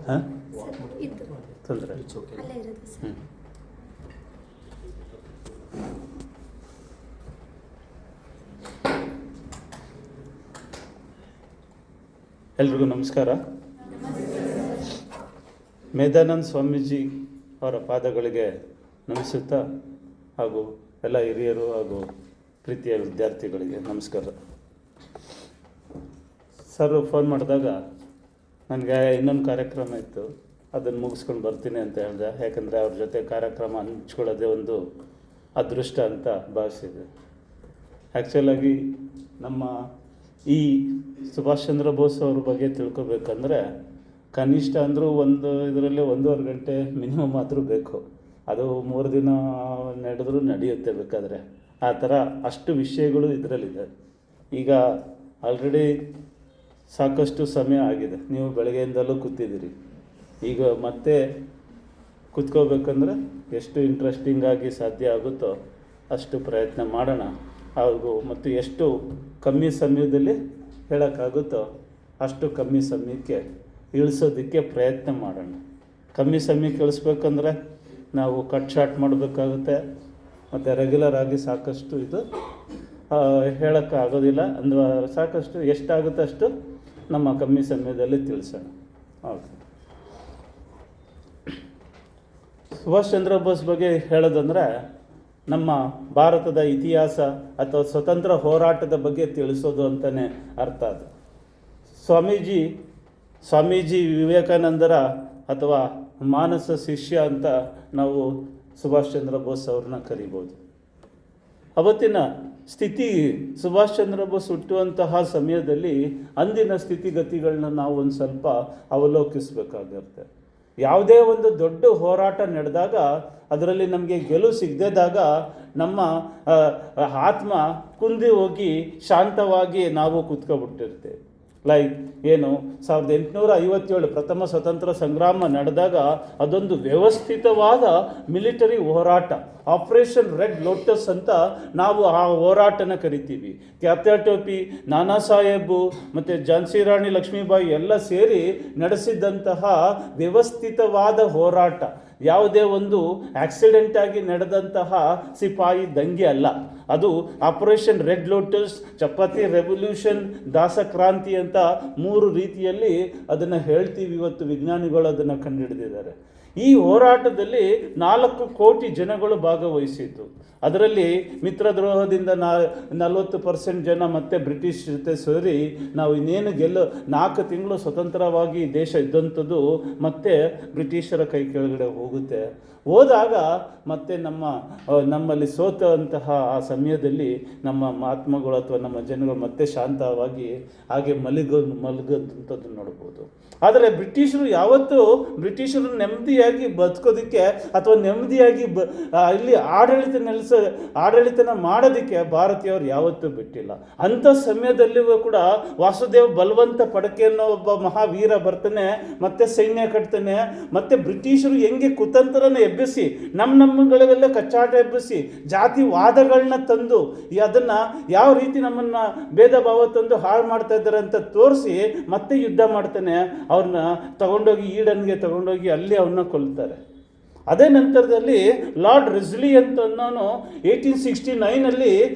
ಹಾಂ ಇತ್ತು ತೊಂದರೆ ಅಲ್ಲೇ ಇರೋದು ಸರ್. ಹ್ಞೂ. ಎಲ್ರಿಗೂ ನಮಸ್ಕಾರ. ಮೇಧಾನಂದ ಸ್ವಾಮೀಜಿ ಅವರ ಪಾದಗಳಿಗೆ ನಮಿಸುತ್ತಾ ಹಾಗೂ ಎಲ್ಲ ಹಿರಿಯರು ಹಾಗೂ ಪ್ರೀತಿಯ ವಿದ್ಯಾರ್ಥಿಗಳಿಗೆ ನಮಸ್ಕಾರ. ಸರ್ ಫೋನ್ ಮಾಡಿದಾಗ ನನಗೆ ಇನ್ನೊಂದು ಕಾರ್ಯಕ್ರಮ ಇತ್ತು, ಅದನ್ನು ಮುಗಿಸ್ಕೊಂಡು ಬರ್ತೀನಿ ಅಂತ ಹೇಳಿದೆ. ಯಾಕಂದರೆ ಅವ್ರ ಜೊತೆ ಕಾರ್ಯಕ್ರಮ ಹಂಚ್ಕೊಳ್ಳೋದೇ ಒಂದು ಅದೃಷ್ಟ ಅಂತ ಭಾವಿಸಿದೆ. ಆ್ಯಕ್ಚುಲಾಗಿ ನಮ್ಮ ಈ ಸುಭಾಷ್ ಚಂದ್ರ ಬೋಸ್ ಅವ್ರ ಬಗ್ಗೆ ತಿಳ್ಕೊಬೇಕಂದ್ರೆ ಕನಿಷ್ಠ ಅಂದರೂ ಒಂದು ಇದರಲ್ಲಿ 1.5 ಗಂಟೆ ಮಿನಿಮಮ್ ಆದರೂ ಬೇಕು. ಅದು 3 ದಿನ ನಡೆದರೂ ನಡೆಯುತ್ತೆ ಬೇಕಾದರೆ. ಆ ಥರ ಅಷ್ಟು ವಿಷಯಗಳು ಇದರಲ್ಲಿದೆ. ಈಗ ಆಲ್ರೆಡಿ ಸಾಕಷ್ಟು ಸಮಯ ಆಗಿದೆ, ನೀವು ಬೆಳಗ್ಗೆಯಿಂದಲೂ ಕೂತಿದ್ದೀರಿ. ಈಗ ಮತ್ತೆ ಕೂತ್ಕೋಬೇಕಂದ್ರೆ ಎಷ್ಟು ಇಂಟ್ರೆಸ್ಟಿಂಗಾಗಿ ಸಾಧ್ಯ ಆಗುತ್ತೋ ಅಷ್ಟು ಪ್ರಯತ್ನ ಮಾಡೋಣ. ಹಾಗೂ ಮತ್ತು ಎಷ್ಟು ಕಮ್ಮಿ ಸಮಯದಲ್ಲಿ ಹೇಳೋಕ್ಕಾಗುತ್ತೋ ಅಷ್ಟು ಕಮ್ಮಿ ಸಮಯಕ್ಕೆ ಇಳಿಸೋದಕ್ಕೆ ಪ್ರಯತ್ನ ಮಾಡೋಣ. ಕಮ್ಮಿ ಸಮಯಕ್ಕೆ ಇಳಿಸ್ಬೇಕಂದ್ರೆ ನಾವು ಕಟ್ ಶಾರ್ಟ್ ಮಾಡಬೇಕಾಗುತ್ತೆ. ಮತ್ತು ರೆಗ್ಯುಲರ್ ಆಗಿ ಸಾಕಷ್ಟು ಇದು ಹೇಳೋಕ್ಕೆ ಆಗೋದಿಲ್ಲ. ಅಂದ್ರೆ ಸಾಕಷ್ಟು ಎಷ್ಟಾಗುತ್ತೆ ಅಷ್ಟು ನಮ್ಮ ಕಮ್ಮಿ ಸಮಯದಲ್ಲಿ ತಿಳಿಸೋಣ. ಓಕೆ. ಸುಭಾಷ್ ಚಂದ್ರ ಬೋಸ್ ಬಗ್ಗೆ ಹೇಳೋದಂದರೆ ನಮ್ಮ ಭಾರತದ ಇತಿಹಾಸ ಅಥವಾ ಸ್ವತಂತ್ರ ಹೋರಾಟದ ಬಗ್ಗೆ ತಿಳಿಸೋದು ಅಂತಲೇ ಅರ್ಥ. ಅದು ಸ್ವಾಮೀಜಿ ವಿವೇಕಾನಂದರ ಅಥವಾ ಮಾನಸ ಶಿಷ್ಯ ಅಂತ ನಾವು ಸುಭಾಷ್ ಚಂದ್ರ ಬೋಸ್ ಅವ್ರನ್ನ ಕರಿಬೋದು. ಅವತ್ತಿನ ಸ್ಥಿತಿ, ಸುಭಾಷ್ ಚಂದ್ರ ಬೋಸ್ ಹುಟ್ಟುವಂತಹ ಸಮಯದಲ್ಲಿ ಅಂದಿನ ಸ್ಥಿತಿಗತಿಗಳನ್ನ ನಾವು ಒಂದು ಸ್ವಲ್ಪ ಅವಲೋಕಿಸಬೇಕಾಗಿರುತ್ತೆ. ಯಾವುದೇ ಒಂದು ದೊಡ್ಡ ಹೋರಾಟ ನಡೆದಾಗ ಅದರಲ್ಲಿ ನಮಗೆ ಗೆಲುವು ಸಿಗದಾಗ ನಮ್ಮ ಆತ್ಮ ಕುಂದಿ ಹೋಗಿ ಶಾಂತವಾಗಿ ನಾವು ಕೂತ್ಕೊಬಿಟ್ಟಿರ್ತೇವೆ. ಲೈಕ್ ಏನು 1857 ಪ್ರಥಮ ಸ್ವತಂತ್ರ ಸಂಗ್ರಾಮ ನಡೆದಾಗ ಅದೊಂದು ವ್ಯವಸ್ಥಿತವಾದ ಮಿಲಿಟರಿ ಹೋರಾಟ, ಆಪರೇಷನ್ ರೆಡ್ ಲೋಟಸ್ ಅಂತ ನಾವು ಆ ಹೋರಾಟನ ಕರಿತೀವಿ. ತ್ಯಾತ್ಯಾ ಟೋಪಿ, ನಾನಾ ಸಾಹೇಬು ಮತ್ತು ಝಾನ್ಸಿ ರಾಣಿ ಲಕ್ಷ್ಮೀಬಾಯಿ ಎಲ್ಲ ಸೇರಿ ನಡೆಸಿದ್ದಂತಹ ವ್ಯವಸ್ಥಿತವಾದ ಹೋರಾಟ. ಯಾವುದೇ ಒಂದು ಆಕ್ಸಿಡೆಂಟಾಗಿ ನಡೆದಂತಹ ಸಿಪಾಯಿ ದಂಗೆ ಅಲ್ಲ. ಅದು operation red lotus, chapati revolution, ದಾಸಕ್ರಾಂತಿ ಅಂತ 3 ರೀತಿಯಲ್ಲಿ ಅದನ್ನು ಹೇಳ್ತೀವಿ. ಇವತ್ತು ವಿಜ್ಞಾನಿಗಳು ಅದನ್ನು ಕಂಡುಹಿಡಿದಿದ್ದಾರೆ. ಈ ಹೋರಾಟದಲ್ಲಿ 4 ಕೋಟಿ ಜನಗಳು ಭಾಗವಹಿಸಿದ್ದು. ಅದರಲ್ಲಿ ಮಿತ್ರದ್ರೋಹದಿಂದ 40% ಜನ ಮತ್ತೆ ಬ್ರಿಟಿಷ್ ಜೊತೆ ಸೇರಿ ನಾವು ಇನ್ನೇನು 4 ತಿಂಗಳು ಸ್ವತಂತ್ರವಾಗಿ ದೇಶ ಇದ್ದಂಥದ್ದು ಮತ್ತೆ ಬ್ರಿಟಿಷರ ಕೈ ಕೆಳಗಡೆ ಹೋದಾಗ ಮತ್ತೆ ನಮ್ಮಲ್ಲಿ ಸೋತಂತಹ ಆ ಸಮಯದಲ್ಲಿ ನಮ್ಮ ಮಹಾತ್ಮಗಳು ಅಥವಾ ನಮ್ಮ ಜನಗಳು ಮತ್ತೆ ಶಾಂತವಾಗಿ ಹಾಗೆ ಮಲಗಂಥದ್ದು ನೋಡ್ಬೋದು. ಆದರೆ ಬ್ರಿಟಿಷರು ನೆಮ್ಮದಿಯಾಗಿ ಬದುಕೋದಕ್ಕೆ ಅಥವಾ ನೆಮ್ಮದಿಯಾಗಿ ಇಲ್ಲಿ ಆಡಳಿತನ ಮಾಡೋದಕ್ಕೆ ಭಾರತೀಯವರು ಯಾವತ್ತೂ ಬಿಟ್ಟಿಲ್ಲ. ಅಂಥ ಸಮಯದಲ್ಲಿಯೂ ಕೂಡ ವಾಸುದೇವ್ ಬಲವಂತ ಪಡಕೆ ಅನ್ನೋ ಒಬ್ಬ ಮಹಾವೀರ ಬರ್ತಾನೆ, ಮತ್ತೆ ಸೈನ್ಯ ಕಟ್ತಾನೆ. ಮತ್ತೆ ಬ್ರಿಟಿಷರು ಹೆಂಗೆ ಕುತಂತ್ರನ ಎಬ್ಬಿಸಿ ನಮ್ಮಗಳಿಗೆಲ್ಲ ಕಚ್ಚಾಟ ಎಬ್ಬಿಸಿ ಜಾತಿವಾದಗಳನ್ನ ತಂದು ಅದನ್ನು ಯಾವ ರೀತಿ ನಮ್ಮನ್ನು ಭೇದ ಭಾವ ತಂದು ಹಾಳು ಮಾಡ್ತಾ ಇದ್ದಾರೆ ಅಂತ ತೋರಿಸಿ ಮತ್ತೆ ಯುದ್ಧ ಮಾಡ್ತಾನೆ. ಅವ್ರನ್ನ ತಗೊಂಡೋಗಿ ಈಡನ್ಗೆ ತಗೊಂಡೋಗಿ ಅಲ್ಲಿ ಅವನ್ನ ಕೊಲ್ತಾರೆ. ಅದೇ ನಂತರದಲ್ಲಿ ಲಾರ್ಡ್ ರಿಸ್ಲಿ ಅಂತ ಅನ್ನೋನು 1869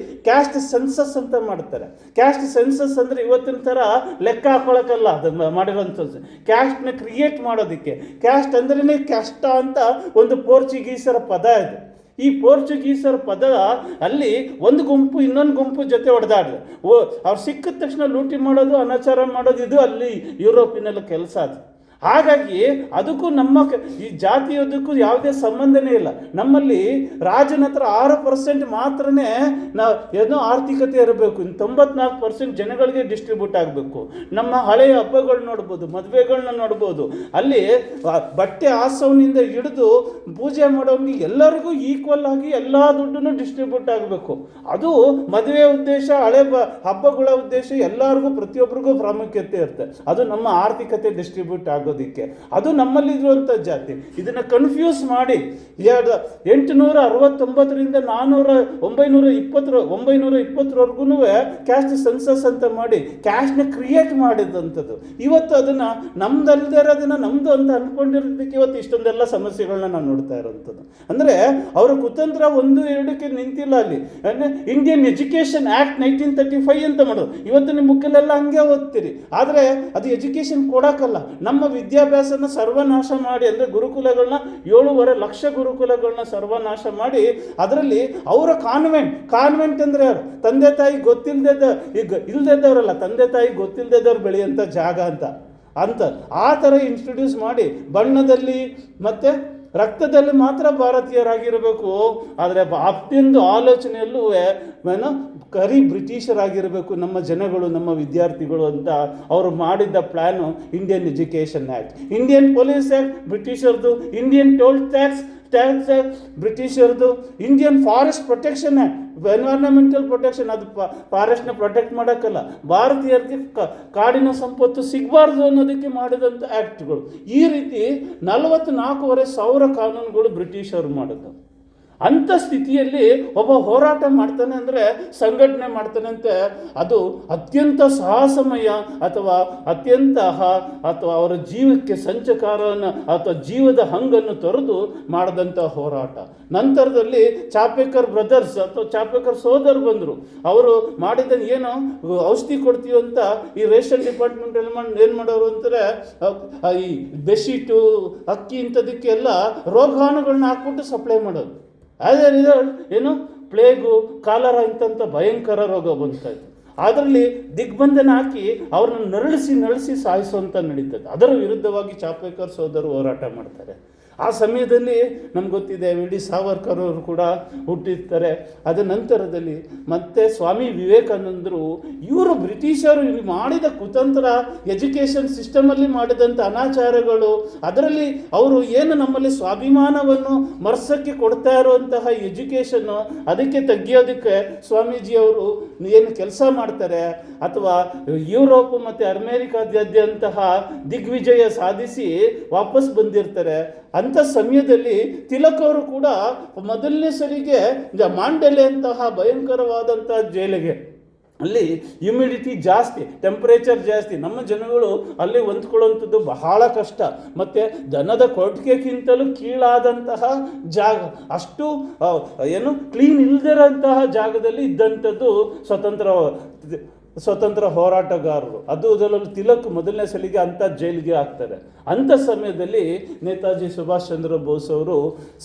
ಕ್ಯಾಸ್ಟ್ ಸೆನ್ಸಸ್ ಅಂತ ಮಾಡ್ತಾರೆ. ಕ್ಯಾಸ್ಟ್ ಸೆನ್ಸಸ್ ಅಂದರೆ ಇವತ್ತಿನ ಥರ ಲೆಕ್ಕ ಹಾಕೊಳ್ಳೋಕ್ಕಲ್ಲ, ಅದು ಮಾಡಿರೋಂಥದ್ದು ಕ್ಯಾಸ್ಟ್ನ ಕ್ರಿಯೇಟ್ ಮಾಡೋದಕ್ಕೆ. ಕ್ಯಾಸ್ಟ್ ಅಂದ್ರೇ ಕ್ಯಾಸ್ಟ ಅಂತ ಒಂದು ಪೋರ್ಚುಗೀಸರ ಪದ ಇದೆ. ಈ ಪೋರ್ಚುಗೀಸರ ಪದ ಅಲ್ಲಿ ಒಂದು ಗುಂಪು ಇನ್ನೊಂದು ಗುಂಪು ಜೊತೆ ಹೊಡೆದಾಡಿದೆ. ಅವ್ರು ಸಿಕ್ಕಿದ ತಕ್ಷಣ ಲೂಟಿ ಮಾಡೋದು, ಅನಾಚಾರ ಮಾಡೋದು, ಇದು ಅಲ್ಲಿ ಯುರೋಪಿನಲ್ಲಿ ಕೆಲಸ. ಅದು ಹಾಗಾಗಿ ಅದಕ್ಕೂ ಈ ಜಾತಿಯೋದಕ್ಕೂ ಯಾವುದೇ ಸಂಬಂಧನೇ ಇಲ್ಲ. ನಮ್ಮಲ್ಲಿ ರಾಜನ ಹತ್ರ 6% ಮಾತ್ರನೇ ಏನೋ ಆರ್ಥಿಕತೆ ಇರಬೇಕು, ಇನ್ನು 94% ಜನಗಳಿಗೆ ಡಿಸ್ಟ್ರಿಬ್ಯೂಟ್ ಆಗಬೇಕು. ನಮ್ಮ ಹಳೆಯ ಹಬ್ಬಗಳು ನೋಡ್ಬೋದು, ಮದುವೆಗಳನ್ನ ನೋಡ್ಬೋದು. ಅಲ್ಲಿ ಬಟ್ಟೆ ಆಸವನಿಂದ ಹಿಡಿದು ಪೂಜೆ ಮಾಡೋಂಗೆ ಎಲ್ಲರಿಗೂ ಈಕ್ವಲ್ ಆಗಿ ಎಲ್ಲ ದುಡ್ಡನ್ನು ಡಿಸ್ಟ್ರಿಬ್ಯೂಟ್ ಆಗಬೇಕು. ಅದು ಮದುವೆ ಉದ್ದೇಶ, ಹಳೆ ಹಬ್ಬಗಳ ಉದ್ದೇಶ, ಎಲ್ಲರಿಗೂ ಪ್ರತಿಯೊಬ್ಬರಿಗೂ ಪ್ರಾಮುಖ್ಯತೆ ಇರುತ್ತೆ. ಅದು ನಮ್ಮ ಆರ್ಥಿಕತೆ ಡಿಸ್ಟ್ರಿಬ್ಯೂಟ್ ಆಗೋದು. ಆಗೋದಕ್ಕೆ. ಅದು ನಮ್ಮಲ್ಲಿರುವಂಥ ಜಾತಿ. ಇದನ್ನು ಕನ್ಫ್ಯೂಸ್ ಮಾಡಿ 869ರಿಂದ 920ವರೆಗೂ ಕ್ಯಾಸ್ಟ್ ಸೆನ್ಸಸ್ ಅಂತ ಮಾಡಿ ಕ್ಯಾಸ್ಟ್ನ ಕ್ರಿಯೇಟ್ ಮಾಡಿದಂಥದ್ದು. ಇವತ್ತು ಅದನ್ನು ನಮ್ದಲ್ಲದೆ ಇರೋದನ್ನು ನಮ್ಮದು ಅಂತ ಅಂದ್ಕೊಂಡಿರೋದಕ್ಕೆ ಇವತ್ತು ಇಷ್ಟೊಂದೆಲ್ಲ ಸಮಸ್ಯೆಗಳನ್ನ ನಾವು ನೋಡ್ತಾ ಇರೋವಂಥದ್ದು. ಅಂದರೆ ಅವರ ಕುತಂತ್ರ 1-2ಕ್ಕೆ ನಿಂತಿಲ್ಲ. ಅಲ್ಲಿ ಇಂಡಿಯನ್ ಎಜುಕೇಷನ್ ಆ್ಯಕ್ಟ್ 1935 ಅಂತ ಮಾಡೋದು. ಇವತ್ತು ನಿಮ್ಮ ಬುಕ್ಕಲ್ಲೆಲ್ಲ ಹಂಗೆ ಓದ್ತೀರಿ. ಆದರೆ ಅದು ಎಜುಕೇಷನ್ ಕೊಡೋಕ್ಕಲ್ಲ, ನಮ್ಮ ವಿದ್ಯಾಭ್ಯಾಸನ ಸರ್ವನಾಶ ಮಾಡಿ, ಅಂದರೆ ಗುರುಕುಲಗಳನ್ನ 7.5 ಲಕ್ಷ ಗುರುಕುಲಗಳನ್ನ ಸರ್ವನಾಶ ಮಾಡಿ ಅದರಲ್ಲಿ ಅವರ ಕಾನ್ವೆಂಟ್ ಅಂದರೆ ತಂದೆ ತಾಯಿ ಇಲ್ದಿದ್ದವರಲ್ಲ, ತಂದೆ ತಾಯಿ ಗೊತ್ತಿಲ್ಲದವ್ರು ಬೆಳೆಯುವಂಥ ಜಾಗ ಅಂತ ಆ ಥರ ಇಂಟ್ರೊಡ್ಯೂಸ್ ಮಾಡಿ ಬಣ್ಣದಲ್ಲಿ ಮತ್ತು ರಕ್ತದಲ್ಲಿ ಮಾತ್ರ ಭಾರತೀಯರಾಗಿರಬೇಕು, ಆದರೆ ಪ್ರತಿಯೊಂದು ಆಲೋಚನೆಯಲ್ಲೂ ಕರಿ ಬ್ರಿಟಿಷರಾಗಿರಬೇಕು ನಮ್ಮ ಜನಗಳು, ನಮ್ಮ ವಿದ್ಯಾರ್ಥಿಗಳು ಅಂತ ಅವರು ಮಾಡಿದ್ದ plan Indian education act, Indian police act ಬ್ರಿಟಿಷರ್ದು, ಇಂಡಿಯನ್ ಟೋಲ್ ಟ್ಯಾಕ್ಸ್ ಬ್ರಿಟಿಷರ್ದು, Indian forest protection act environmental protection, ಅದು ಫಾರೆಸ್ಟ್ನ ಪ್ರೊಟೆಕ್ಟ್ ಮಾಡೋಕ್ಕಲ್ಲ, ಭಾರತೀಯರಿಗೆ ಕಾಡಿನ ಸಂಪತ್ತು ಸಿಗಬಾರ್ದು ಅನ್ನೋದಕ್ಕೆ ಮಾಡಿದಂಥ ಆ್ಯಕ್ಟ್ಗಳು. ಈ ರೀತಿ 44,500 ಕಾನೂನುಗಳು ಬ್ರಿಟಿಷರು ಮಾಡಿದ್ದು. ಅಂಥ ಸ್ಥಿತಿಯಲ್ಲಿ ಒಬ್ಬ ಹೋರಾಟ ಮಾಡ್ತಾನೆ ಅಂದರೆ, ಸಂಘಟನೆ ಮಾಡ್ತಾನೆ ಅಂತೆ, ಅದು ಅತ್ಯಂತ ಸಾಹಸಮಯ ಅಥವಾ ಅಥವಾ ಅವರ ಜೀವಕ್ಕೆ ಸಂಚಕಾರವನ್ನು ಅಥವಾ ಜೀವದ ಹಂಗನ್ನು ತೊರೆದು ಮಾಡಿದಂಥ ಹೋರಾಟ. ನಂತರದಲ್ಲಿ ಚಾಪೇಕರ್ ಬ್ರದರ್ಸ್ ಅಥವಾ ಚಾಪೇಕರ್ ಸೋದರು ಬಂದರು. ಅವರು ಮಾಡಿದ ಏನೋ ಔಷಧಿ ಕೊಡ್ತೀವಿ ಅಂತ ಈ ರೇಷನ್ ಡಿಪಾರ್ಟ್ಮೆಂಟ್ ಏನು ಮಾಡೋರು ಅಂತಾರೆ, ಈ ಬೆಡ್ಶೀಟು ಅಕ್ಕಿ ಇಂಥದಕ್ಕೆಲ್ಲ ರೋಗಾಣುಗಳನ್ನ ಹಾಕ್ಬಿಟ್ಟು ಸಪ್ಲೈ ಮಾಡೋದು. As A result plague, cholera ಇಂಥ ಭಯಂಕರ ರೋಗ ಬಂತಾಯಿತ್ತು. ಅದರಲ್ಲಿ ದಿಗ್ಬಂಧನ ಹಾಕಿ ಅವ್ರನ್ನ ನರಳಿಸಿ ಸಾಯಿಸುವಂಥ ನಡೀತದೆ. ಅದರ ವಿರುದ್ಧವಾಗಿ ಚಾಪೇಕರ್ ಸೋದರು ಹೋರಾಟ ಮಾಡ್ತಾರೆ. ಆ ಸಮಯದಲ್ಲಿ ನಮ್ಗೆ ಗೊತ್ತಿದೆ ವಿ.ಡಿ. ಸಾವರ್ಕರ್ ಅವರು ಕೂಡ ಹುಟ್ಟಿರ್ತಾರೆ. ಅದರ ನಂತರದಲ್ಲಿ ಮತ್ತೆ ಸ್ವಾಮಿ ವಿವೇಕಾನಂದರು, ಇವರು ಬ್ರಿಟಿಷರು ಮಾಡಿದ ಕುತಂತ್ರ, ಎಜುಕೇಷನ್ ಸಿಸ್ಟಮಲ್ಲಿ ಮಾಡಿದಂಥ ಅನಾಚಾರಗಳು, ಅದರಲ್ಲಿ ಅವರು ಏನು ನಮ್ಮಲ್ಲಿ ಸ್ವಾಭಿಮಾನವನ್ನು ಮರ್ಸಕ್ಕೆ ಕೊಡ್ತಾ ಇರುವಂತಹ ಎಜುಕೇಷನ್ನು, ಅದಕ್ಕೆ ತೆಗಿಯೋದಕ್ಕೆ ಸ್ವಾಮೀಜಿಯವರು ಏನು ಕೆಲಸ ಮಾಡ್ತಾರೆ, ಅಥವಾ ಯುರೋಪ್ ಮತ್ತು ಅಮೇರಿಕಾದ್ಯಂತಹ ದಿಗ್ವಿಜಯ ಸಾಧಿಸಿ ವಾಪಸ್ ಬಂದಿರ್ತಾರೆ. ಅಂಥ ಸಮಯದಲ್ಲಿ ತಿಲಕ್ ಅವರು ಕೂಡ ಮೊದಲನೇ ಸರಿಗೆ ಮಾಂಡೆಲೆ ಅಂತಹ ಭಯಂಕರವಾದಂಥ ಜೈಲಿಗೆ, ಅಲ್ಲಿ ಹ್ಯುಮಿಡಿಟಿ ಜಾಸ್ತಿ, ಟೆಂಪ್ರೇಚರ್ ಜಾಸ್ತಿ, ನಮ್ಮ ಜನಗಳು ಅಲ್ಲಿ ಹೊಂದ್ಕೊಳ್ಳುವಂಥದ್ದು ಬಹಳ ಕಷ್ಟ. ಮತ್ತು ದನದ ಕೊಟ್ಟಿಗೆಗಿಂತಲೂ ಕೀಳಾದಂತಹ ಜಾಗ, ಅಷ್ಟು ಕ್ಲೀನ್ ಇಲ್ಲದಿರೋಂತಹ ಜಾಗದಲ್ಲಿ ಇದ್ದಂಥದ್ದು ಸ್ವತಂತ್ರ ಹೋರಾಟಗಾರರು. ಅದರಲ್ಲಿ ತಿಲಕ್ ಮೊದಲನೇ ಸಲಿಗೆ ಅಂಥ ಜೈಲಿಗೆ ಹಾಕ್ತಾರೆ. ಅಂಥ ಸಮಯದಲ್ಲಿ ನೇತಾಜಿ ಸುಭಾಷ್ ಚಂದ್ರ ಬೋಸ್ ಅವರು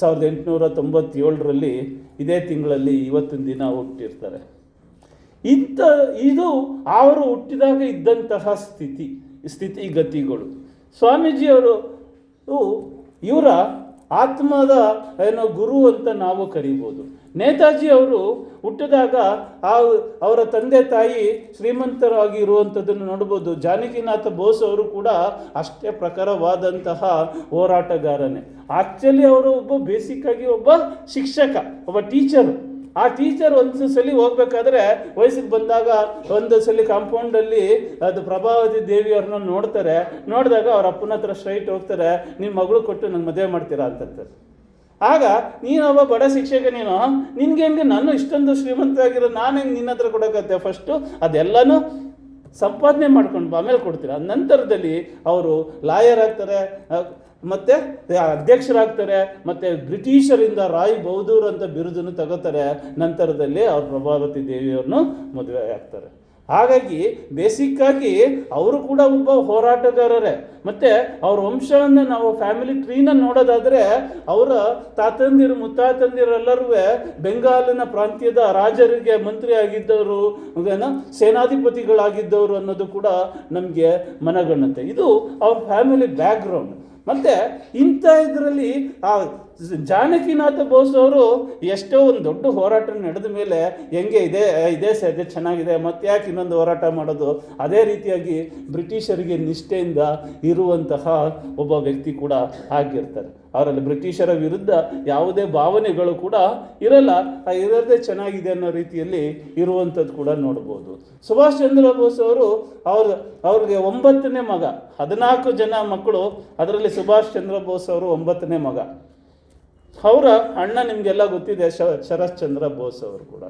1897ರಲ್ಲಿ ಇದೇ ತಿಂಗಳಲ್ಲಿ ಇವತ್ತಿನ ದಿನ ಹುಟ್ಟಿರ್ತಾರೆ. ಇದು ಅವರು ಹುಟ್ಟಿದಾಗ ಇದ್ದಂತಹ ಸ್ಥಿತಿಗತಿಗಳು. ಸ್ವಾಮೀಜಿಯವರು ಇವರ ಆತ್ಮದ ಗುರು ಅಂತ ನಾವು ಕರಿಬೋದು. ನೇತಾಜಿ ಅವರು ಹುಟ್ಟಿದಾಗ ಅವರ ತಂದೆ ತಾಯಿ ಶ್ರೀಮಂತರಾಗಿ ಇರುವಂಥದ್ದನ್ನು ನೋಡ್ಬೋದು. ಜಾನಕಿನಾಥ ಬೋಸ್ ಅವರು ಕೂಡ ಅಷ್ಟೇ ಪ್ರಖರವಾದಂತಹ ಹೋರಾಟಗಾರನೇ. ಆ್ಯಕ್ಚುಲಿ ಅವರು ಬೇಸಿಕ್ಕಾಗಿ ಒಬ್ಬ ಶಿಕ್ಷಕ, ಒಬ್ಬ ಟೀಚರು. ಆ ಟೀಚರ್ ಒಂದು ಸಲ ಹೋಗ್ಬೇಕಾದ್ರೆ ವಯಸ್ಸಿಗೆ ಬಂದಾಗ ಒಂದು ಸಲ ಕಾಂಪೌಂಡಲ್ಲಿ ಅದು ಪ್ರಭಾವತಿ ದೇವಿಯವ್ರನ್ನ ನೋಡಿದಾಗ ಅವ್ರ ಅಪ್ಪನ ಹತ್ರ ಸ್ಟ್ರೈಟ್ ಹೋಗ್ತಾರೆ, ನಿಮ್ಮ ಮಗಳು ಕೊಟ್ಟು ನಂಗೆ ಮದುವೆ ಮಾಡ್ತೀರಾ ಅಂತಂತಾರೆ. ಆಗ ನೀನೊಬ್ಬ ಬಡ ಶಿಕ್ಷಕ, ನಿನಗೆ ಹೆಂಗೆ ನಾನು ಇಷ್ಟೊಂದು ಶ್ರೀಮಂತ ಆಗಿರೋ ನಾನು ಹೆಂಗೆ ನಿನ್ನ ಹತ್ರ ಕೊಡೋಕತ್ತೆ, ಫಸ್ಟು ಅದೆಲ್ಲನೂ ಸಂಪಾದನೆ ಮಾಡ್ಕೊಂಡು ಆಮೇಲೆ ಕೊಡ್ತೀರ. ನಂತರದಲ್ಲಿ ಅವರು ಲಾಯರ್ ಆಗ್ತಾರೆ, ಮತ್ತು ಅಧ್ಯಕ್ಷರಾಗ್ತಾರೆ, ಮತ್ತು ಬ್ರಿಟಿಷರಿಂದ ರಾಯ್ ಬಹದ್ದೂರ್ ಅಂತ ಬಿರುದನ್ನು ತಗೋತಾರೆ. ನಂತರದಲ್ಲಿ ಅವ್ರು ಪ್ರಭಾವತಿ ದೇವಿಯವ್ರನ್ನು ಮದುವೆ ಆಗ್ತಾರೆ. ಹಾಗಾಗಿ ಬೇಸಿಕ್ಕಾಗಿ ಅವರು ಕೂಡ ಒಬ್ಬ ಹೋರಾಟಗಾರರೇ. ಮತ್ತು ಅವ್ರ ವಂಶವನ್ನು ನಾವು ಫ್ಯಾಮಿಲಿ ಟ್ರೀನ ನೋಡೋದಾದರೆ, ಅವರ ತಾತಂದಿರು ಮುತ್ತಾತಂದಿರೆಲ್ಲರೂ ಬೆಂಗಾಲಿನ ಪ್ರಾಂತ್ಯದ ರಾಜರಿಗೆ ಮಂತ್ರಿ ಆಗಿದ್ದವರು, ಸೇನಾಧಿಪತಿಗಳಾಗಿದ್ದವರು ಅನ್ನೋದು ಕೂಡ ನಮಗೆ ಮನಗಣ್ಣುತ್ತೆ. ಇದು ಅವ್ರ ಫ್ಯಾಮಿಲಿ ಬ್ಯಾಕ್ಗ್ರೌಂಡ್. ಮತ್ತು ಇಂಥ ಇದರಲ್ಲಿ ಜಾನಕಿನಾಥ ಬೋಸ್ ಅವರು ಎಷ್ಟೋ ಒಂದು ದೊಡ್ಡ ಹೋರಾಟ ನಡೆದ ಮೇಲೆ ಹೆಂಗೆ ಇದೇ ಚೆನ್ನಾಗಿದೆ ಮತ್ತೆ ಯಾಕೆ ಇನ್ನೊಂದು ಹೋರಾಟ ಮಾಡೋದು, ಅದೇ ರೀತಿಯಾಗಿ ಬ್ರಿಟಿಷರಿಗೆ ನಿಷ್ಠೆಯಿಂದ ಇರುವಂತಹ ಒಬ್ಬ ವ್ಯಕ್ತಿ ಕೂಡ ಆಗಿರ್ತಾರೆ. ಅವರಲ್ಲಿ ಬ್ರಿಟಿಷರ ವಿರುದ್ಧ ಯಾವುದೇ ಭಾವನೆಗಳು ಕೂಡ ಇರಲ್ಲ, ಇರೋದೇ ಚೆನ್ನಾಗಿದೆ ಅನ್ನೋ ರೀತಿಯಲ್ಲಿ ಇರುವಂಥದ್ದು ಕೂಡ ನೋಡ್ಬೋದು. ಸುಭಾಷ್ ಚಂದ್ರ ಬೋಸ್ ಅವರು ಅವ್ರಿಗೆ 9ನೇ ಮಗ, 14 ಜನ ಮಕ್ಕಳು, ಅದರಲ್ಲಿ ಸುಭಾಷ್ ಚಂದ್ರ ಬೋಸ್ ಅವರು 9ನೇ ಮಗ. ಅವರ ಅಣ್ಣ ನಿಮಗೆಲ್ಲ ಗೊತ್ತಿದೆ, ಶರತ್ ಚಂದ್ರ ಬೋಸ್ ಅವರು ಕೂಡ.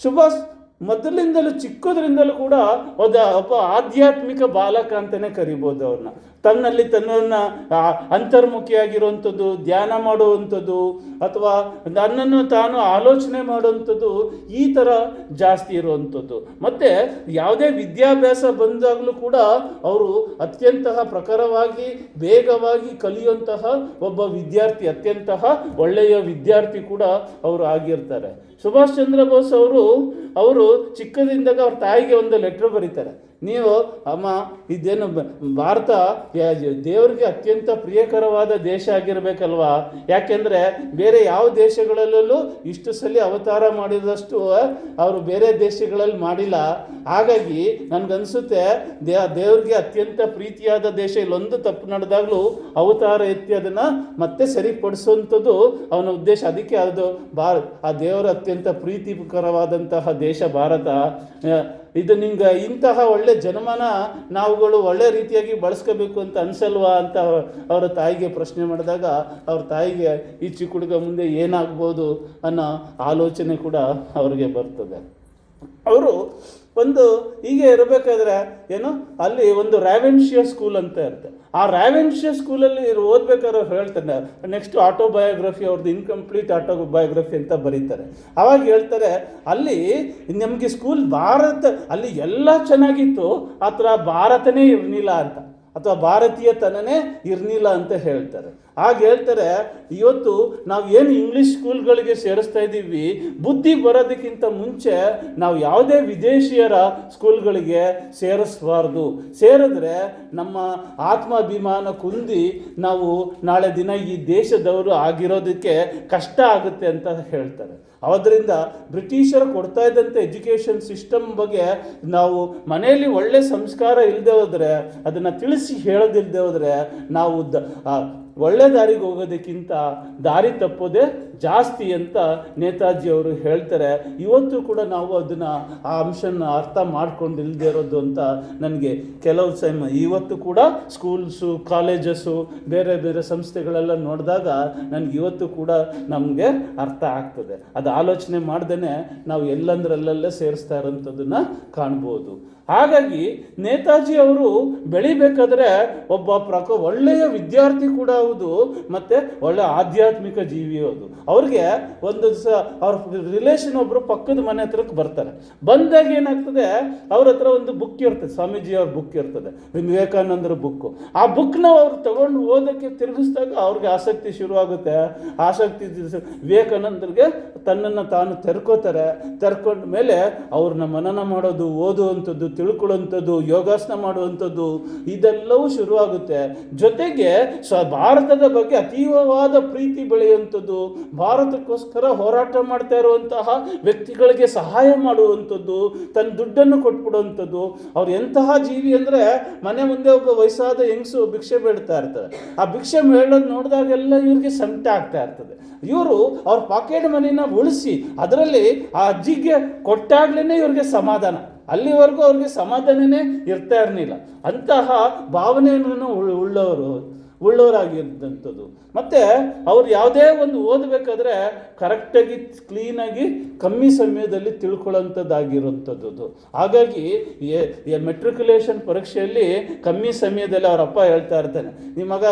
ಸುಭಾಷ್ ಮೊದಲಿಂದಲೂ ಚಿಕ್ಕದ್ರಿಂದಲೂ ಕೂಡ ಒಬ್ಬ ಆಧ್ಯಾತ್ಮಿಕ ಬಾಲಕ ಅಂತಲೇ ಕರಿಬೋದು ಅವ್ರನ್ನ. ತನ್ನನ್ನು ಅಂತರ್ಮುಖಿಯಾಗಿರುವಂಥದ್ದು, ಧ್ಯಾನ ಮಾಡುವಂಥದ್ದು ಅಥವಾ ನನ್ನನ್ನು ತಾನು ಆಲೋಚನೆ ಮಾಡುವಂಥದ್ದು ಈ ಥರ ಜಾಸ್ತಿ ಇರುವಂಥದ್ದು. ಮತ್ತು ಯಾವುದೇ ವಿದ್ಯಾಭ್ಯಾಸ ಬಂದಾಗಲೂ ಕೂಡ ಅವರು ಅತ್ಯಂತ ಪ್ರಖರವಾಗಿ ವೇಗವಾಗಿ ಕಲಿಯುವಂತಹ ಒಬ್ಬ ವಿದ್ಯಾರ್ಥಿ, ಅತ್ಯಂತ ಒಳ್ಳೆಯ ವಿದ್ಯಾರ್ಥಿ ಕೂಡ ಅವರು ಆಗಿರ್ತಾರೆ. ಸುಭಾಷ್ ಚಂದ್ರ ಬೋಸ್ ಅವರು ಚಿಕ್ಕದಿಂದಾಗ ಅವ್ರ ತಾಯಿಗೆ ಒಂದು ಲೆಟ್ರ್ ಬರೀತಾರೆ. ನೀವು ಅಮ್ಮ, ಇದೇನು ಭಾರತ ದೇವರಿಗೆ ಅತ್ಯಂತ ಪ್ರಿಯಕರವಾದ ದೇಶ ಆಗಿರಬೇಕಲ್ವಾ, ಯಾಕೆಂದರೆ ಬೇರೆ ಯಾವ ದೇಶಗಳಲ್ಲೂ ಇಷ್ಟು ಸಲ ಅವತಾರ ಮಾಡಿದಷ್ಟು ಅವರು ಬೇರೆ ದೇಶಗಳಲ್ಲಿ ಮಾಡಿಲ್ಲ. ಹಾಗಾಗಿ ನನಗನ್ಸುತ್ತೆ ದೇವ್ರಿಗೆ ಅತ್ಯಂತ ಪ್ರೀತಿಯಾದ ದೇಶ, ಇಲ್ಲೊಂದು ತಪ್ಪು ನಡೆದಾಗಲೂ ಅವತಾರ ಎತ್ತಿ ಅದನ್ನು ಮತ್ತೆ ಸರಿಪಡಿಸುವಂಥದ್ದು ಅವನ ಉದ್ದೇಶ. ಅದಕ್ಕೆ ಅದು ಆ ದೇವರ ಅತ್ಯಂತ ಪ್ರೀತಿಕರವಾದಂತಹ ದೇಶ ಭಾರತ. ಇದು ನಿಂಗೆ ಇಂತಹ ಒಳ್ಳೆ ಜನ್ಮನ ನಾವುಗಳು ಒಳ್ಳೆ ರೀತಿಯಾಗಿ ಬಳಸ್ಕೋಬೇಕು ಅಂತ ಅನಿಸಲ್ವಾ ಅಂತ ಅವರ ತಾಯಿಗೆ ಪ್ರಶ್ನೆ ಮಾಡಿದಾಗ ಅವ್ರ ತಾಯಿಗೆ ಈ ಚಿಕ್ಕ ಹುಡುಗ ಮುಂದೆ ಏನಾಗ್ಬೋದು ಅನ್ನೋ ಆಲೋಚನೆ ಕೂಡ ಅವ್ರಿಗೆ ಬರ್ತದೆ. ಅವರು ಹೀಗೆ ಇರಬೇಕಾದ್ರೆ ಅಲ್ಲಿ ಒಂದು ರ್ಯಾವೆನ್ಶಿಯಾ ಸ್ಕೂಲ್ ಅಂತ ಇರುತ್ತೆ. ಆ ರ್ಯಾವೆನ್ಶಿಯಾ ಸ್ಕೂಲಲ್ಲಿ ಓದ್ಬೇಕಾದ್ರೆ ಅವ್ರು ಹೇಳ್ತಾರೆ, ನೆಕ್ಸ್ಟ್ ಆಟೋಬಯೋಗ್ರಫಿ, ಅವ್ರದ್ದು ಇನ್ಕಂಪ್ಲೀಟ್ ಆಟೋಬಯೋಗ್ರಫಿ ಅಂತ ಬರೀತಾರೆ. ಆವಾಗ ಹೇಳ್ತಾರೆ, ಅಲ್ಲಿ ನಮಗೆ ಸ್ಕೂಲ್ ಅಲ್ಲಿ ಎಲ್ಲ ಚೆನ್ನಾಗಿತ್ತು, ಆ ಥರ ಭಾರತನೇ ಇರಲಿಲ್ಲ ಅಂತ, ಅಥವಾ ಭಾರತೀಯತನನೇ ಇರಲಿಲ್ಲ ಅಂತ ಹೇಳ್ತಾರೆ. ಆಗ ಹೇಳ್ತಾರೆ, ಇವತ್ತು ನಾವು ಏನು ಇಂಗ್ಲೀಷ್ ಸ್ಕೂಲ್ಗಳಿಗೆ ಸೇರಿಸ್ತಾ ಇದ್ದೀವಿ, ಬುದ್ಧಿ ಬರೋದಕ್ಕಿಂತ ಮುಂಚೆ ನಾವು ಯಾವುದೇ ವಿದೇಶಿಯರ ಸ್ಕೂಲ್ಗಳಿಗೆ ಸೇರಿಸಬಾರ್ದು. ಸೇರಿದ್ರೆ ನಮ್ಮ ಆತ್ಮಾಭಿಮಾನ ಕುಂದಿ ನಾವು ನಾಳೆ ದಿನ ಈ ದೇಶದವರು ಆಗಿರೋದಕ್ಕೆ ಕಷ್ಟ ಆಗುತ್ತೆ ಅಂತ ಹೇಳ್ತಾರೆ. ಆದ್ದರಿಂದ ಬ್ರಿಟಿಷರು ಕೊಡ್ತಾ ಇದ್ದಂಥ ಎಜುಕೇಷನ್ ಸಿಸ್ಟಮ್ ಬಗ್ಗೆ ನಾವು ಮನೆಯಲ್ಲಿ ಒಳ್ಳೆ ಸಂಸ್ಕಾರ ಇಲ್ಲದೆ ಹೋದರೆ, ಅದನ್ನು ತಿಳಿಸಿ ಹೇಳೋದಿಲ್ಲದೆ ಹೋದರೆ ನಾವು ಒಳ್ಳೆ ದಾರಿಗೆ ಹೋಗೋದಕ್ಕಿಂತ ದಾರಿ ತಪ್ಪೋದೇ ಜಾಸ್ತಿ ಅಂತ ನೇತಾಜಿ ಅವರು ಹೇಳ್ತಾರೆ. ಇವತ್ತು ಕೂಡ ನಾವು ಆ ಅಂಶನ ಅರ್ಥ ಮಾಡ್ಕೊಂಡಿಲ್ಲದೆ ಇರೋದು ಅಂತ ನನಗೆ ಕೆಲವು ಟೈಮ್ ಇವತ್ತು ಕೂಡ ಸ್ಕೂಲ್ಸು, ಕಾಲೇಜಸ್ಸು, ಬೇರೆ ಬೇರೆ ಸಂಸ್ಥೆಗಳೆಲ್ಲ ನೋಡಿದಾಗ ನನಗೆ ಇವತ್ತು ಕೂಡ ನಮಗೆ ಅರ್ಥ ಆಗ್ತದೆ. ಅದು ಆಲೋಚನೆ ಮಾಡ್ದೇ ನಾವು ಎಲ್ಲಂದ್ರಲ್ಲೇ ಸೇರಿಸ್ತಾ ಇರೋಂಥದ್ದನ್ನು ಕಾಣ್ಬೋದು. ಹಾಗಾಗಿ ನೇತಾಜಿ ಅವರು ಬೆಳಿಬೇಕಾದ್ರೆ ಒಬ್ಬ ಒಳ್ಳೆಯ ವಿದ್ಯಾರ್ಥಿ ಕೂಡ ಹೌದು, ಮತ್ತು ಒಳ್ಳೆಯ ಆಧ್ಯಾತ್ಮಿಕ ಜೀವಿ ಹೌದು. ಅವ್ರಿಗೆ ಒಂದು ದಿವಸ ಅವ್ರ ರಿಲೇಷನ್ ಒಬ್ಬರು ಪಕ್ಕದ ಮನೆ ಹತ್ರಕ್ಕೆ ಬರ್ತಾರೆ. ಬಂದಾಗ ಏನಾಗ್ತದೆ, ಅವ್ರ ಹತ್ರ ಒಂದು ಬುಕ್ ಇರ್ತದೆ, ಸ್ವಾಮೀಜಿ ಅವ್ರ ಬುಕ್ ಇರ್ತದೆ, ವಿವೇಕಾನಂದರ ಬುಕ್ಕು. ಆ ಬುಕ್ನ ಅವ್ರು ತಗೊಂಡು ಓದೋಕ್ಕೆ ತಿರುಗಿಸಿದಾಗ ಅವ್ರಿಗೆ ಆಸಕ್ತಿ ಶುರುವಾಗುತ್ತೆ. ಆಸಕ್ತಿ ವಿವೇಕಾನಂದರಿಗೆ ತನ್ನನ್ನು ತಾನು ತೆರ್ಕೊಂಡ ಮೇಲೆ ಅವ್ರನ್ನ ಮನನ ಮಾಡೋದು, ಓದುವಂಥದ್ದು, ತಿಳ್ಕೊಳ್ಳುವಂಥದ್ದು, ಯೋಗಾಸನ ಮಾಡುವಂಥದ್ದು ಇದೆಲ್ಲವೂ ಶುರುವಾಗುತ್ತೆ. ಜೊತೆಗೆ ಭಾರತದ ಬಗ್ಗೆ ಅತೀವವಾದ ಪ್ರೀತಿ ಬೆಳೆಯುವಂಥದ್ದು, ಭಾರತಕ್ಕೋಸ್ಕರ ಹೋರಾಟ ಮಾಡ್ತಾ ಇರುವಂತಹ ವ್ಯಕ್ತಿಗಳಿಗೆ ಸಹಾಯ ಮಾಡುವಂಥದ್ದು, ತನ್ನ ದುಡ್ಡನ್ನು ಕೊಟ್ಬಿಡುವಂಥದ್ದು. ಅವ್ರು ಎಂತಹ ಜೀವಿ ಅಂದರೆ, ಮನೆ ಮುಂದೆ ಒಬ್ಬ ವಯಸ್ಸಾದ ಹೆಂಗಸು ಭಿಕ್ಷೆ ಬೇಡ್ತಾ ಇರ್ತಾರೆ. ಆ ಭಿಕ್ಷೆ ಬೇಡೋದು ನೋಡಿದಾಗೆಲ್ಲ ಇವ್ರಿಗೆ ಸಂಕಟ ಆಗ್ತಾ ಇರ್ತದೆ. ಇವರು ಅವ್ರ ಪಾಕೆಟ್ ಮನಿನ ಉಳಿಸಿ ಅದರಲ್ಲಿ ಆ ಅಜ್ಜಿಗೆ ಕೊಟ್ಟಾಗ್ಲೇ ಇವ್ರಿಗೆ ಸಮಾಧಾನ. ಅಲ್ಲಿವರೆಗೂ ಅವ್ರಿಗೆ ಸಮಾಧಾನನೇ ಇರ್ತಾ ಇರಲಿಲ್ಲ. ಅಂತಹ ಭಾವನೆಯನ್ನು ಉಳ್ಳವರಾಗಿದ್ದಂಥದ್ದು. ಮತ್ತು ಅವ್ರು ಯಾವುದೇ ಒಂದು ಓದಬೇಕಾದ್ರೆ ಕರೆಕ್ಟಾಗಿ ಕ್ಲೀನಾಗಿ ಕಮ್ಮಿ ಸಮಯದಲ್ಲಿ ತಿಳ್ಕೊಳ್ಳೋಂಥದ್ದಾಗಿರುವಂಥದ್ದು. ಹಾಗಾಗಿ ಮೆಟ್ರಿಕ್ಯುಲೇಷನ್ ಪರೀಕ್ಷೆಯಲ್ಲಿ ಕಮ್ಮಿ ಸಮಯದಲ್ಲಿ ಅವ್ರ ಅಪ್ಪ ಹೇಳ್ತಾ ಇರ್ತಾನೆ, ನಿಮ್ಮ ಮಗ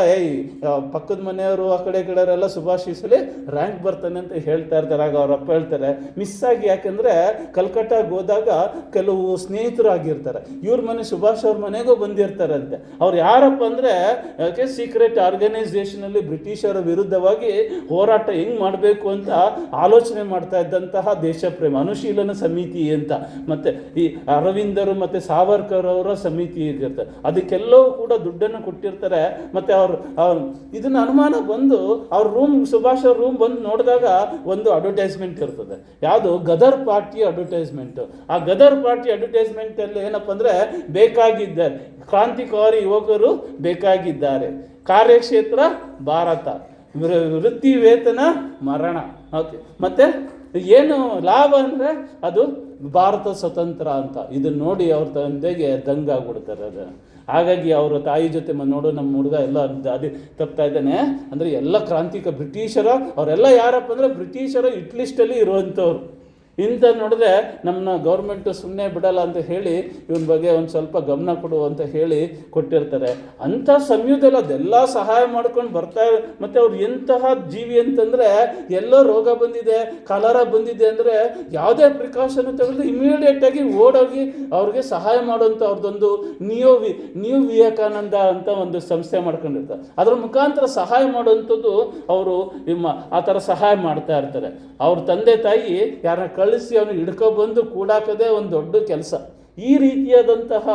ಪಕ್ಕದ ಮನೆಯವರು ಆ ಕಡೆ ಕಡೆಯವರೆಲ್ಲ ಶುಭಾಶಿಸಲಿ ರ್ಯಾಂಕ್ ಬರ್ತಾನೆ ಅಂತ ಹೇಳ್ತಾ ಇರ್ತಾರೆ. ಆಗ ಅವ್ರ ಅಪ್ಪ ಹೇಳ್ತಾರೆ, ಮಿಸ್ ಆಗಿ, ಯಾಕೆಂದರೆ ಕಲ್ಕಟ್ಟಾಗೆ ಹೋದಾಗ ಕೆಲವು ಸ್ನೇಹಿತರು ಆಗಿರ್ತಾರೆ, ಇವ್ರ ಮನೆ ಸುಭಾಷ್ ಅವ್ರ ಮನೆಗೂ ಬಂದಿರ್ತಾರಂತೆ. ಅವ್ರು ಯಾರಪ್ಪ ಅಂದರೆ ಸೀಕ್ರೆಟ್ ಸೀಕ್ರೆಟ್ ಆರ್ಗನೈಸೇಷನಲ್ಲಿ ಬ್ರಿಟಿಷರ ವಿರುದ್ಧವಾಗಿ ಹೋರಾಟ ಹೆಂಗೆ ಮಾಡಬೇಕು ಅಂತ ಆಲೋಚನೆ ಮಾಡ್ತಾ ಇದ್ದಂತಹ ದೇಶ ಪ್ರೇಮ ಅನುಶೀಲನ ಸಮಿತಿ ಅಂತ, ಮತ್ತು ಈ ಅರವಿಂದರು ಮತ್ತು ಸಾವರ್ಕರ್ ಅವರ ಸಮಿತಿ ಇರ್ತಾರೆ, ಅದಕ್ಕೆಲ್ಲವೂ ಕೂಡ ದುಡ್ಡನ್ನು ಕೊಟ್ಟಿರ್ತಾರೆ. ಮತ್ತು ಅವರು ಇದನ್ನು ಅನುಮಾನ ಬಂದು ಅವ್ರ ಸುಭಾಷ್ ಅವ್ರ ರೂಮ್ ಬಂದು ನೋಡಿದಾಗ ಒಂದು ಅಡ್ವರ್ಟೈಸ್ಮೆಂಟ್ ಇರ್ತದೆ, ಯಾವುದು ಗದರ್ ಪಾರ್ಟಿ ಅಡ್ವರ್ಟೈಸ್ಮೆಂಟು. ಆ ಗದರ್ ಪಾರ್ಟಿ ಅಡ್ವರ್ಟೈಸ್ಮೆಂಟಲ್ಲಿ ಏನಪ್ಪ ಅಂದರೆ ಬೇಕಾಗಿದ್ದಾರೆ, ಕ್ರಾಂತಿಕಾರಿ ಯುವಕರು ಬೇಕಾಗಿದ್ದಾರೆ, ಕಾರ್ಯಕ್ಷೇತ್ರ ಭಾರತ, ವೃತ್ತಿ ವೇತನ ಮರಣ. ಓಕೆ, ಮತ್ತು ಏನು ಲಾಭ ಅಂದರೆ ಅದು ಭಾರತ ಸ್ವತಂತ್ರ ಅಂತ. ಇದನ್ನು ನೋಡಿ ಅವ್ರ ತಂದೆಗೆ ದಂಗಾಗ್ಬಿಡ್ತಾರೆ. ಅದು ಹಾಗಾಗಿ ಅವರ ತಾಯಿ ಜೊತೆ ನೋಡು ನಮ್ಮ ಹುಡುಗ ಎಲ್ಲ ಅದೇ ತಪ್ತಾ ಇದ್ದಾನೆ ಅಂದರೆ ಎಲ್ಲ ಬ್ರಿಟಿಷರ ಅವರೆಲ್ಲ ಯಾರಪ್ಪ ಅಂದರೆ ಬ್ರಿಟಿಷರ ಹಿಟ್ಲಿಸ್ಟಲ್ಲಿ ಇರುವಂಥವ್ರು. ಇಂಥ ನೋಡಿದ್ರೆ ನಮ್ಮನ್ನ ಗೌರ್ಮೆಂಟು ಸುಮ್ಮನೆ ಬಿಡಲ್ಲ ಅಂತ ಹೇಳಿ ಇವನ ಬಗ್ಗೆ ಒಂದು ಸ್ವಲ್ಪ ಗಮನ ಕೊಡು ಅಂತ ಹೇಳಿ ಕೊಟ್ಟಿರ್ತಾರೆ. ಅಂಥ ಸಮಯದಲ್ಲಿ ಅದೆಲ್ಲ ಸಹಾಯ ಮಾಡ್ಕೊಂಡು ಬರ್ತಾರೆ. ಮತ್ತು ಅವ್ರು ಎಂತಹ ಜೀವಿ ಅಂತಂದರೆ ಎಲ್ಲೋ ರೋಗ ಬಂದಿದೆ, ಕಲರ ಬಂದಿದೆ ಅಂದರೆ ಯಾವುದೇ ಪ್ರಿಕಾಷನ್ ತೆಗೆದು ಇಮಿಡಿಯೇಟಾಗಿ ಓಡೋಗಿ ಅವ್ರಿಗೆ ಸಹಾಯ ಮಾಡುವಂಥ ಅವ್ರದ್ದೊಂದು ನ್ಯೂ ವಿವೇಕಾನಂದ ಅಂತ ಒಂದು ಸಂಸ್ಥೆ ಮಾಡ್ಕೊಂಡಿರ್ತಾರೆ. ಅದರ ಮುಖಾಂತರ ಸಹಾಯ ಮಾಡುವಂಥದ್ದು ಅವರು ಆ ಥರ ಸಹಾಯ ಮಾಡ್ತಾ ಇರ್ತಾರೆ. ಅವ್ರ ತಂದೆ ತಾಯಿ ಯಾರನ್ನ ಕಳಿಸಿ ಅವನು ಹಿಡ್ಕೊಬಂದು ಕೂಡಾಕದೇ ಒಂದು ದೊಡ್ಡ ಕೆಲಸ. ಈ ರೀತಿಯಾದಂತಹ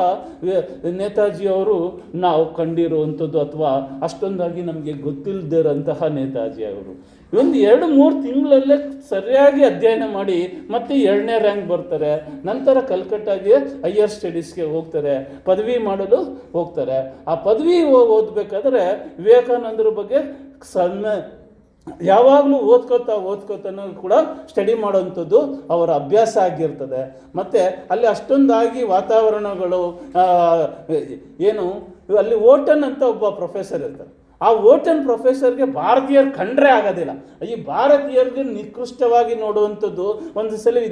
ನೇತಾಜಿಯವರು ನಾವು ಕಂಡಿರುವಂಥದ್ದು ಅಥವಾ ಅಷ್ಟೊಂದಾಗಿ ನಮಗೆ ಗೊತ್ತಿಲ್ಲದೇ ಇರೋಂತಹ ನೇತಾಜಿ ಅವರು ಒಂದು 2-3 ತಿಂಗಳಲ್ಲೇ ಸರಿಯಾಗಿ ಅಧ್ಯಯನ ಮಾಡಿ ಮತ್ತೆ 2ನೇ ರ್ಯಾಂಕ್ ಬರ್ತಾರೆ. ನಂತರ ಕಲ್ಕಟ್ಟಾಗೆ ಹೈಯರ್ ಸ್ಟಡೀಸ್ಗೆ ಹೋಗ್ತಾರೆ, ಪದವಿ ಮಾಡಲು ಹೋಗ್ತಾರೆ. ಆ ಪದವಿ ಓದಬೇಕಾದ್ರೆ ವಿವೇಕಾನಂದರ ಬಗ್ಗೆ ಯಾವಾಗಲೂ ಓದ್ಕೋತಾನೂ ಕೂಡ ಸ್ಟಡಿ ಮಾಡೋವಂಥದ್ದು ಅವರ ಅಭ್ಯಾಸ ಆಗಿರ್ತದೆ. ಮತ್ತು ಅಲ್ಲಿ ಅಷ್ಟೊಂದಾಗಿ ವಾತಾವರಣಗಳು ಏನು ಅಲ್ಲಿ ಓಟನ್ ಅಂತ ಒಬ್ಬ ಪ್ರೊಫೆಸರ್ ಇರ್ತಾರೆ. ಆ ಓಟನ್ ಪ್ರೊಫೆಸರ್ಗೆ ಭಾರತೀಯರು ಕಂಡ್ರೆ ಆಗೋದಿಲ್ಲ. ಈ ಭಾರತೀಯರಿಗೆ ನಿಕೃಷ್ಟವಾಗಿ ನೋಡುವಂಥದ್ದು. ಒಂದು ಸಲ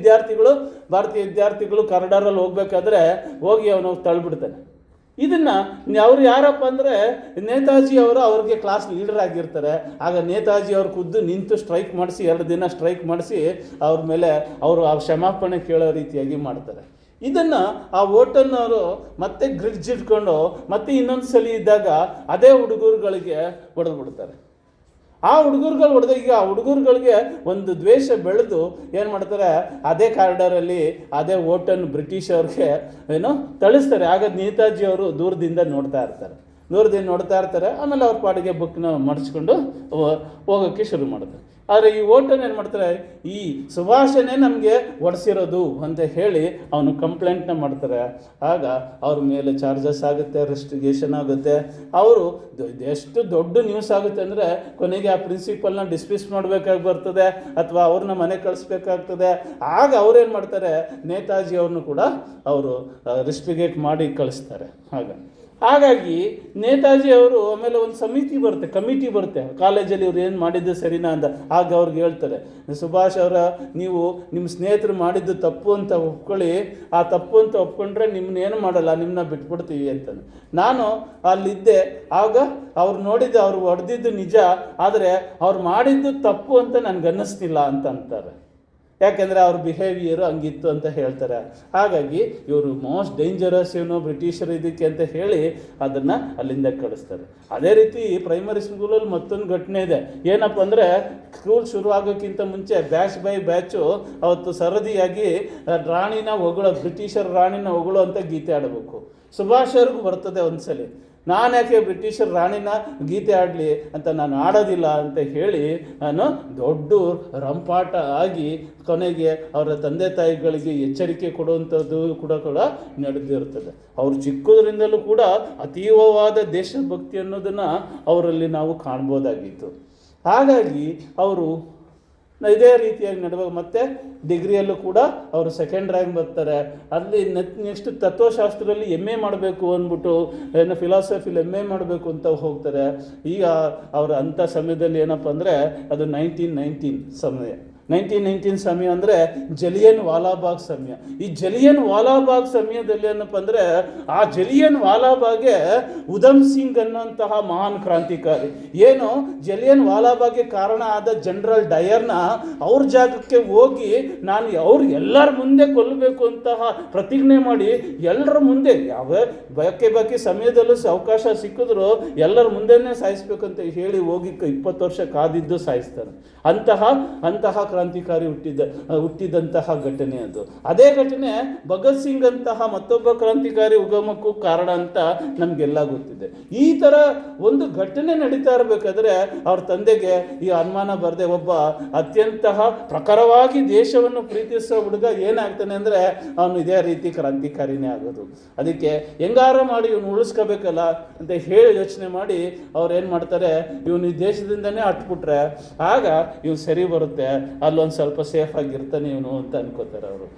ಭಾರತೀಯ ವಿದ್ಯಾರ್ಥಿಗಳು ಕಾರಿಡಾರಲ್ಲಿ ಹೋಗ್ಬೇಕಾದ್ರೆ ಹೋಗಿ ಅವನು ತಳ್ಳಿಬಿಡ್ತಾನೆ. ಇದನ್ನು ಅವರು ಯಾರಪ್ಪ ಅಂದರೆ ನೇತಾಜಿ ಅವರು ಅವ್ರಿಗೆ ಕ್ಲಾಸ್ ಲೀಡರ್ ಆಗಿರ್ತಾರೆ. ಆಗ ನೇತಾಜಿ ಅವ್ರು ಖುದ್ದು ನಿಂತು ಸ್ಟ್ರೈಕ್ ಮಾಡಿಸಿ 2 ದಿನ ಸ್ಟ್ರೈಕ್ ಮಾಡಿಸಿ ಅವ್ರ ಮೇಲೆ ಅವರು ಆ ಕ್ಷಮಾಪಣೆ ಕೇಳೋ ರೀತಿಯಾಗಿ ಮಾಡ್ತಾರೆ. ಇದನ್ನು ಆ ಓಟನ್ನವರು ಮತ್ತೆ ಗ್ರಿಡ್ಜಿಟ್ಕೊಂಡು ಮತ್ತೆ ಇನ್ನೊಂದು ಸಲ ಇದ್ದಾಗ ಅದೇ ಹುಡುಗರುಗಳಿಗೆ ಹೊಡೆದ್ಬಿಡ್ತಾರೆ. ಆ ಹುಡುಗರುಗಳು ಹೊಡೆದ ಈಗ ಆ ಹುಡುಗರುಗಳಿಗೆ ಒಂದು ದ್ವೇಷ ಬೆಳೆದು ಏನು ಮಾಡ್ತಾರೆ, ಅದೇ ಕಾರಿಡಾರಲ್ಲಿ ಅದೇ ಓಟನ್ ಬ್ರಿಟಿಷವ್ರಿಗೆ ಥಳಿಸ್ತಾರೆ. ಆಗ ನೇತಾಜಿ ಅವರು ದೂರದಿಂದ ನೋಡ್ತಾ ಇರ್ತಾರೆ. ಆಮೇಲೆ ಅವ್ರ ಪಾಡಿಗೆ ಬುಕ್ನ ಮಡಿಸ್ಕೊಂಡು ಹೋಗೋಕ್ಕೆ ಶುರು ಮಾಡ್ತಾರೆ. ಆದರೆ ಈ ಓಟನ್ ಏನು ಮಾಡ್ತಾರೆ, ಈ ಸುಭಾಷನೇ ನಮಗೆ ಒಡಿಸಿರೋದು ಅಂತ ಹೇಳಿ ಅವನು ಕಂಪ್ಲೇಂಟ್ನ ಮಾಡ್ತಾರೆ. ಆಗ ಅವ್ರ ಮೇಲೆ ಚಾರ್ಜಸ್ ಆಗುತ್ತೆ, ರೆಸ್ಟಿಗೇಷನ್ ಆಗುತ್ತೆ. ಅವರು ಎಷ್ಟು ದೊಡ್ಡ ನ್ಯೂಸ್ ಆಗುತ್ತೆ ಅಂದರೆ ಕೊನೆಗೆ ಆ ಪ್ರಿನ್ಸಿಪಲ್ನ ಡಿಸ್ಮಿಸ್ ಮಾಡಬೇಕಾಗಿ ಬರ್ತದೆ ಅಥವಾ ಅವ್ರನ್ನ ಮನೆ ಕಳಿಸ್ಬೇಕಾಗ್ತದೆ. ಆಗ ಅವ್ರೇನು ಮಾಡ್ತಾರೆ, ನೇತಾಜಿ ಅವ್ರನ್ನೂ ಕೂಡ ಅವರು ರೆಸ್ಟಿಗೇಟ್ ಮಾಡಿ ಕಳಿಸ್ತಾರೆ. ಹಾಗಾಗಿ ನೇತಾಜಿ ಅವರು ಆಮೇಲೆ ಒಂದು ಕಮಿಟಿ ಬರುತ್ತೆ ಕಾಲೇಜಲ್ಲಿ, ಇವ್ರು ಏನು ಮಾಡಿದ್ದು ಸರಿನಾ ಅಂತ. ಆಗ ಅವ್ರಿಗೆ ಹೇಳ್ತಾರೆ, ಸುಭಾಷ್ ಅವರ ನೀವು ನಿಮ್ಮ ಸ್ನೇಹಿತರು ಮಾಡಿದ್ದು ತಪ್ಪು ಅಂತ ಒಪ್ಕೊಳ್ಳಿ, ಆ ತಪ್ಪು ಅಂತ ಒಪ್ಕೊಂಡ್ರೆ ನಿಮ್ಮನ್ನೇನು ಮಾಡಲ್ಲ, ನಿಮ್ಮನ್ನ ಬಿಟ್ಬಿಡ್ತೀವಿ ಅಂತ. ನಾನು ಅಲ್ಲಿದ್ದೆ, ಆಗ ಅವ್ರು ನೋಡಿದ್ದು ಅವ್ರು ಹೊಡೆದಿದ್ದು ನಿಜ, ಆದರೆ ಅವ್ರು ಮಾಡಿದ್ದು ತಪ್ಪು ಅಂತ ನನಗನ್ನಿಸ್ತಿಲ್ಲ ಅಂತ ಅಂತಾರೆ. ಯಾಕೆಂದರೆ ಅವ್ರ ಬಿಹೇವಿಯರು ಹಂಗಿತ್ತು ಅಂತ ಹೇಳ್ತಾರೆ. ಹಾಗಾಗಿ ಇವರು ಮೋಸ್ಟ್ ಡೇಂಜರಸ್ ಬ್ರಿಟಿಷರು ಇದಕ್ಕೆ ಅಂತ ಹೇಳಿ ಅದನ್ನು ಅಲ್ಲಿಂದ ಕಳಿಸ್ತಾರೆ. ಅದೇ ರೀತಿ ಪ್ರೈಮರಿ ಸ್ಕೂಲಲ್ಲಿ ಮತ್ತೊಂದು ಘಟನೆ ಇದೆ. ಏನಪ್ಪ ಅಂದರೆ ಸ್ಕೂಲ್ ಶುರು ಆಗೋಕ್ಕಿಂತ ಮುಂಚೆ ಬ್ಯಾಚ್ ಬೈ ಬ್ಯಾಚು ಅವತ್ತು ಸರದಿಯಾಗಿ ಬ್ರಿಟಿಷರ್ ರಾಣಿನ ಹೊಗಳು ಅಂತ ಗೀತೆ ಆಡಬೇಕು. ಸುಭಾಷ್ ಅವ್ರಿಗೂ ಬರ್ತದೆ ಒಂದ್ಸಲಿ, ನಾನು ಯಾಕೆ ಬ್ರಿಟಿಷರ್ ರಾಣಿನ ಗೀತೆ ಆಡಲಿ ಅಂತ ನಾನು ಆಡೋದಿಲ್ಲ ಅಂತ ಹೇಳಿ ನಾನು ದೊಡ್ಡ ರಂಪಾಟ ಆಗಿ ಕೊನೆಗೆ ಅವರ ತಂದೆ ತಾಯಿಗಳಿಗೆ ಎಚ್ಚರಿಕೆ ಕೊಡುವಂಥದ್ದು ಕೂಡ ನಡೆದಿರ್ತದೆ. ಅವರು ಚಿಕ್ಕದ್ರಿಂದಲೂ ಕೂಡ ಅತೀವವಾದ ದೇಶಭಕ್ತಿ ಅನ್ನೋದನ್ನು ಅವರಲ್ಲಿ ನಾವು ಕಾಣ್ಬೋದಾಗಿತ್ತು. ಹಾಗಾಗಿ ಅವರು ಇದೇ ರೀತಿಯಾಗಿ ನಡೆಯುವಾಗ ಮತ್ತೆ ಡಿಗ್ರಿಯಲ್ಲೂ ಕೂಡ ಅವರು 2nd ರ್ಯಾಂಕ್ ಬರ್ತಾರೆ. ಅಲ್ಲಿ ನೆಕ್ಸ್ಟ್ ತತ್ವಶಾಸ್ತ್ರದಲ್ಲಿ MA ಮಾಡಬೇಕು ಅಂದ್ಬಿಟ್ಟು ಫಿಲಾಸಫಿಲಿ MA ಮಾಡಬೇಕು ಅಂತ ಹೋಗ್ತಾರೆ. ಈಗ ಅವರ ಅಂಥ ಸಮಯದಲ್ಲಿ ಏನಪ್ಪ ಅಂದರೆ ಅದು 1919 ಸಮಯ. 1919 ಸಮಯ ಅಂದರೆ ಜಲಿಯನ್ ವಾಲಾಬಾಗ್ ಸಮಯ. ಈ ಜಲಿಯನ್ ವಾಲಾಬಾಗ್ ಸಮಯದಲ್ಲಿ ಏನಪ್ಪ ಅಂದರೆ ಆ ಜಲಿಯನ್ ವಾಲಾಬಾಗ್ಗೆ ಉಧಮ್ ಸಿಂಗ್ ಅನ್ನೋಂತಹ ಮಹಾನ್ ಕ್ರಾಂತಿಕಾರಿ ಏನು ಜಲಿಯನ್ ವಾಲಾಬಾಗ್ಗೆ ಕಾರಣ ಆದ ಜನರಲ್ ಡಯರ್ನ ಅವ್ರ ಜಾಗಕ್ಕೆ ಹೋಗಿ ನಾನು ಅವ್ರು ಎಲ್ಲರ ಮುಂದೆ ಕೊಲ್ಲಬೇಕು ಅಂತಹ ಪ್ರತಿಜ್ಞೆ ಮಾಡಿ ಎಲ್ಲರ ಮುಂದೆ ಯಾವ ಬಾಕಿ ಸಮಯದಲ್ಲೂ ಅವಕಾಶ ಸಿಕ್ಕಿದ್ರು ಎಲ್ಲರ ಮುಂದೆನೇ ಸಾಯಿಸ್ಬೇಕಂತ ಹೇಳಿ ಹೋಗಿ 20 ವರ್ಷ ಕಾದಿದ್ದು ಸಾಯಿಸ್ತಾರೆ. ಅಂತಹ ಕ್ರಾಂತಿಕಾರಿ ಹುಟ್ಟಿದಂತಹ ಘಟನೆ ಅದು. ಅದೇ ಘಟನೆ ಭಗತ್ ಸಿಂಗ್ ಅಂತಹ ಮತ್ತೊಬ್ಬ ಕ್ರಾಂತಿಕಾರಿ ಉಗಮಕ್ಕೂ ಕಾರಣ ಅಂತ ನಮಗೆಲ್ಲ ಗೊತ್ತಿದೆ. ಈ ಥರ ಒಂದು ಘಟನೆ ನಡೀತಾ ಇರಬೇಕಾದ್ರೆ ಅವ್ರ ತಂದೆಗೆ ಈ ಅನುಮಾನ ಬರದೆ ಒಬ್ಬ ಅತ್ಯಂತ ಪ್ರಖರವಾಗಿ ದೇಶವನ್ನು ಪ್ರೀತಿಸೋ ಹುಡುಗ ಏನಾಗ್ತಾನೆ ಅಂದರೆ ಅವನು ಇದೇ ರೀತಿ ಕ್ರಾಂತಿಕಾರಿನೇ ಆಗೋದು. ಅದಕ್ಕೆ ಹೆಂಗಾರ ಮಾಡಿ ಇವನು ಉಳಿಸ್ಕೋಬೇಕಲ್ಲ ಅಂತ ಹೇಳಿ ಯೋಚನೆ ಮಾಡಿ ಅವ್ರು ಏನು ಮಾಡ್ತಾರೆ, ಇವನು ಈ ದೇಶದಿಂದನೇ ಹಟ್ಬಿಟ್ರೆ ಆಗ ಇವನು ಸರಿ ಬರುತ್ತೆ, ಅಲ್ಲೊಂದು ಸ್ವಲ್ಪ ಸೇಫ್ ಆಗಿರ್ತಾನೆ ಇವನು ಅಂತ ಅನ್ಕೋತಾರೆ.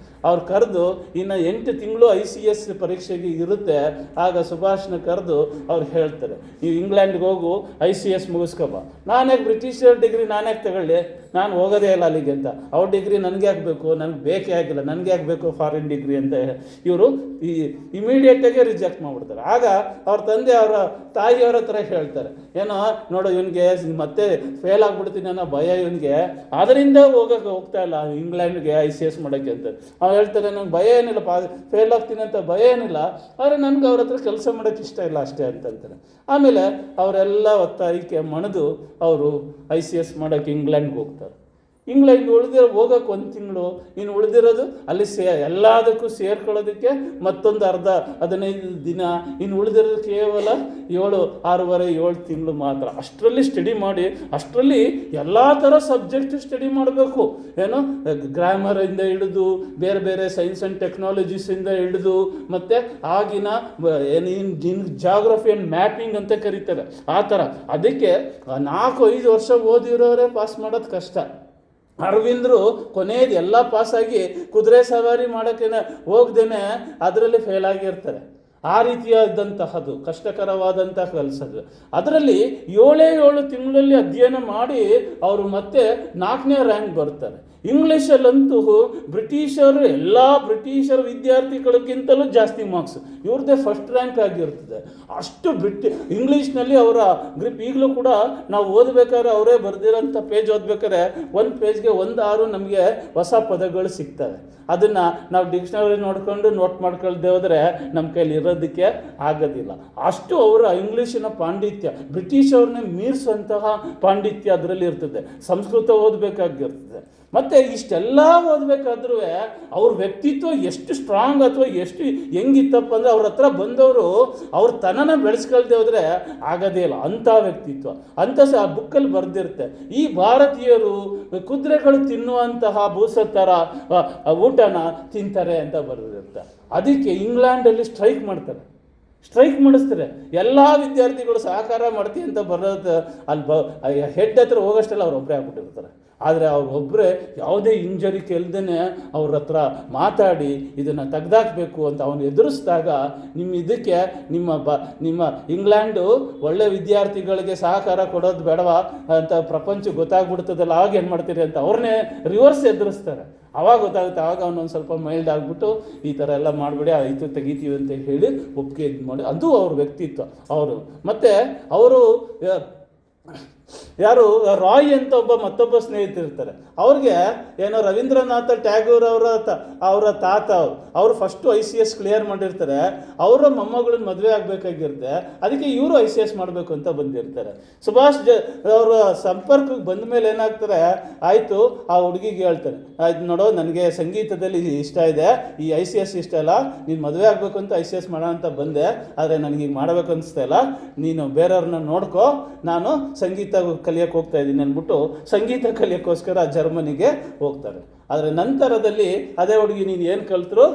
ಅವ್ರು ಕರೆದು ಇನ್ನು 8 ತಿಂಗಳು ICS ಪರೀಕ್ಷೆಗೆ ಇರುತ್ತೆ. ಆಗ ಸುಭಾಷ್ನ ಕರೆದು ಅವ್ರು ಹೇಳ್ತಾರೆ, ನೀವು ಇಂಗ್ಲೆಂಡ್ಗೆ ಹೋಗು, ICS ಮುಗಿಸ್ಕೊಬ. ನಾನ್ಯಾಕೆ ಬ್ರಿಟಿಷರ್ ಡಿಗ್ರಿ ನಾನ್ಯಾಕೆ ತಗೊಳ್ಳಿ, ನಾನು ಹೋಗೋದೇ ಇಲ್ಲ ಅಲ್ಲಿಗೆ ಅಂತ. ಅವ್ರ ಡಿಗ್ರಿ ನನಗೆ ಆಗಬೇಕು, ನನಗೆ ಬೇಕೇ ಆಗಿಲ್ಲ, ನನಗೆ ಆಗಬೇಕು ಫಾರಿನ್ ಡಿಗ್ರಿ ಅಂತ ಇವರು ಇಮಿಡಿಯೇಟಾಗೆ ರಿಜೆಕ್ಟ್ ಮಾಡಿಬಿಡ್ತಾರೆ. ಆಗ ಅವ್ರ ತಂದೆ ಅವರ ತಾಯಿಯವರ ಹತ್ರ ಹೇಳ್ತಾರೆ, ಏನೋ ನೋಡು ಇವನಿಗೆ ಮತ್ತೆ ಫೇಲ್ ಆಗಿಬಿಡ್ತೀನಿ ಅನ್ನೋ ಭಯ ಇವನಿಗೆ, ಅದರಿಂದ ಹೋಗ್ತಾ ಇಲ್ಲ ಇಂಗ್ಲೆಂಡ್ಗೆ ICS ಮಾಡೋಕ್ಕೆ ಅಂತ. ಅವ್ನು ಹೇಳ್ತಾರೆ, ನಂಗೆ ಭಯ ಏನಿಲ್ಲ, ಫೇಲ್ ಆಗ್ತೀನಿ ಅಂತ ಭಯ ಏನಿಲ್ಲ, ಆದರೆ ನನಗೆ ಅವ್ರ ಹತ್ರ ಕೆಲಸ ಮಾಡೋಕ್ಕೆ ಇಷ್ಟ ಇಲ್ಲ ಅಷ್ಟೇ ಅಂತಂತಾರೆ. ಆಮೇಲೆ ಅವರೆಲ್ಲ ಒತ್ತಾಯಕ್ಕೆ ಮಣಿದು ಅವರು ICS ಮಾಡೋಕ್ಕೆ ಇಂಗ್ಲೆಂಡ್ಗೆ ಹೋಗ್ತಾರೆ. ಇಂಗ್ಲೆಂಡ್ಗೆ ಹೋಗೋಕೆ 1 ತಿಂಗಳು, ಇನ್ನು ಉಳಿದಿರೋದು ಅಲ್ಲಿ ಎಲ್ಲದಕ್ಕೂ ಸೇರ್ಕೊಳ್ಳೋದಕ್ಕೆ ಮತ್ತೊಂದು 15 ದಿನ, ಇನ್ನು ಉಳಿದಿರೋದು ಕೇವಲ 6.5-7 ತಿಂಗಳು ಮಾತ್ರ. ಅಷ್ಟರಲ್ಲಿ ಸ್ಟಡಿ ಮಾಡಿ, ಅಷ್ಟರಲ್ಲಿ ಎಲ್ಲ ಥರ ಸಬ್ಜೆಕ್ಟ್ ಸ್ಟಡಿ ಮಾಡಬೇಕು. ಏನು ಗ್ರಾಮರಿಂದ ಹಿಡಿದು ಬೇರೆ ಬೇರೆ ಸೈನ್ಸ್ ಆ್ಯಂಡ್ ಟೆಕ್ನಾಲಜೀಸಿಂದ ಹಿಡಿದು ಮತ್ತು ಆಗಿನ ಜಾಗ್ರಫಿ ಆ್ಯಂಡ್ ಮ್ಯಾಪಿಂಗ್ ಅಂತ ಕರೀತಾರೆ ಆ ಥರ. ಅದಕ್ಕೆ 4-5 ವರ್ಷ ಓದಿರೋರೇ ಪಾಸ್ ಮಾಡೋದು ಕಷ್ಟ. ಅರವಿಂದರು ಕೊನೆಯದು ಎಲ್ಲ ಪಾಸಾಗಿ ಕುದುರೆ ಸವಾರಿ ಮಾಡೋಕ್ಕೇನೆ ಹೋಗ್ದೇನೆ ಅದರಲ್ಲಿ ಫೇಲ್ ಆಗಿರ್ತಾರೆ. ಆ ರೀತಿಯಾದಂತಹದ್ದು ಕಷ್ಟಕರವಾದಂತಹ ಕೆಲಸದ್ದು. ಅದರಲ್ಲಿ 7 ತಿಂಗಳಲ್ಲಿ ಅಧ್ಯಯನ ಮಾಡಿ ಅವರು ಮತ್ತೆ 4ನೇ ರ್ಯಾಂಕ್ ಬರ್ತಾರೆ. ಇಂಗ್ಲೀಷಲ್ಲಂತೂ ಎಲ್ಲ ಬ್ರಿಟಿಷರ್ ವಿದ್ಯಾರ್ಥಿಗಳಿಗಿಂತಲೂ ಜಾಸ್ತಿ ಮಾರ್ಕ್ಸ್ ಇವ್ರದ್ದೇ ಫಸ್ಟ್ ರ್ಯಾಂಕ್ ಆಗಿರ್ತದೆ. ಅಷ್ಟು ಇಂಗ್ಲೀಷ್ನಲ್ಲಿ ಅವರ ಗ್ರಿಪ್ ಈಗಲೂ ಕೂಡ ನಾವು ಓದಬೇಕಾದ್ರೆ ಅವರೇ ಬರೆದಿರೋಂಥ ಪೇಜ್ ಓದ್ಬೇಕಾದ್ರೆ 1 ಪೇಜ್ಗೆ 1-6 ನಮಗೆ ಹೊಸ ಪದಗಳು ಸಿಗ್ತವೆ. ಅದನ್ನು ನಾವು ಡಿಕ್ಷನರಿ ನೋಡ್ಕೊಂಡು ನೋಟ್ ಮಾಡ್ಕೊಳ್ದೆ ಹೋದರೆ ನಮ್ಮ ಕೈಲಿ ಇರೋದಕ್ಕೆ ಆಗೋದಿಲ್ಲ. ಅಷ್ಟು ಅವರ ಇಂಗ್ಲೀಷಿನ ಪಾಂಡಿತ್ಯ ಬ್ರಿಟಿಷವ್ರನ್ನೇ ಮೀರಿಸುವಂತಹ ಪಾಂಡಿತ್ಯ ಅದರಲ್ಲಿ ಇರ್ತದೆ. ಸಂಸ್ಕೃತ ಓದಬೇಕಾಗಿರ್ತದೆ. ಮತ್ತು ಇಷ್ಟೆಲ್ಲ ಓದಬೇಕಾದ್ರೂ ಅವ್ರ ವ್ಯಕ್ತಿತ್ವ ಎಷ್ಟು ಸ್ಟ್ರಾಂಗ್ ಅಥವಾ ಎಷ್ಟು ಹೆಂಗಿತ್ತಪ್ಪ ಅಂದರೆ ಅವ್ರ ಹತ್ರ ಬಂದವರು ಅವ್ರ ತನನ ಬೆಳೆಸ್ಕೊಳ್ದೆ ಹೋದರೆ ಆಗೋದೇ ಇಲ್ಲ. ಅಂಥ ವ್ಯಕ್ತಿತ್ವ ಅಂಥ ಆ ಬುಕ್ಕಲ್ಲಿ ಬರೆದಿರುತ್ತೆ. ಈ ಭಾರತೀಯರು ಕುದುರೆಗಳು ತಿನ್ನುವಂತಹ ಬೂಸ ಥರ ಊಟನ ತಿಂತಾರೆ ಅಂತ ಬರೆದಿರುತ್ತೆ. ಅದಕ್ಕೆ ಇಂಗ್ಲೆಂಡಲ್ಲಿ ಸ್ಟ್ರೈಕ್ ಮಾಡಿಸ್ತಾರೆ. ಎಲ್ಲ ವಿದ್ಯಾರ್ಥಿಗಳು ಸಹಕಾರ ಮಾಡ್ತೀವಿ ಅಂತ ಬರೋದು ಅಲ್ಲಿ ಹೆಡ್ ಹತ್ರ ಹೋಗೋಷ್ಟೆಲ್ಲ ಅವ್ರೊಬ್ಬರೇ ಆಗ್ಬಿಟ್ಟಿರ್ತಾರೆ. ಆದರೆ ಅವ್ರೊಬ್ಬರೇ ಯಾವುದೇ ಇಂಜರಿ ಕೆಲ್ದೇ ಅವ್ರ ಹತ್ರ ಮಾತಾಡಿ ಇದನ್ನು ತೆಗ್ದಾಕಬೇಕು ಅಂತ ಅವನು ಎದುರಿಸಿದಾಗ ನಿಮ್ಮ ಇಂಗ್ಲೆಂಡು ಒಳ್ಳೆ ವಿದ್ಯಾರ್ಥಿಗಳಿಗೆ ಸಹಕಾರ ಕೊಡೋದು ಬೇಡವಾ ಅಂತ ಪ್ರಪಂಚಕ್ಕೆ ಗೊತ್ತಾಗ್ಬಿಡ್ತದಲ್ಲ, ಆವಾಗ ಏನು ಮಾಡ್ತೀರಿ ಅಂತ ಅವ್ರನ್ನೇ ರಿವರ್ಸ್ ಎದುರಿಸ್ತಾರೆ. ಆವಾಗ ಗೊತ್ತಾಗುತ್ತೆ. ಆವಾಗ ಅವನೊಂದು ಸ್ವಲ್ಪ ಮೈಲ್ಡ್ ಆಗಿಬಿಟ್ಟು ಈ ಥರ ಎಲ್ಲ ಮಾಡಬೇಡಿ, ಆಯಿತು ತೆಗಿತೀವಿ ಅಂತ ಹೇಳಿ ಒಪ್ಪಿಗೆ ಇದು ಮಾಡಿ. ಅದು ಅವ್ರ ವ್ಯಕ್ತಿತ್ವ ಅವರು. ಮತ್ತು ಅವರು ಯಾರು ರಾಯ್ ಅಂತ ಮತ್ತೊಬ್ಬ ಸ್ನೇಹಿತರಿರ್ತಾರೆ. ಅವ್ರಿಗೆ ಏನೋ ರವೀಂದ್ರನಾಥ ಟ್ಯಾಗೂರ್ ಅವರ ತಾತ ಅವರು ಫಸ್ಟು ICS ಕ್ಲಿಯರ್ ಮಾಡಿರ್ತಾರೆ. ಅವರ ಮೊಮ್ಮಗಳನ್ನ ಮದುವೆ ಆಗಬೇಕಾಗಿರುತ್ತೆ. ಅದಕ್ಕೆ ಇವರು ICS ಮಾಡಬೇಕು ಅಂತ ಬಂದಿರ್ತಾರೆ. ಸುಭಾಷ್ ಅವರ ಸಂಪರ್ಕಕ್ಕೆ ಬಂದ ಮೇಲೆ ಏನಾಗ್ತಾರೆ, ಆಯಿತು ಆ ಹುಡುಗಿಗೆ ಹೇಳ್ತಾರೆ, ಆಯ್ತು ನೋಡೋ ನನಗೆ ಸಂಗೀತದಲ್ಲಿ ಇಷ್ಟ ಇದೆ, ಈ ICS ಇಷ್ಟ ಇಲ್ಲ, ನೀನು ಮದುವೆ ಆಗಬೇಕು ಅಂತ ICS ಮಾಡೋಣ ಅಂತ ಬಂದೆ, ಆದರೆ ನನಗೀಗ ಮಾಡಬೇಕು ಅನಿಸ್ತಾ ಇಲ್ಲ, ನೀನು ಬೇರೆಯವ್ರನ್ನ ನೋಡ್ಕೋ, ನಾನು ಸಂಗೀತ ಕಲಿಯೋಕ್ಕೆ ಹೋಗ್ತಾ ಇದ್ದೀನಿ ಅಂದ್ಬಿಟ್ಟು ಸಂಗೀತ ಕಲಿಯೋಕ್ಕೋಸ್ಕರ ಜರ್ಮನಿಗೆ ಹೋಗ್ತಾರೆ. ಆದರೆ ನಂತರದಲ್ಲಿ ಅದೇ ಹುಡುಗಿ ನೀನು ಏನು ಕಲಿತರು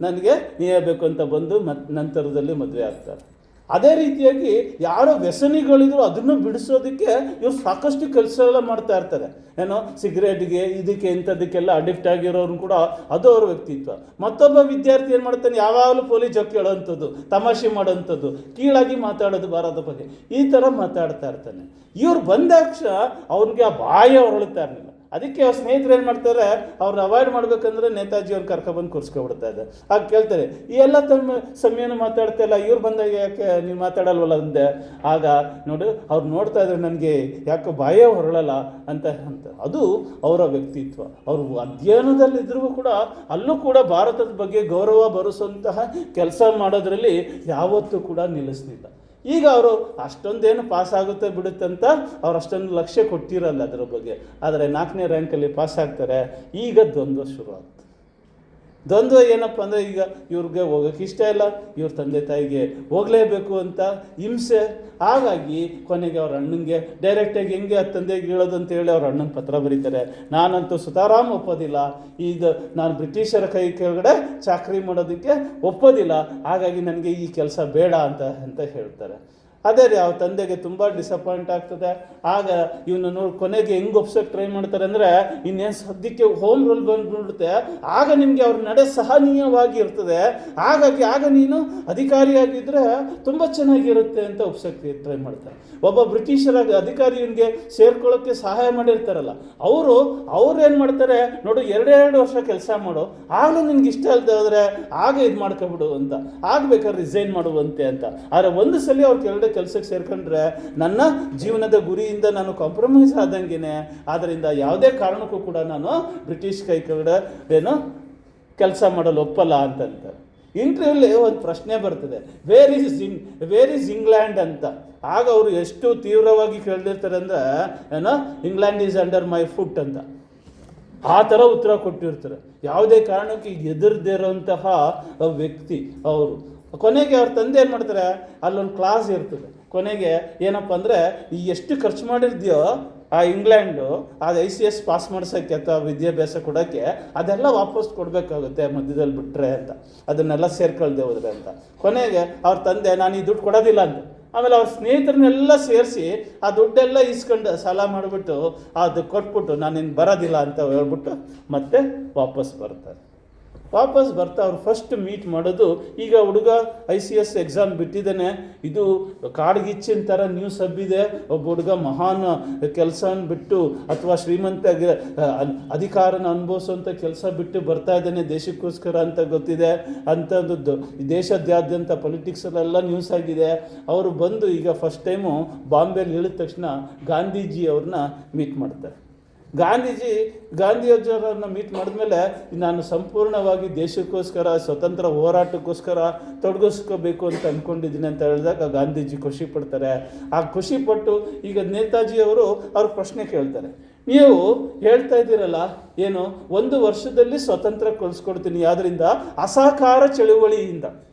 ನನಗೆ ನೀವೇ ಬೇಕು ಅಂತ ಬಂದು ನಂತರದಲ್ಲಿ ಮದುವೆ ಆಗ್ತಾರೆ. ಅದೇ ರೀತಿಯಾಗಿ ಯಾರೋ ವ್ಯಸನಿಗಳಿದ್ರು ಅದನ್ನು ಬಿಡಿಸೋದಕ್ಕೆ ಇವ್ರು ಸಾಕಷ್ಟು ಕೆಲಸ ಎಲ್ಲ ಮಾಡ್ತಾ ಇರ್ತಾರೆ. ಏನೋ ಸಿಗರೇಟ್ಗೆ ಇದಕ್ಕೆ ಇಂಥದಕ್ಕೆಲ್ಲ ಅಡಿಕ್ಟ್ ಆಗಿರೋರು ಕೂಡ ಅದು ಅವ್ರ ವ್ಯಕ್ತಿತ್ವ. ಮತ್ತೊಬ್ಬ ವಿದ್ಯಾರ್ಥಿ ಏನು ಮಾಡ್ತಾನೆ, ಯಾವಾಗಲೂ ಪೊಲೀಸ್ ಜೊತೆ ಹೇಳೋವಂಥದ್ದು, ತಮಾಷೆ ಮಾಡೋವಂಥದ್ದು, ಕೀಳಾಗಿ ಮಾತಾಡೋದು ಭಾರತದ ಬಗ್ಗೆ, ಈ ಥರ ಮಾತಾಡ್ತಾ ಇರ್ತಾನೆ. ಇವ್ರು ಬಂದಾಕ್ಷ ಅವ್ನಿಗೆ ಆ ಬಾಯ ಹೊರಳುತ್ತಾ ಇರಲಿಲ್ಲ. ಅದಕ್ಕೆ ಅವ್ರ ಸ್ನೇಹಿತರು ಏನು ಮಾಡ್ತಾರೆ, ಅವ್ರನ್ನ ಅವಾಯ್ಡ್ ಮಾಡ್ಬೇಕಂದ್ರೆ ನೇತಾಜಿ ಅವ್ರು ಕರ್ಕೊಬಂದು ಕೂರಿಸ್ಕೊಬಿಡ್ತಾ ಇದೆ. ಆಗ ಕೇಳ್ತಾರೆ, ಈ ಎಲ್ಲ ತಮ್ಮ ಸಮಯನೂ ಮಾತಾಡ್ತಾ ಇಲ್ಲ, ಇವ್ರು ಬಂದಾಗ ಯಾಕೆ ನೀವು ಮಾತಾಡಲ್ವಲ್ಲ ಅಂದೆ. ಆಗ ನೋಡಿ ಅವ್ರು ನೋಡ್ತಾ ಇದ್ರೆ ನನಗೆ ಯಾಕೆ ಬಾಯೇ ಹೊರಳಲ್ಲ ಅಂತ. ಅದು ಅವರ ವ್ಯಕ್ತಿತ್ವ. ಅವರು ಅಧ್ಯಯನದಲ್ಲಿದ್ದರೂ ಕೂಡ ಅಲ್ಲೂ ಕೂಡ ಭಾರತದ ಬಗ್ಗೆ ಗೌರವ ಬರೆಸುವಂತಹ ಕೆಲಸ ಮಾಡೋದ್ರಲ್ಲಿ ಯಾವತ್ತೂ ಕೂಡ ನಿಲ್ಲಿಸಲಿಲ್ಲ. ಈಗ ಅವರು ಅಷ್ಟೊಂದೇನು ಪಾಸ್ ಆಗುತ್ತೆ ಬಿಡುತ್ತೆ ಅಂತ ಅವ್ರು ಅಷ್ಟೊಂದು ಲಕ್ಷ್ಯ ಕೊಟ್ಟಿರಲ್ಲ ಅದರ ಬಗ್ಗೆ. ಆದರೆ 4ನೇ ರ್ಯಾಂಕಲ್ಲಿ ಪಾಸ್ ಆಗ್ತಾರೆ. ಈಗ ದ್ವಂದ್ವ ಶುರು ಆಗ್ತದೆ. ದ್ವಂದ್ವ ಏನಪ್ಪ ಅಂದರೆ, ಈಗ ಇವ್ರಿಗೆ ಹೋಗೋಕ್ಕೆ ಇಷ್ಟ ಇಲ್ಲ, ಇವ್ರ ತಂದೆ ತಾಯಿಗೆ ಹೋಗಲೇಬೇಕು ಅಂತ ಹಿಂಸೆ. ಹಾಗಾಗಿ ಕೊನೆಗೆ ಅವ್ರ ಅಣ್ಣಂಗೆ ಡೈರೆಕ್ಟಾಗಿ ಹೆಂಗೆ ಆ ತಂದೆಗೆ ಹೇಳೋದು ಅಂತೇಳಿ ಅವ್ರ ಅಣ್ಣನ ಪತ್ರ ಬರೀತಾರೆ. ನಾನಂತೂ ಸುತಾರಾಮ್ ಒಪ್ಪೋದಿಲ್ಲ, ಈಗ ನಾನು ಬ್ರಿಟಿಷರ ಕೈ ಕೆಳಗಡೆ ಚಾಕರಿ ಮಾಡೋದಕ್ಕೆ ಒಪ್ಪೋದಿಲ್ಲ, ಹಾಗಾಗಿ ನನಗೆ ಈ ಕೆಲಸ ಬೇಡ ಅಂತ ಹೇಳ್ತಾರೆ. ಅದೇ ರೀ ಅವ್ರ ತಂದೆಗೆ ತುಂಬ ಡಿಸಪಾಯಿಂಟ್ ಆಗ್ತದೆ. ಆಗ ಇವನು ನೋಡಿ ಕೊನೆಗೆ ಹೆಂಗೆ ಒಪ್ಸೋಕ್ಕೆ ಟ್ರೈ ಮಾಡ್ತಾರೆ ಅಂದರೆ, ಇನ್ನೇನು ಸದ್ಯಕ್ಕೆ ಹೋಮ್ ರೂಲ್ ಬಂದ್ಬಿಡುತ್ತೆ, ಆಗ ನಿಮಗೆ ಅವ್ರ ನಡೆ ಸಹನೀಯವಾಗಿ ಇರ್ತದೆ, ಹಾಗಾಗಿ ಆಗ ನೀನು ಅಧಿಕಾರಿಯಾಗಿದ್ದರೆ ತುಂಬ ಚೆನ್ನಾಗಿರುತ್ತೆ ಅಂತ ಒಪ್ಸೋಕ್ಕೆ ಟ್ರೈ ಮಾಡ್ತಾರೆ. ಒಬ್ಬ ಬ್ರಿಟಿಷರ ಅಧಿಕಾರಿ ಇವನಿಗೆ ಸೇರ್ಕೊಳ್ಳೋಕ್ಕೆ ಸಹಾಯ ಮಾಡಿರ್ತಾರಲ್ಲ, ಅವ್ರು ಏನು ಮಾಡ್ತಾರೆ ನೋಡು, 2 ವರ್ಷ ಕೆಲಸ ಮಾಡು, ಆಗಲೂ ನಿನ್ಗೆ ಇಷ್ಟ ಅಲ್ಲದೆ ಹೋದರೆ ಆಗ ಇದು ಮಾಡ್ಕೊಬಿಡು ಅಂತ, ಆಗಬೇಕಾದ್ರೆ ರಿಸೈನ್ ಮಾಡುವಂತೆ ಅಂತ. ಆದರೆ ಒಂದು ಸಲ ಅವ್ರು ಕೆಲಸಕ್ಕೆ ಸೇರ್ಕೊಂಡ್ರೆ ನನ್ನ ಜೀವನದ ಗುರಿಯಿಂದ ನಾನು ಕಾಂಪ್ರಮೈಸ್ ಆದಂಗೆನೆ, ಆದ್ದರಿಂದ ಯಾವುದೇ ಕಾರಣಕ್ಕೂ ಕೂಡ ನಾನು ಬ್ರಿಟಿಷ್ ಕೈ ಕೆಳಗಡೆ ಕೆಲಸ ಮಾಡಲು ಒಪ್ಪಲ್ಲ ಅಂತಂತಾರೆ. ಇಂಟರ್ವ್ಯೂಲಿ ಒಂದು ಪ್ರಶ್ನೆ ಬರ್ತದೆ, ವೇರ್ ಈಸ್ ಇಂಗ್ಲೆಂಡ್ ಅಂತ. ಆಗ ಅವರು ಎಷ್ಟು ತೀವ್ರವಾಗಿ ಕೇಳಿರ್ತಾರೆ ಅಂದರೆ, England is under my foot ಅಂತ ಆ ಥರ ಉತ್ತರ ಕೊಟ್ಟಿರ್ತಾರೆ. ಯಾವುದೇ ಕಾರಣಕ್ಕೆ ಎದುರದೇ ಇರೋಂತಹ ವ್ಯಕ್ತಿ ಅವರು. ಕೊನೆಗೆ ಅವ್ರ ತಂದೆ ಏನು ಮಾಡ್ತಾರೆ, ಅಲ್ಲೊಂದು ಕ್ಲಾಸ್ ಇರ್ತದೆ. ಕೊನೆಗೆ ಏನಪ್ಪ ಅಂದರೆ, ಈ ಎಷ್ಟು ಖರ್ಚು ಮಾಡಿರ್ತೀಯೋ ಆ ಇಂಗ್ಲೆಂಡು ಅದು ICS ಪಾಸ್ ಮಾಡ್ಸೋಕ್ಕೆ ಅಥವಾ ವಿದ್ಯಾಭ್ಯಾಸ ಕೊಡೋಕ್ಕೆ, ಅದೆಲ್ಲ ವಾಪಸ್ ಕೊಡಬೇಕಾಗುತ್ತೆ ಮಧ್ಯದಲ್ಲಿ ಬಿಟ್ಟರೆ ಅಂತ, ಅದನ್ನೆಲ್ಲ ಸೇರ್ಕೊಳ್ದೆ ಹೋದ್ರೆ ಅಂತ. ಕೊನೆಗೆ ಅವ್ರ ತಂದೆ ನಾನು ಈ ದುಡ್ಡು ಕೊಡೋದಿಲ್ಲ ಅಂತ. ಆಮೇಲೆ ಅವ್ರ ಸ್ನೇಹಿತರನ್ನೆಲ್ಲ ಸೇರಿಸಿ ಆ ದುಡ್ಡೆಲ್ಲ ಇಸ್ಕೊಂಡು ಸಾಲ ಮಾಡಿಬಿಟ್ಟು ಅದು ಕೊಟ್ಬಿಟ್ಟು ನಾನು ಇನ್ನು ಬರೋದಿಲ್ಲ ಅಂತ ಹೇಳ್ಬಿಟ್ಟು ಮತ್ತೆ ವಾಪಸ್ ಬರ್ತಾ ಅವ್ರು ಫಸ್ಟ್ ಮೀಟ್ ಮಾಡೋದು, ಈಗ ಹುಡುಗ ICS ಎಕ್ಸಾಮ್ ಬಿಟ್ಟಿದ್ದಾನೆ, ಇದು ಕಾಡ್ಗಿಚ್ಚಿನ ಥರ ನ್ಯೂಸ್ ಹಬ್ಬಿದೆ, ಒಬ್ಬ ಹುಡುಗ ಮಹಾನ್ ಕೆಲಸನ ಬಿಟ್ಟು ಅಥವಾ ಶ್ರೀಮಂತ ಅಧಿಕಾರನ ಅನುಭವಿಸುವಂಥ ಕೆಲಸ ಬಿಟ್ಟು ಬರ್ತಾ ಇದ್ದಾನೆ ದೇಶಕ್ಕೋಸ್ಕರ ಅಂತ ಗೊತ್ತಿದೆ ಅಂಥದ್ದು. ದೇಶದಾದ್ಯಂತ ಪೊಲಿಟಿಕ್ಸಲ್ಲೆಲ್ಲ ನ್ಯೂಸ್ ಆಗಿದೆ. ಅವರು ಬಂದು ಈಗ ಫಸ್ಟ್ ಟೈಮು ಬಾಂಬೆಲಿ ಇಳಿದ ತಕ್ಷಣ ಗಾಂಧೀಜಿ ಅವ್ರನ್ನ ಮೀಟ್ ಮಾಡ್ತಾರೆ. ಗಾಂಧಿಯವ್ರನ್ನ ಮೀಟ್ ಮಾಡಿದ್ಮೇಲೆ, ನಾನು ಸಂಪೂರ್ಣವಾಗಿ ದೇಶಕ್ಕೋಸ್ಕರ ಸ್ವತಂತ್ರ ಹೋರಾಟಕ್ಕೋಸ್ಕರ ತೊಡಗಿಸ್ಕೋಬೇಕು ಅಂತ ಅಂದ್ಕೊಂಡಿದ್ದೀನಿ ಅಂತ ಹೇಳಿದಾಗ ಗಾಂಧೀಜಿ ಖುಷಿ ಪಡ್ತಾರೆ. ಆ ಖುಷಿಪಟ್ಟು ಈಗ ನೇತಾಜಿಯವರು ಅವ್ರ ಪ್ರಶ್ನೆ ಕೇಳ್ತಾರೆ, ನೀವು ಹೇಳ್ತಾ ಇದ್ದೀರಲ್ಲ ಏನು 1 ವರ್ಷದಲ್ಲಿ ಸ್ವತಂತ್ರ ಕಳಿಸ್ಕೊಡ್ತೀನಿ, ಆದ್ದರಿಂದ ಅಸಹಕಾರ ಚಳುವಳಿಯಿಂದ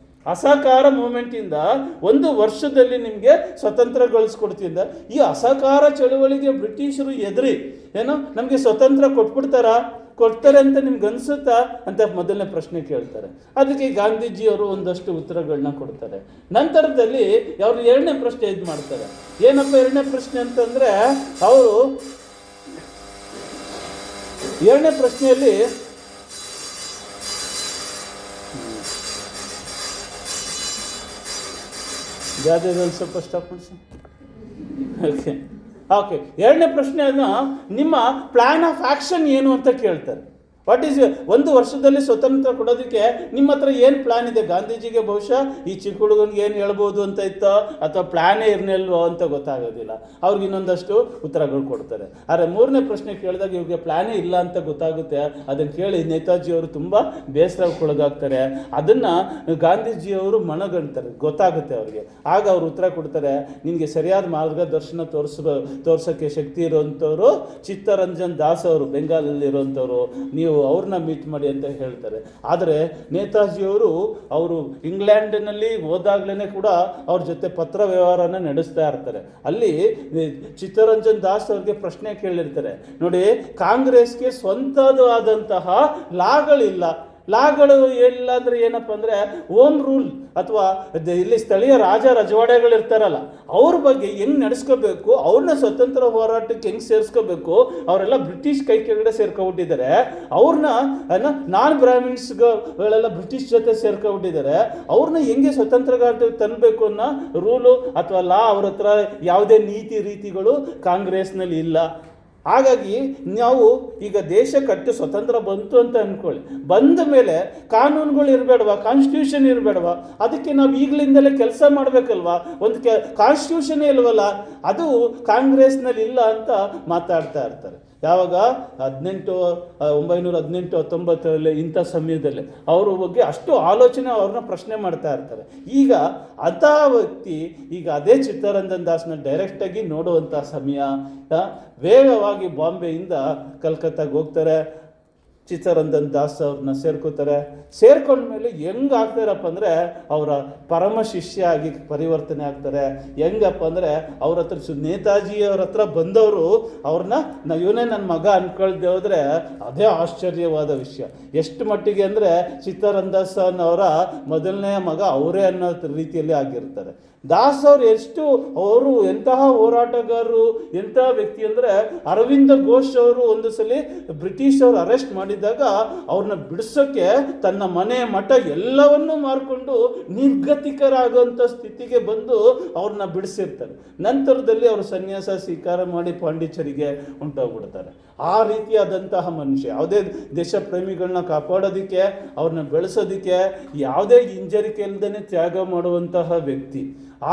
ಅಸಹಕಾರ ಮೂಮೆಂಟಿಂದ 1 ವರ್ಷದಲ್ಲಿ ನಿಮಗೆ ಸ್ವತಂತ್ರ ಗಳಿಸ್ಕೊಡ್ತಿದ್ದ. ಈ ಅಸಹಕಾರ ಚಳುವಳಿಗೆ ಬ್ರಿಟಿಷರು ಎದುರಿ ನಮಗೆ ಸ್ವತಂತ್ರ ಕೊಡ್ತಾರೆ ಅಂತ ನಿಮ್ಗೆ ಅನಿಸುತ್ತಾ ಅಂತ ಮೊದಲನೇ ಪ್ರಶ್ನೆ ಕೇಳ್ತಾರೆ. ಅದಕ್ಕೆ ಗಾಂಧೀಜಿಯವರು ಒಂದಷ್ಟು ಉತ್ತರಗಳನ್ನ ಕೊಡ್ತಾರೆ. ನಂತರದಲ್ಲಿ ಅವರು 2ನೇ ಪ್ರಶ್ನೆ ಇದು ಮಾಡ್ತಾರೆ. ಏನಪ್ಪ 2ನೇ ಪ್ರಶ್ನೆ ಅಂತಂದರೆ, ಅವರು 2ನೇ ಪ್ರಶ್ನೆಯಲ್ಲಿ ಯಾವುದಾದ್ರು ಸ್ವಲ್ಪ ಸ್ಟಾಪ್ ಮಾಡಿಸಿ. ಓಕೆ 2ನೇ ಪ್ರಶ್ನೆಯನ್ನು ನಿಮ್ಮ ಪ್ಲ್ಯಾನ್ ಆಫ್ ಆ್ಯಕ್ಷನ್ ಏನು ಅಂತ ಕೇಳ್ತಾರೆ. ವಾಟ್ ಈಸ್ 1 ವರ್ಷದಲ್ಲಿ ಸ್ವತಂತ್ರ ಕೊಡೋದಕ್ಕೆ ನಿಮ್ಮ ಹತ್ರ ಏನು ಪ್ಲ್ಯಾನ್ ಇದೆ? ಗಾಂಧೀಜಿಗೆ ಬಹುಶಃ ಈ ಚಿಕ್ಕ ಹುಡುಗನಿಗೆ ಏನು ಹೇಳ್ಬೋದು ಅಂತ ಇತ್ತೋ ಅಥವಾ ಪ್ಲ್ಯಾನೇ ಇರಲಿಲ್ವೋ ಅಂತ ಗೊತ್ತಾಗೋದಿಲ್ಲ. ಅವ್ರಿಗೆ ಇನ್ನೊಂದಷ್ಟು ಉತ್ತರಗಳು ಕೊಡ್ತಾರೆ. ಆದರೆ 3ನೇ ಪ್ರಶ್ನೆ ಕೇಳಿದಾಗ ಇವ್ರಿಗೆ ಪ್ಲ್ಯಾನೇ ಇಲ್ಲ ಅಂತ ಗೊತ್ತಾಗುತ್ತೆ. ಅದನ್ನು ಕೇಳಿ ನೇತಾಜಿಯವರು ತುಂಬ ಬೇಸರಕ್ಕೊಳಗಾಗ್ತಾರೆ. ಅದನ್ನು ಗಾಂಧೀಜಿಯವರು ಮನಗಂತಾರೆ, ಗೊತ್ತಾಗುತ್ತೆ ಅವ್ರಿಗೆ. ಆಗ ಅವರು ಉತ್ತರ ಕೊಡ್ತಾರೆ, ನಿನಗೆ ಸರಿಯಾದ ಮಾರ್ಗದರ್ಶನ ತೋರ್ಸೋಕ್ಕೆ ಶಕ್ತಿ ಇರೋವಂಥವ್ರು ಚಿತ್ತರಂಜನ್ ದಾಸ್ ಅವರು, ಬೆಂಗಾಲಲ್ಲಿರುವಂಥವ್ರು, ನೀವು ಅವ್ರನ್ನ ಮೀಟ್ ಮಾಡಿ ಅಂತ ಹೇಳ್ತಾರೆ. ಆದರೆ ನೇತಾಜಿಯವರು ಇಂಗ್ಲೆಂಡಿನಲ್ಲಿ ಹೋದಾಗ್ಲೇ ಕೂಡ ಅವ್ರ ಜೊತೆ ಪತ್ರ ವ್ಯವಹಾರನ ನಡೆಸ್ತಾ ಇರ್ತಾರೆ. ಅಲ್ಲಿ ಚಿತ್ತರಂಜನ್ ದಾಸ್ ಅವ್ರಿಗೆ ಪ್ರಶ್ನೆ ಕೇಳಿರ್ತಾರೆ, ನೋಡಿ ಕಾಂಗ್ರೆಸ್ಗೆ ಸ್ವಂತವಾದಂತಹ ಲಾಗಳು ಇಲ್ಲ ಅಂದರೆ ಏನಪ್ಪ ಅಂದರೆ ಹೋಮ್ ರೂಲ್ ಅಥವಾ ಇಲ್ಲಿ ಸ್ಥಳೀಯ ರಜವಾಡೆಗಳಿರ್ತಾರಲ್ಲ ಅವ್ರ ಬಗ್ಗೆ ಹೆಂಗೆ ನಡೆಸ್ಕೋಬೇಕು, ಅವ್ರನ್ನ ಸ್ವತಂತ್ರ ಹೋರಾಟಕ್ಕೆ ಹೆಂಗೆ ಸೇರಿಸ್ಕೋಬೇಕು, ಅವರೆಲ್ಲ ಬ್ರಿಟಿಷ್ ಕೈ ಕೆಳಗಡೆ ಸೇರ್ಕೊಬಿಟ್ಟಿದ್ದಾರೆ. ಅವ್ರನ್ನ ನಾನ್ ಬ್ರಾಹ್ಮಿನ್ಸ್ಗಳೆಲ್ಲ ಬ್ರಿಟಿಷ್ ಜೊತೆ ಸೇರ್ಕೊಬಿಟ್ಟಿದ್ದಾರೆ. ಅವ್ರನ್ನ ಹೆಂಗೆ ಸ್ವತಂತ್ರ ಹೋರಾಟಕ್ಕೆ ತನ್ನಬೇಕು ಅನ್ನೋ ರೂಲು ಅಥವಾ ಲಾ ಅವ್ರ ಹತ್ರ ಯಾವುದೇ ನೀತಿ ರೀತಿಗಳು ಕಾಂಗ್ರೆಸ್ನಲ್ಲಿ ಇಲ್ಲ. ಹಾಗಾಗಿ ನಾವು ಈಗ ದೇಶ ಕಟ್ಟು ಸ್ವತಂತ್ರ ಬಂತು ಅಂತ ಅಂದ್ಕೊಳ್ಳಿ, ಬಂದ ಮೇಲೆ ಕಾನೂನುಗಳು ಇರಬೇಡವಾ, ಕಾನ್ಸ್ಟಿಟ್ಯೂಷನ್ ಇರಬೇಡವಾ? ಅದಕ್ಕೆ ನಾವು ಈಗಲಿಂದಲೇ ಕೆಲಸ ಮಾಡಬೇಕಲ್ವಾ? ಒಂದು ಕಾನ್ಸ್ಟಿಟ್ಯೂಷನ್ ಇಲ್ವಲ್ಲ, ಅದು ಕಾಂಗ್ರೆಸ್ನಲ್ಲಿ ಇಲ್ಲ ಅಂತ ಮಾತಾಡ್ತಾ ಇರ್ತಾರೆ. ಯಾವಾಗ 1918-19 ಇಂಥ ಸಮಯದಲ್ಲಿ ಅವ್ರ ಬಗ್ಗೆ ಅಷ್ಟು ಆಲೋಚನೆ ಅವ್ರನ್ನ ಪ್ರಶ್ನೆ ಮಾಡ್ತಾ ಇರ್ತಾರೆ. ಈಗ ಅಂಥ ವ್ಯಕ್ತಿ ಈಗ ಅದೇ ಚಿತ್ತರಂಜನ್ ದಾಸ್ನ ಡೈರೆಕ್ಟಾಗಿ ನೋಡುವಂಥ ಸಮಯ. ವೇಗವಾಗಿ ಬಾಂಬೆಯಿಂದ ಕಲ್ಕತ್ತಾಗೆ ಹೋಗ್ತಾರೆ, ಚಿತ್ತರಂಜನ್ ದಾಸ್ ಅವ್ರನ್ನ ಸೇರ್ಕೋತಾರೆ. ಸೇರ್ಕೊಂಡ್ಮೇಲೆ ಹೆಂಗೆ ಆಗ್ತಾರಪ್ಪ ಅಂದರೆ ಅವರ ಪರಮ ಶಿಷ್ಯ ಆಗಿ ಪರಿವರ್ತನೆ ಆಗ್ತಾರೆ. ಹೆಂಗಪ್ಪ ಅಂದರೆ ಅವ್ರ ಹತ್ರ ನೇತಾಜಿಯವ್ರ ಹತ್ರ ಬಂದವರು ಅವ್ರನ್ನ ಇವನೇ ನನ್ನ ಮಗ ಅಂದ್ಕೊಳ್ದೆ ಹೋದರೆ ಅದೇ ಆಶ್ಚರ್ಯವಾದ ವಿಷಯ. ಎಷ್ಟು ಮಟ್ಟಿಗೆ ಅಂದರೆ ಚಿತ್ತರಂಜನ್ ದಾಸ್ ಅವರ ಮೊದಲನೆಯ ಮಗ ಅವರೇ ಅನ್ನೋ ರೀತಿಯಲ್ಲಿ ಆಗಿರ್ತಾರೆ. ದಾಸ್ ಅವರು ಅವರು ಎಂತಹ ಹೋರಾಟಗಾರರು, ಎಂತಹ ವ್ಯಕ್ತಿ ಅಂದರೆ ಅರವಿಂದ ಘೋಷ್ ಅವರು ಒಂದು ಸಲ ಬ್ರಿಟಿಷ್ ಅವರು ಅರೆಸ್ಟ್ ಮಾಡಿದಾಗ ಅವ್ರನ್ನ ಬಿಡಿಸೋಕ್ಕೆ ತನ್ನ ಮನೆ ಮಠ ಎಲ್ಲವನ್ನೂ ಮಾರ್ಕೊಂಡು ನಿರ್ಗತಿಕರಾಗುವಂಥ ಸ್ಥಿತಿಗೆ ಬಂದು ಅವ್ರನ್ನ ಬಿಡಿಸಿರ್ತಾರೆ. ನಂತರದಲ್ಲಿ ಅವರು ಸನ್ಯಾಸ ಸ್ವೀಕಾರ ಮಾಡಿ ಪಾಂಡಿಚೇರಿಗೆ ಹೊಂಟೋಗ್ಬಿಡ್ತಾರೆ. ಆ ರೀತಿಯಾದಂತಹ ಮನುಷ್ಯ, ಯಾವುದೇ ದೇಶ ಪ್ರೇಮಿಗಳನ್ನ ಕಾಪಾಡೋದಕ್ಕೆ, ಅವ್ರನ್ನ ಬೆಳೆಸೋದಕ್ಕೆ ಯಾವುದೇ ಹಿಂಜರಿಕೆ ಇಲ್ಲದೇ ತ್ಯಾಗ ಮಾಡುವಂತಹ ವ್ಯಕ್ತಿ.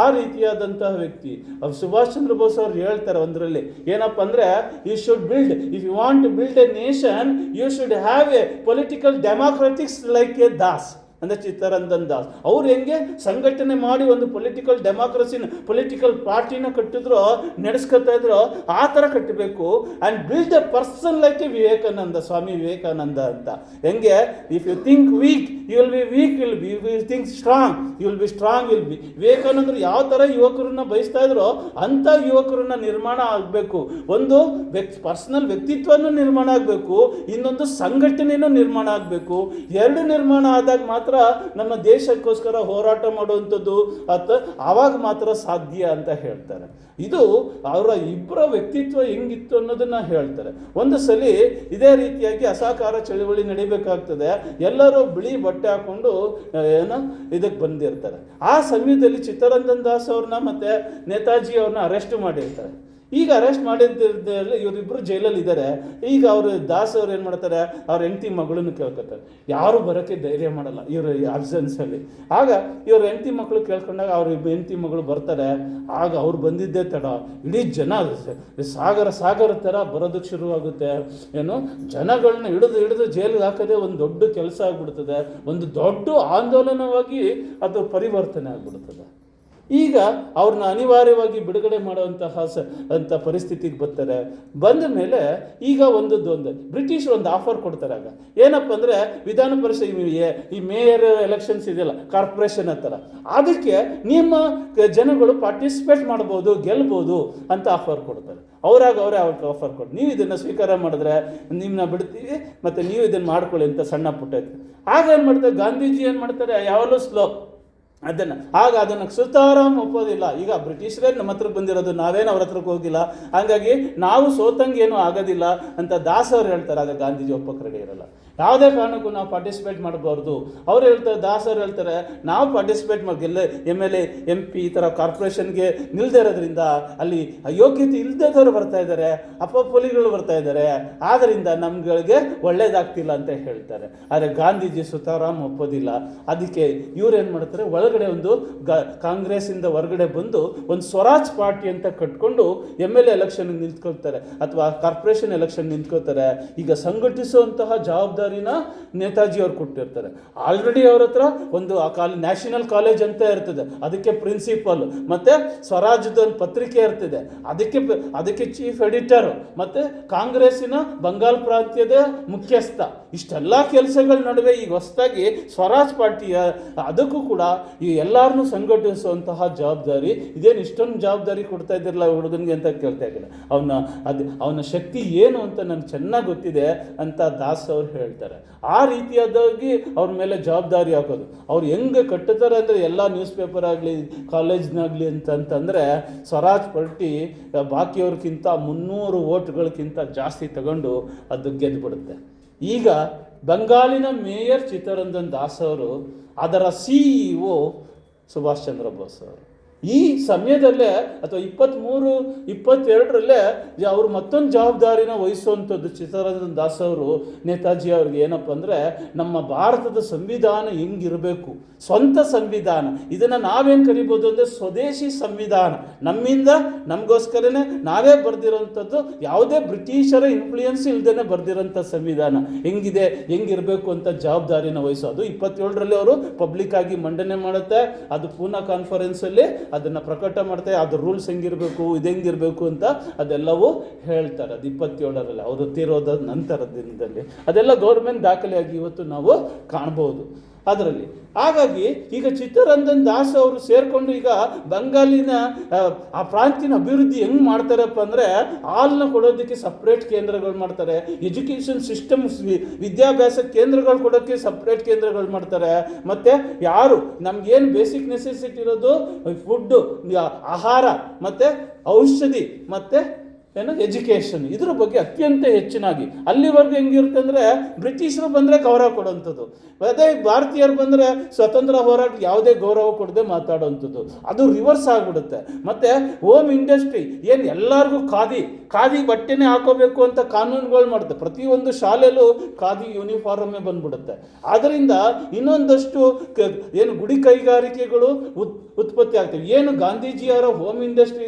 ಆ ರೀತಿಯಾದಂತಹ ವ್ಯಕ್ತಿ ಸುಭಾಷ್ ಚಂದ್ರ ಬೋಸ್ ಅವ್ರು ಹೇಳ್ತಾರೆ ಒಂದರಲ್ಲಿ, ಏನಪ್ಪ ಅಂದರೆ you should build, if you want to build a nation you should have a political democratics like a Das. ಅಂದರೆ ಚಿತ್ತರಂಜನ್ ದಾಸ್ ಅವ್ರು ಹೆಂಗೆ ಸಂಘಟನೆ ಮಾಡಿ ಒಂದು ಪೊಲಿಟಿಕಲ್ ಡೆಮಾಕ್ರಸಿನ, ಪೊಲಿಟಿಕಲ್ ಪಾರ್ಟಿನ ಕಟ್ಟಿದ್ರು, ನಡೆಸ್ಕೊತಾ ಇದ್ರು, ಆ ಥರ ಕಟ್ಟಬೇಕು. And build a person like a Vivekananda, Swami Vivekananda ಅಂತ. ಹೆಂಗೆ, if you think weak you will be weak, you will think strong you will be strong will be. ವಿವೇಕಾನಂದರು ಯಾವ ಥರ ಯುವಕರನ್ನ ಬಯಸ್ತಾ ಇದ್ರೋ ಅಂಥ ಯುವಕರನ್ನ ನಿರ್ಮಾಣ ಆಗಬೇಕು. ಒಂದು ಪರ್ಸನಲ್ ವ್ಯಕ್ತಿತ್ವನೂ ನಿರ್ಮಾಣ ಆಗಬೇಕು, ಇನ್ನೊಂದು ಸಂಘಟನೆಯೂ ನಿರ್ಮಾಣ ಆಗಬೇಕು. ಎರಡು ನಿರ್ಮಾಣ ಆದಾಗ ಮಾತ್ರ ನಮ್ಮ ದೇಶಕ್ಕೋಸ್ಕರ ಹೋರಾಟ ಮಾಡುವಂಥದ್ದು ಆವಾಗ ಮಾತ್ರ ಸಾಧ್ಯ ಅಂತ ಹೇಳ್ತಾರೆ. ಇದು ಅವರ ಇಬ್ಬರ ವ್ಯಕ್ತಿತ್ವ ಹೆಂಗಿತ್ತು ಅನ್ನೋದನ್ನ ಹೇಳ್ತಾರೆ. ಒಂದು ಸಲ ಇದೇ ರೀತಿಯಾಗಿ ಅಸಹಕಾರ ಚಳವಳಿ ನಡಿಬೇಕಾಗ್ತದೆ. ಎಲ್ಲರೂ ಬಿಳಿ ಬಟ್ಟೆ ಹಾಕೊಂಡು ಇದಕ್ಕೆ ಬಂದಿರ್ತಾರೆ. ಆ ಸಮಯದಲ್ಲಿ ಚಿತ್ತರಂಜನ್ ದಾಸ್ ಅವ್ರನ್ನ ಮತ್ತು ನೇತಾಜಿ ಅವ್ರನ್ನ ಅರೆಸ್ಟ್ ಮಾಡಿರ್ತಾರೆ. ಈಗ ಅರೆಸ್ಟ್ ಮಾಡಿದ್ದಲ್ಲಿ ಇವರಿಬ್ಬರು ಜೈಲಲ್ಲಿ ಇದ್ದಾರೆ. ಈಗ ಅವರು ದಾಸ್ ಅವ್ರು ಏನು ಮಾಡ್ತಾರೆ, ಅವ್ರ ಹೆಂಡತಿ ಮಗಳನ್ನು ಕೇಳ್ಕೊತಾರೆ. ಯಾರು ಬರೋಕ್ಕೆ ಧೈರ್ಯ ಮಾಡಲ್ಲ ಇವರು ಅಬ್ಸೆನ್ಸಲ್ಲಿ. ಆಗ ಇವ್ರ ಹೆಂಡತಿ ಮಕ್ಕಳು ಕೇಳ್ಕೊಂಡಾಗ ಅವ್ರ ಹೆಂಡತಿ ಮಗಳು ಬರ್ತಾರೆ. ಆಗ ಅವ್ರು ಬಂದಿದ್ದೇ ತಡ ಇಡೀ ಜನ ಸಾಗರ ಥರ ಬರೋದಕ್ಕೆ ಶುರುವಾಗುತ್ತೆ. ಜನಗಳನ್ನ ಹಿಡಿದು ಜೈಲಿಗೆ ಹಾಕೋದೇ ಒಂದು ದೊಡ್ಡ ಕೆಲಸ ಆಗ್ಬಿಡ್ತದೆ. ಒಂದು ದೊಡ್ಡ ಆಂದೋಲನವಾಗಿ ಅದು ಪರಿವರ್ತನೆ ಆಗ್ಬಿಡ್ತದೆ. ಈಗ ಅವ್ರನ್ನ ಅನಿವಾರ್ಯವಾಗಿ ಬಿಡುಗಡೆ ಮಾಡುವಂತಹ ಅಂತ ಪರಿಸ್ಥಿತಿಗೆ ಬರ್ತಾರೆ. ಬಂದ ಮೇಲೆ ಈಗ ಒಂದು ಬ್ರಿಟಿಷರು ಒಂದು ಆಫರ್ ಕೊಡ್ತಾರೆ. ಆಗ ಏನಪ್ಪ ಅಂದರೆ ವಿಧಾನ ಪರಿಷತ್ ಈ ಮೇಯರ್ ಎಲೆಕ್ಷನ್ಸ್ ಇದೆಯಲ್ಲ, ಕಾರ್ಪೊರೇಷನ್ ಹತ್ರ, ಅದಕ್ಕೆ ನಿಮ್ಮ ಜನಗಳು ಪಾರ್ಟಿಸಿಪೇಟ್ ಮಾಡ್ಬೋದು, ಗೆಲ್ಬೋದು ಅಂತ ಆಫರ್ ಕೊಡ್ತಾರೆ. ಅವರೇ ಅವ್ರಿಗೆ ಆಫರ್ ಕೊಟ್ಟು, ನೀವು ಇದನ್ನು ಸ್ವೀಕಾರ ಮಾಡಿದ್ರೆ ನಿಮ್ಮನ್ನ ಬಿಡ್ತೀವಿ, ಮತ್ತು ನೀವು ಇದನ್ನು ಮಾಡ್ಕೊಳ್ಳಿ ಅಂತ ಸಣ್ಣ ಪುಟ್ಟ. ಆಗ ಏನು ಮಾಡ್ತಾರೆ, ಗಾಂಧೀಜಿ ಏನು ಮಾಡ್ತಾರೆ, ಯಾವಾಗಲೂ ಸ್ಲೋ ಅದನ್ನು ಸುತಾರಾಮ್ ಒಪ್ಪೋದಿಲ್ಲ. ಈಗ ಬ್ರಿಟಿಷರೇ ನಮ್ಮ ಹತ್ರಕ್ಕೆ ಬಂದಿರೋದು, ನಾವೇನು ಅವ್ರ ಹತ್ರಕ್ಕೆ ಹೋಗಿಲ್ಲ, ಹಾಗಾಗಿ ನಾವು ಸೋತಂಗೇನೂ ಆಗೋದಿಲ್ಲ ಅಂತ ದಾಸ್ ಅವ್ರು ಹೇಳ್ತಾರೆ. ಆಗ ಗಾಂಧೀಜಿ ಒಪ್ಪಕ್ಕೆ ರೆಡಿ ಇರಲ್ಲ. ಯಾವುದೇ ಕಾರಣಕ್ಕೂ ನಾವು ಪಾರ್ಟಿಸಿಪೇಟ್ ಮಾಡಬಾರ್ದು. ಅವ್ರು ಹೇಳ್ತಾರೆ, ದಾಸ್ ಅವ್ರು ಹೇಳ್ತಾರೆ, ನಾವು ಪಾರ್ಟಿಸಿಪೇಟ್ ಮಾಡಿಲ್ಲ, MLA MP ಈ ಥರ ಕಾರ್ಪೊರೇಷನ್ಗೆ ನಿಲ್ಲದೇ ಇರೋದ್ರಿಂದ ಅಲ್ಲಿ ಯೋಗ್ಯತೆ ಇಲ್ಲದವರು ಬರ್ತಾ ಇದ್ದಾರೆ, ಅಪಪೊಲಿಗಳು ಬರ್ತಾ ಇದ್ದಾರೆ, ಆದ್ದರಿಂದ ನಮ್ಗಳಿಗೆ ಒಳ್ಳೇದಾಗ್ತಿಲ್ಲ ಅಂತ ಹೇಳ್ತಾರೆ. ಆದರೆ ಗಾಂಧೀಜಿ ಸುತಾರಾಮ್ ಒಪ್ಪೋದಿಲ್ಲ. ಅದಕ್ಕೆ ಇವ್ರೇನು ಮಾಡ್ತಾರೆ, ಒಳಗಡೆ ಒಂದು ಕಾಂಗ್ರೆಸ್ಸಿಂದ ಹೊರಗಡೆ ಬಂದು ಒಂದು ಸ್ವರಾಜ್ ಪಾರ್ಟಿ ಅಂತ ಕಟ್ಕೊಂಡು MLA ಎಲೆಕ್ಷನ್ಗೆ ನಿಂತ್ಕೊಳ್ತಾರೆ ಅಥವಾ ಕಾರ್ಪೊರೇಷನ್ ಎಲೆಕ್ಷನ್ ನಿಂತ್ಕೋತಾರೆ. ಈಗ ಸಂಘಟಿಸುವಂತಹ ಜವಾಬ್ದಾರಿನ ನೇತಾಜಿ ಅವ್ರು ಕೊಟ್ಟಿರ್ತಾರೆ. ಆಲ್ರೆಡಿ ಅವ್ರ ಹತ್ರ ಒಂದು ನ್ಯಾಷನಲ್ ಕಾಲೇಜ್ ಅಂತ ಇರ್ತದೆ, ಅದಕ್ಕೆ ಪ್ರಿನ್ಸಿಪಲ್, ಮತ್ತು ಸ್ವರಾಜ್ಯದ ಒಂದು ಪತ್ರಿಕೆ ಇರ್ತದೆ, ಅದಕ್ಕೆ ಚೀಫ್ ಎಡಿಟರ್, ಮತ್ತು ಕಾಂಗ್ರೆಸ್ಸಿನ ಬಂಗಾಲ್ ಪ್ರಾಂತ್ಯದ ಮುಖ್ಯಸ್ಥ. ಇಷ್ಟೆಲ್ಲ ಕೆಲಸಗಳ ನಡುವೆ ಈಗ ಹೊಸದಾಗಿ ಸ್ವರಾಜ್ ಪಾರ್ಟಿಯ ಅದಕ್ಕೂ ಕೂಡ ಈ ಎಲ್ಲರನ್ನೂ ಸಂಘಟಿಸುವಂತಹ ಜವಾಬ್ದಾರಿ. ಇದೇನು ಇಷ್ಟೊಂದು ಜವಾಬ್ದಾರಿ ಕೊಡ್ತಾ ಇದ್ದಿರಲ್ಲ ಹುಡುಗನಿಗೆ ಅಂತ ಕೇಳ್ತಾ ಇದ್ದಾರೆ. ಅವನ ಶಕ್ತಿ ಏನು ಅಂತ ನನಗೆ ಚೆನ್ನಾಗಿ ಗೊತ್ತಿದೆ ಅಂತ ದಾಸ್ ಅವ್ರು ಹೇಳ್ತಾರೆ. ಆ ರೀತಿಯಾದಾಗಿ ಅವ್ರ ಮೇಲೆ ಜವಾಬ್ದಾರಿ ಹಾಕೋದು. ಅವ್ರು ಹೆಂಗೆ ಕಟ್ಟುತ್ತಾರೆ ಅಂದರೆ ಎಲ್ಲ ನ್ಯೂಸ್ ಪೇಪರ್ ಆಗಲಿ, ಕಾಲೇಜ್ನಾಗಲಿ ಅಂತಂದರೆ ಸ್ವರಾಜ್ ಪಾರ್ಟಿ ಬಾಕಿಯವ್ರಿಗಿಂತ 300 ವೋಟ್ಗಳಿಗಿಂತ ಜಾಸ್ತಿ ತಗೊಂಡು ಅದು ಗೆದ್ದುಬಿಡುತ್ತೆ. ಈಗ ಬಂಗಾಲಿನ ಮೇಯರ್ ಚಿತ್ತರಂಜನ್ ದಾಸ್ ಅವರು, ಅದರ CEO ಸುಭಾಷ್ ಚಂದ್ರ ಬೋಸ್ ಅವರು. ಈ ಸಮಯದಲ್ಲೇ ಅಥವಾ 23, 22ರಲ್ಲೇ ಅವರು ಮತ್ತೊಂದು ಜವಾಬ್ದಾರಿನ ವಹಿಸುವಂಥದ್ದು. ಚಿತ್ತರಂಜನ್ ದಾಸ್ ಅವರು ನೇತಾಜಿ ಅವ್ರಿಗೆ ಏನಪ್ಪ ಅಂದರೆ, ನಮ್ಮ ಭಾರತದ ಸಂವಿಧಾನ ಹೆಂಗಿರಬೇಕು, ಸ್ವಂತ ಸಂವಿಧಾನ, ಇದನ್ನು ನಾವೇನು ಕರಿಬೋದು ಅಂದರೆ ಸ್ವದೇಶಿ ಸಂವಿಧಾನ, ನಮ್ಮಿಂದ ನಮಗೋಸ್ಕರನೇ ನಾವೇ ಬರೆದಿರೋಂಥದ್ದು, ಯಾವುದೇ ಬ್ರಿಟಿಷರ ಇನ್ಫ್ಲೂಯೆನ್ಸ್ ಇಲ್ಲದೇ ಬರೆದಿರೋಂಥ ಸಂವಿಧಾನ ಹೆಂಗಿರಬೇಕು ಅಂತ ಜವಾಬ್ದಾರಿನ ವಹಿಸೋದು. 27ರಲ್ಲಿ ಅವರು ಪಬ್ಲಿಕ್ ಆಗಿ ಮಂಡನೆ ಮಾಡುತ್ತೆ, ಅದು ಪೂನಾ ಕಾನ್ಫರೆನ್ಸಲ್ಲಿ ಅದನ್ನು ಪ್ರಕಟ ಮಾಡ್ತಾರೆ. ಅದು ರೂಲ್ಸ್ ಹೆಂಗಿರಬೇಕು, ಇದು ಹೆಂಗಿರಬೇಕು ಅಂತ ಅದೆಲ್ಲವೂ ಹೇಳ್ತಾರೆ. ಅದು 27ರಲ್ಲಿ ಅವರು ತೀರೋದ ನಂತರದ ದಿನದಲ್ಲಿ ಅದೆಲ್ಲ ಗೌರ್ಮೆಂಟ್ ದಾಖಲೆಯಾಗಿ ಇವತ್ತು ನಾವು ಕಾಣ್ಬೋದು ಅದರಲ್ಲಿ. ಹಾಗಾಗಿ ಈಗ ಚಿತ್ತರಂಜನ್ ದಾಸ್ ಅವರು ಸೇರಿಕೊಂಡು ಈಗ ಬಂಗಾಲಿನ ಆ ಪ್ರಾಂತ್ಯನ ಅಭಿವೃದ್ಧಿ ಹೆಂಗೆ ಮಾಡ್ತಾರಪ್ಪ ಅಂದರೆ, ಹಾಲನ್ನ ಕೊಡೋದಕ್ಕೆ ಸಪ್ರೇಟ್ ಕೇಂದ್ರಗಳು ಮಾಡ್ತಾರೆ, ಎಜುಕೇಷನ್ ಸಿಸ್ಟಮ್ಸ್ ವಿದ್ಯಾಭ್ಯಾಸ ಕೇಂದ್ರಗಳು ಕೊಡೋಕ್ಕೆ ಸಪ್ರೇಟ್ ಕೇಂದ್ರಗಳು ಮಾಡ್ತಾರೆ. ಮತ್ತು ಯಾರು ನಮಗೇನು ಬೇಸಿಕ್ ನೆಸೆಸಿಟಿ ಇರೋದು ಫುಡ್ಡು, ಆಹಾರ ಮತ್ತು ಔಷಧಿ ಮತ್ತು ಎಜುಕೇಷನ್, ಇದ್ರ ಬಗ್ಗೆ ಅತ್ಯಂತ ಹೆಚ್ಚಿನಾಗಿ ಅಲ್ಲಿವರೆಗೂ ಹೆಂಗಿರುತ್ತೆ ಅಂದರೆ, ಬ್ರಿಟಿಷರು ಬಂದರೆ ಗೌರವ ಕೊಡೋವಂಥದ್ದು, ಅದೇ ಭಾರತೀಯರು ಬಂದರೆ ಸ್ವತಂತ್ರ ಹೋರಾಟ ಯಾವುದೇ ಗೌರವ ಕೊಡದೆ ಮಾತಾಡೋವಂಥದ್ದು. ಅದು ರಿವರ್ಸ್ ಆಗಿಬಿಡುತ್ತೆ. ಮತ್ತು ಹೋಮ್ ಇಂಡಸ್ಟ್ರಿ ಏನು ಎಲ್ಲರಿಗೂ ಖಾದಿ ಬಟ್ಟೆನೇ ಹಾಕೋಬೇಕು ಅಂತ ಕಾನೂನುಗಳು ಮಾಡುತ್ತೆ. ಪ್ರತಿಯೊಂದು ಶಾಲೆಯಲ್ಲೂ ಖಾದಿ ಯೂನಿಫಾರ್ಮೇ ಬಂದ್ಬಿಡುತ್ತೆ. ಆದ್ದರಿಂದ ಇನ್ನೊಂದಷ್ಟು ಏನು ಗುಡಿ ಕೈಗಾರಿಕೆಗಳು ಉತ್ಪತ್ತಿ ಆಗ್ತವೆ. ಏನು ಗಾಂಧೀಜಿಯವರ ಹೋಮ್ ಇಂಡಸ್ಟ್ರಿ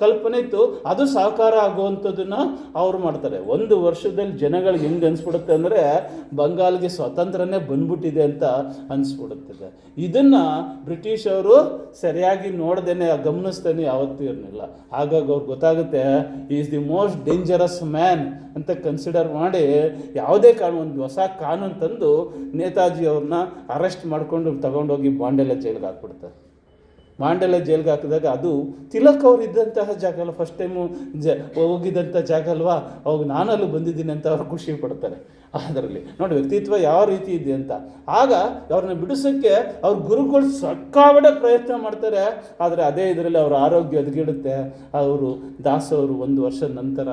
ಕಲ್ಪನೆ ಇತ್ತು, ಅದು ಸಾಕಾರ ಆಗುವಂಥದ್ದನ್ನು ಅವ್ರು ಮಾಡ್ತಾರೆ. 1 ವರ್ಷದಲ್ಲಿ ಜನಗಳಿಗೆ ಹೆಂಗೆ ಅನಿಸ್ಬಿಡುತ್ತೆ ಅಂದರೆ, ಬಂಗಾಲ್ಗೆ ಸ್ವಾತಂತ್ರ್ಯನೇ ಬಂದ್ಬಿಟ್ಟಿದೆ ಅಂತ ಅನಿಸ್ಬಿಡುತ್ತದೆ. ಇದನ್ನು ಬ್ರಿಟಿಷವರು ಸರಿಯಾಗಿ ನೋಡ್ದೇನೆ ಗಮನಿಸ್ತಾನೆ ಯಾವತ್ತೂ ಇರಲಿಲ್ಲ. ಹಾಗಾಗಿ ಅವ್ರಿಗೆ ಗೊತ್ತಾಗುತ್ತೆ, is the most dangerous man ಅಂತ ಕನ್ಸಿಡರ್ ಮಾಡಿ ಯಾವುದೇ ಒಂದು ಹೊಸ ಕಾನೂನು ತಂದು ನೇತಾಜಿ ಅವ್ರನ್ನ ಅರೆಸ್ಟ್ ಮಾಡಿಕೊಂಡು ತಗೊಂಡೋಗಿ ಬಾಂಡೆಲ್ಲ ಜೈಲಿಗೆ ಹಾಕ್ಬಿಡ್ತಾರೆ. ಮಾಂಡೆಲೆ ಜೈಲ್ಗೆ ಹಾಕಿದಾಗ ಅದು ತಿಲಕ್ ಅವರು ಇದ್ದಂತಹ ಜಾಗ ಅಲ್ಲ, ಫಸ್ಟ್ ಟೈಮು ಹೋಗಿದ್ದಂಥ ಜಾಗ ಅಲ್ವಾ, ಅವಾಗ ನಾನಲ್ಲೂ ಬಂದಿದ್ದೀನಿ ಅಂತ ಅವ್ರು ಖುಷಿ ಪಡ್ತಾರೆ. ಅದರಲ್ಲಿ ನೋಡಿ ವ್ಯಕ್ತಿತ್ವ ಯಾವ ರೀತಿ ಇದೆ ಅಂತ. ಆಗ ಅವ್ರನ್ನ ಬಿಡಿಸೋಕ್ಕೆ ಅವ್ರ ಗುರುಗಳು ಸಕ್ಕಾವಡೆ ಪ್ರಯತ್ನ ಮಾಡ್ತಾರೆ. ಆದರೆ ಅದೇ ಇದರಲ್ಲಿ ಅವರ ಆರೋಗ್ಯ ಹದಗೆಡುತ್ತೆ. ಅವರು ದಾಸ್ ಅವರು 1 ವರ್ಷ ನಂತರ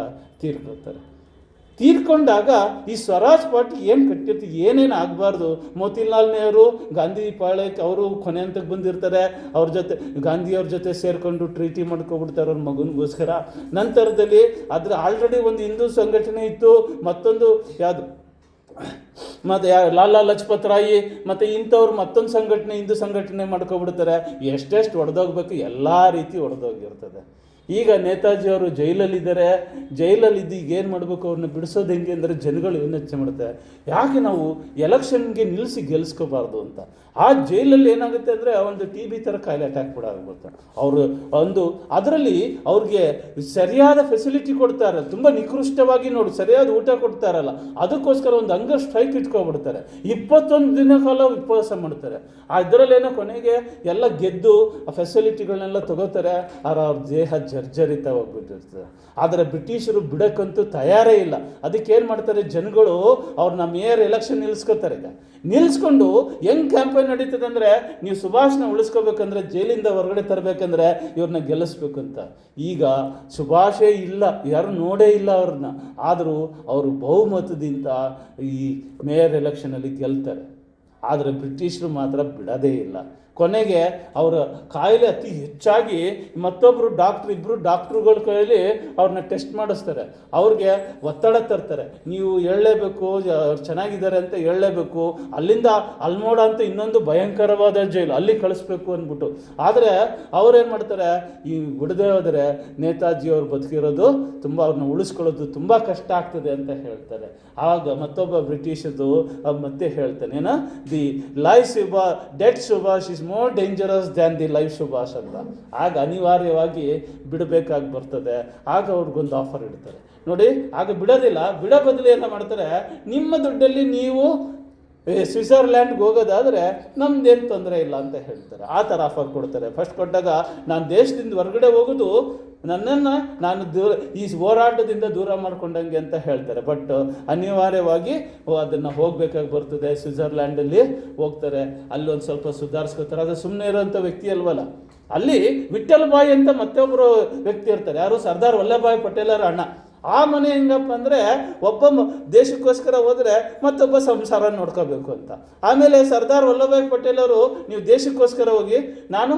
ತೀರ್ಕೊಂಡಾಗ ಈ ಸ್ವರಾಜ್ ಪಾರ್ಟಿ ಏನು ಕಟ್ಟಿರ್ತೀವಿ, ಏನೇನು ಆಗಬಾರ್ದು. ಮೋತಿಲಾಲ್ ನೆಹರು, ಗಾಂಧಿ ಪಾಳ್ಯಕ್ಕೆ ಅವರು ಕೊನೆ ಹಂತಕ್ಕೆ ಬಂದಿರ್ತಾರೆ. ಅವ್ರ ಜೊತೆ ಗಾಂಧಿಯವ್ರ ಜೊತೆ ಸೇರಿಕೊಂಡು ಟ್ರೀಟಿ ಮಾಡ್ಕೊಬಿಡ್ತಾರೆ ಅವ್ರ ಮಗನಿಗೋಸ್ಕರ. ನಂತರದಲ್ಲಿ ಅದರ ಆಲ್ರೆಡಿ ಒಂದು ಹಿಂದೂ ಸಂಘಟನೆ ಇತ್ತು, ಮತ್ತೊಂದು ಯಾವುದು ಮತ್ತು ಲಾಲಾ ಲಜಪತ್ ರಾಯಿ ಮತ್ತು ಇಂಥವ್ರು ಮತ್ತೊಂದು ಸಂಘಟನೆ, ಹಿಂದೂ ಸಂಘಟನೆ ಮಾಡ್ಕೊಬಿಡ್ತಾರೆ. ಎಷ್ಟೆಷ್ಟು ಒಡೆದೋಗ್ಬೇಕು, ಎಲ್ಲ ರೀತಿ ಒಡೆದೋಗಿರ್ತದೆ. ಈಗ ನೇತಾಜಿ ಅವರು ಜೈಲಲ್ಲಿದ್ದಾರೆ. ಜೈಲಲ್ಲಿದ್ದು ಈಗ ಏನು ಮಾಡಬೇಕು, ಅವ್ರನ್ನ ಬಿಡಿಸೋದು ಹೆಂಗೆ ಅಂದರೆ, ಜನಗಳು ಏನು ಯೋಚನೆ ಮಾಡುತ್ತೆ, ಯಾಕೆ ನಾವು ಎಲೆಕ್ಷನ್ಗೆ ನಿಲ್ಲಿಸಿ ಗೆಲ್ಲಿಸ್ಕೋಬಾರ್ದು ಅಂತ. ಆ ಜೈಲಲ್ಲಿ ಏನಾಗುತ್ತೆ ಅಂದರೆ, ಒಂದು TB ಥರ ಕಾಯಿಲೆ ಅಟ್ಯಾಕ್ ಕೂಡ ಆಗ್ಬಿಡುತ್ತೆ. ಅವರು ಅದರಲ್ಲಿ ಅವ್ರಿಗೆ ಸರಿಯಾದ ಫೆಸಿಲಿಟಿ ಕೊಡ್ತಾರೆ, ತುಂಬ ನಿಕೃಷ್ಟವಾಗಿ ನೋಡಿ ಸರಿಯಾದ ಊಟ ಕೊಡ್ತಾರಲ್ಲ, ಅದಕ್ಕೋಸ್ಕರ ಒಂದು ಹಂಗರ್ ಸ್ಟ್ರೈಕ್ ಇಟ್ಕೊಬಿಡ್ತಾರೆ. 21 ದಿನ ಕಾಲ ಉಪವಾಸ ಮಾಡ್ತಾರೆ. ಅದರಲ್ಲೇನೋ ಕೊನೆಗೆ ಎಲ್ಲ ಗೆದ್ದು ಆ ಫೆಸಿಲಿಟಿಗಳನ್ನೆಲ್ಲ ತಗೋತಾರೆ. ಅವ್ರ ದೇಹ ಜರ್ಜರಿತವಾಗ್ಬಿಟ್ಟಿರ್ತದೆ. ಆದರೆ ಬ್ರಿಟಿಷರು ಬಿಡೋಕ್ಕಂತೂ ತಯಾರೇ ಇಲ್ಲ. ಅದಕ್ಕೇನು ಮಾಡ್ತಾರೆ ಜನಗಳು, ಅವ್ರನ್ನ ಮೇಯರ್ ಎಲೆಕ್ಷನ್ ನಿಲ್ಲಿಸ್ಕೋತಾರೆ. ಈಗ ನಿಲ್ಲಿಸ್ಕೊಂಡು ಹೆಂಗೆ ಕ್ಯಾಂಪೇನ್ ನಡೀತದೆ ಅಂದರೆ, ನೀವು ಸುಭಾಷ್ನ ಉಳಿಸ್ಕೋಬೇಕಂದ್ರೆ, ಜೈಲಿಂದ ಹೊರಗಡೆ ತರಬೇಕಂದ್ರೆ ಇವ್ರನ್ನ ಗೆಲ್ಲಿಸ್ಬೇಕು ಅಂತ. ಈಗ ಸುಭಾಷೇ ಇಲ್ಲ, ಯಾರು ನೋಡೇ ಇಲ್ಲ ಅವ್ರನ್ನ. ಆದರೂ ಅವರು ಬಹುಮತದಿಂದ ಈ ಮೇಯರ್ ಎಲೆಕ್ಷನಲ್ಲಿ ಗೆಲ್ತಾರೆ. ಆದರೆ ಬ್ರಿಟಿಷರು ಮಾತ್ರ ಬಿಡೋದೇ ಇಲ್ಲ. ಕೊನೆಗೆ ಅವರ ಕಾಯಿಲೆ ಅತಿ ಹೆಚ್ಚಾಗಿ ಮತ್ತೊಬ್ಬರು ಇಬ್ಬರು ಡಾಕ್ಟ್ರುಗಳ ಕೈಯಲ್ಲಿ ಅವ್ರನ್ನ ಟೆಸ್ಟ್ ಮಾಡಿಸ್ತಾರೆ. ಅವ್ರಿಗೆ ಒತ್ತಡ ತರ್ತಾರೆ, ನೀವು ಹೇಳಲೇಬೇಕು, ಅವ್ರು ಚೆನ್ನಾಗಿದ್ದಾರೆ ಅಂತ ಹೇಳಲೇಬೇಕು. ಅಲ್ಲಿಂದ ಅಲ್ಮೋಡ ಅಂತ ಇನ್ನೊಂದು ಭಯಂಕರವಾದ ಜೈಲು, ಅಲ್ಲಿ ಕಳಿಸ್ಬೇಕು ಅಂದ್ಬಿಟ್ಟು. ಆದರೆ ಅವರೇನು ಮಾಡ್ತಾರೆ, ಈ ಬಿಡದೆ ಹೋದರೆ ನೇತಾಜಿ ಅವ್ರು ಬದುಕಿರೋದು ತುಂಬ, ಅವ್ರನ್ನ ಉಳಿಸ್ಕೊಳ್ಳೋದು ತುಂಬ ಕಷ್ಟ ಆಗ್ತದೆ ಅಂತ ಹೇಳ್ತಾರೆ. ಆಗ ಮತ್ತೊಬ್ಬ ಬ್ರಿಟಿಷದು ಮತ್ತೆ ಹೇಳ್ತಾನೆ, ಏನೋ the life dead Subhash is more dangerous than the life Subhash ಅಂತ. ಆಗ ಅನಿವಾರ್ಯವಾಗಿ ಬಿಡಬೇಕಾಗಿ ಬರ್ತದೆ. ಆಗ ಅವ್ರಿಗೊಂದು ಆಫರ್ ಇಡ್ತಾರೆ ನೋಡಿ. ಆಗ ಬಿಡೋದಿಲ್ಲ, ಬಿಡೋ ಬದಲು ಏನು ಮಾಡ್ತಾರೆ, ನಿಮ್ಮ ದುಡ್ಡಲ್ಲಿ ನೀವು ಸ್ವಿಟ್ಜರ್ಲ್ಯಾಂಡ್ಗೆ ಹೋಗೋದಾದರೆ ನಮ್ದೇನು ತೊಂದರೆ ಇಲ್ಲ ಅಂತ ಹೇಳ್ತಾರೆ. ಆ ಥರ ಆಫರ್ ಕೊಡ್ತಾರೆ. ಫಸ್ಟ್ ಕೊಟ್ಟಾಗ, ನಾನು ದೇಶದಿಂದ ಹೊರಗಡೆ ಹೋಗೋದು ನನ್ನನ್ನು ನಾನು ಈ ಹೋರಾಟದಿಂದ ದೂರ ಮಾಡ್ಕೊಂಡಂಗೆ ಅಂತ ಹೇಳ್ತಾರೆ. ಬಟ್ ಅನಿವಾರ್ಯವಾಗಿ ಅದನ್ನು ಹೋಗಬೇಕಾಗಿ ಬರ್ತದೆ. ಸ್ವಿಟ್ಜರ್ಲ್ಯಾಂಡಲ್ಲಿ ಹೋಗ್ತಾರೆ, ಅಲ್ಲೊಂದು ಸ್ವಲ್ಪ ಸುಧಾರಿಸ್ಕೋತಾರೆ. ಅದು ಸುಮ್ಮನೆ ಇರೋಂಥ ವ್ಯಕ್ತಿ ಅಲ್ವಲ್ಲ. ಅಲ್ಲಿ ವಿಠಲ್ ಭಾಯ್ ಅಂತ ಮತ್ತೊಬ್ಬರು ವ್ಯಕ್ತಿ ಇರ್ತಾರೆ. ಯಾರು, ಸರ್ದಾರ್ ವಲ್ಲಭಭಾಯ್ ಪಟೇಲರ ಅಣ್ಣ. ಆ ಮನೆ ಹೆಂಗಪ್ಪ ಅಂದರೆ, ಒಬ್ಬ ದೇಶಕ್ಕೋಸ್ಕರ ಹೋದರೆ ಮತ್ತೊಬ್ಬ ಸಂಸಾರ ನೋಡ್ಕೋಬೇಕು ಅಂತ. ಆಮೇಲೆ ಸರ್ದಾರ್ ವಲ್ಲಭಭಾಯ್ ಪಟೇಲ್ ಅವರು, ನೀವು ದೇಶಕ್ಕೋಸ್ಕರ ಹೋಗಿ, ನಾನು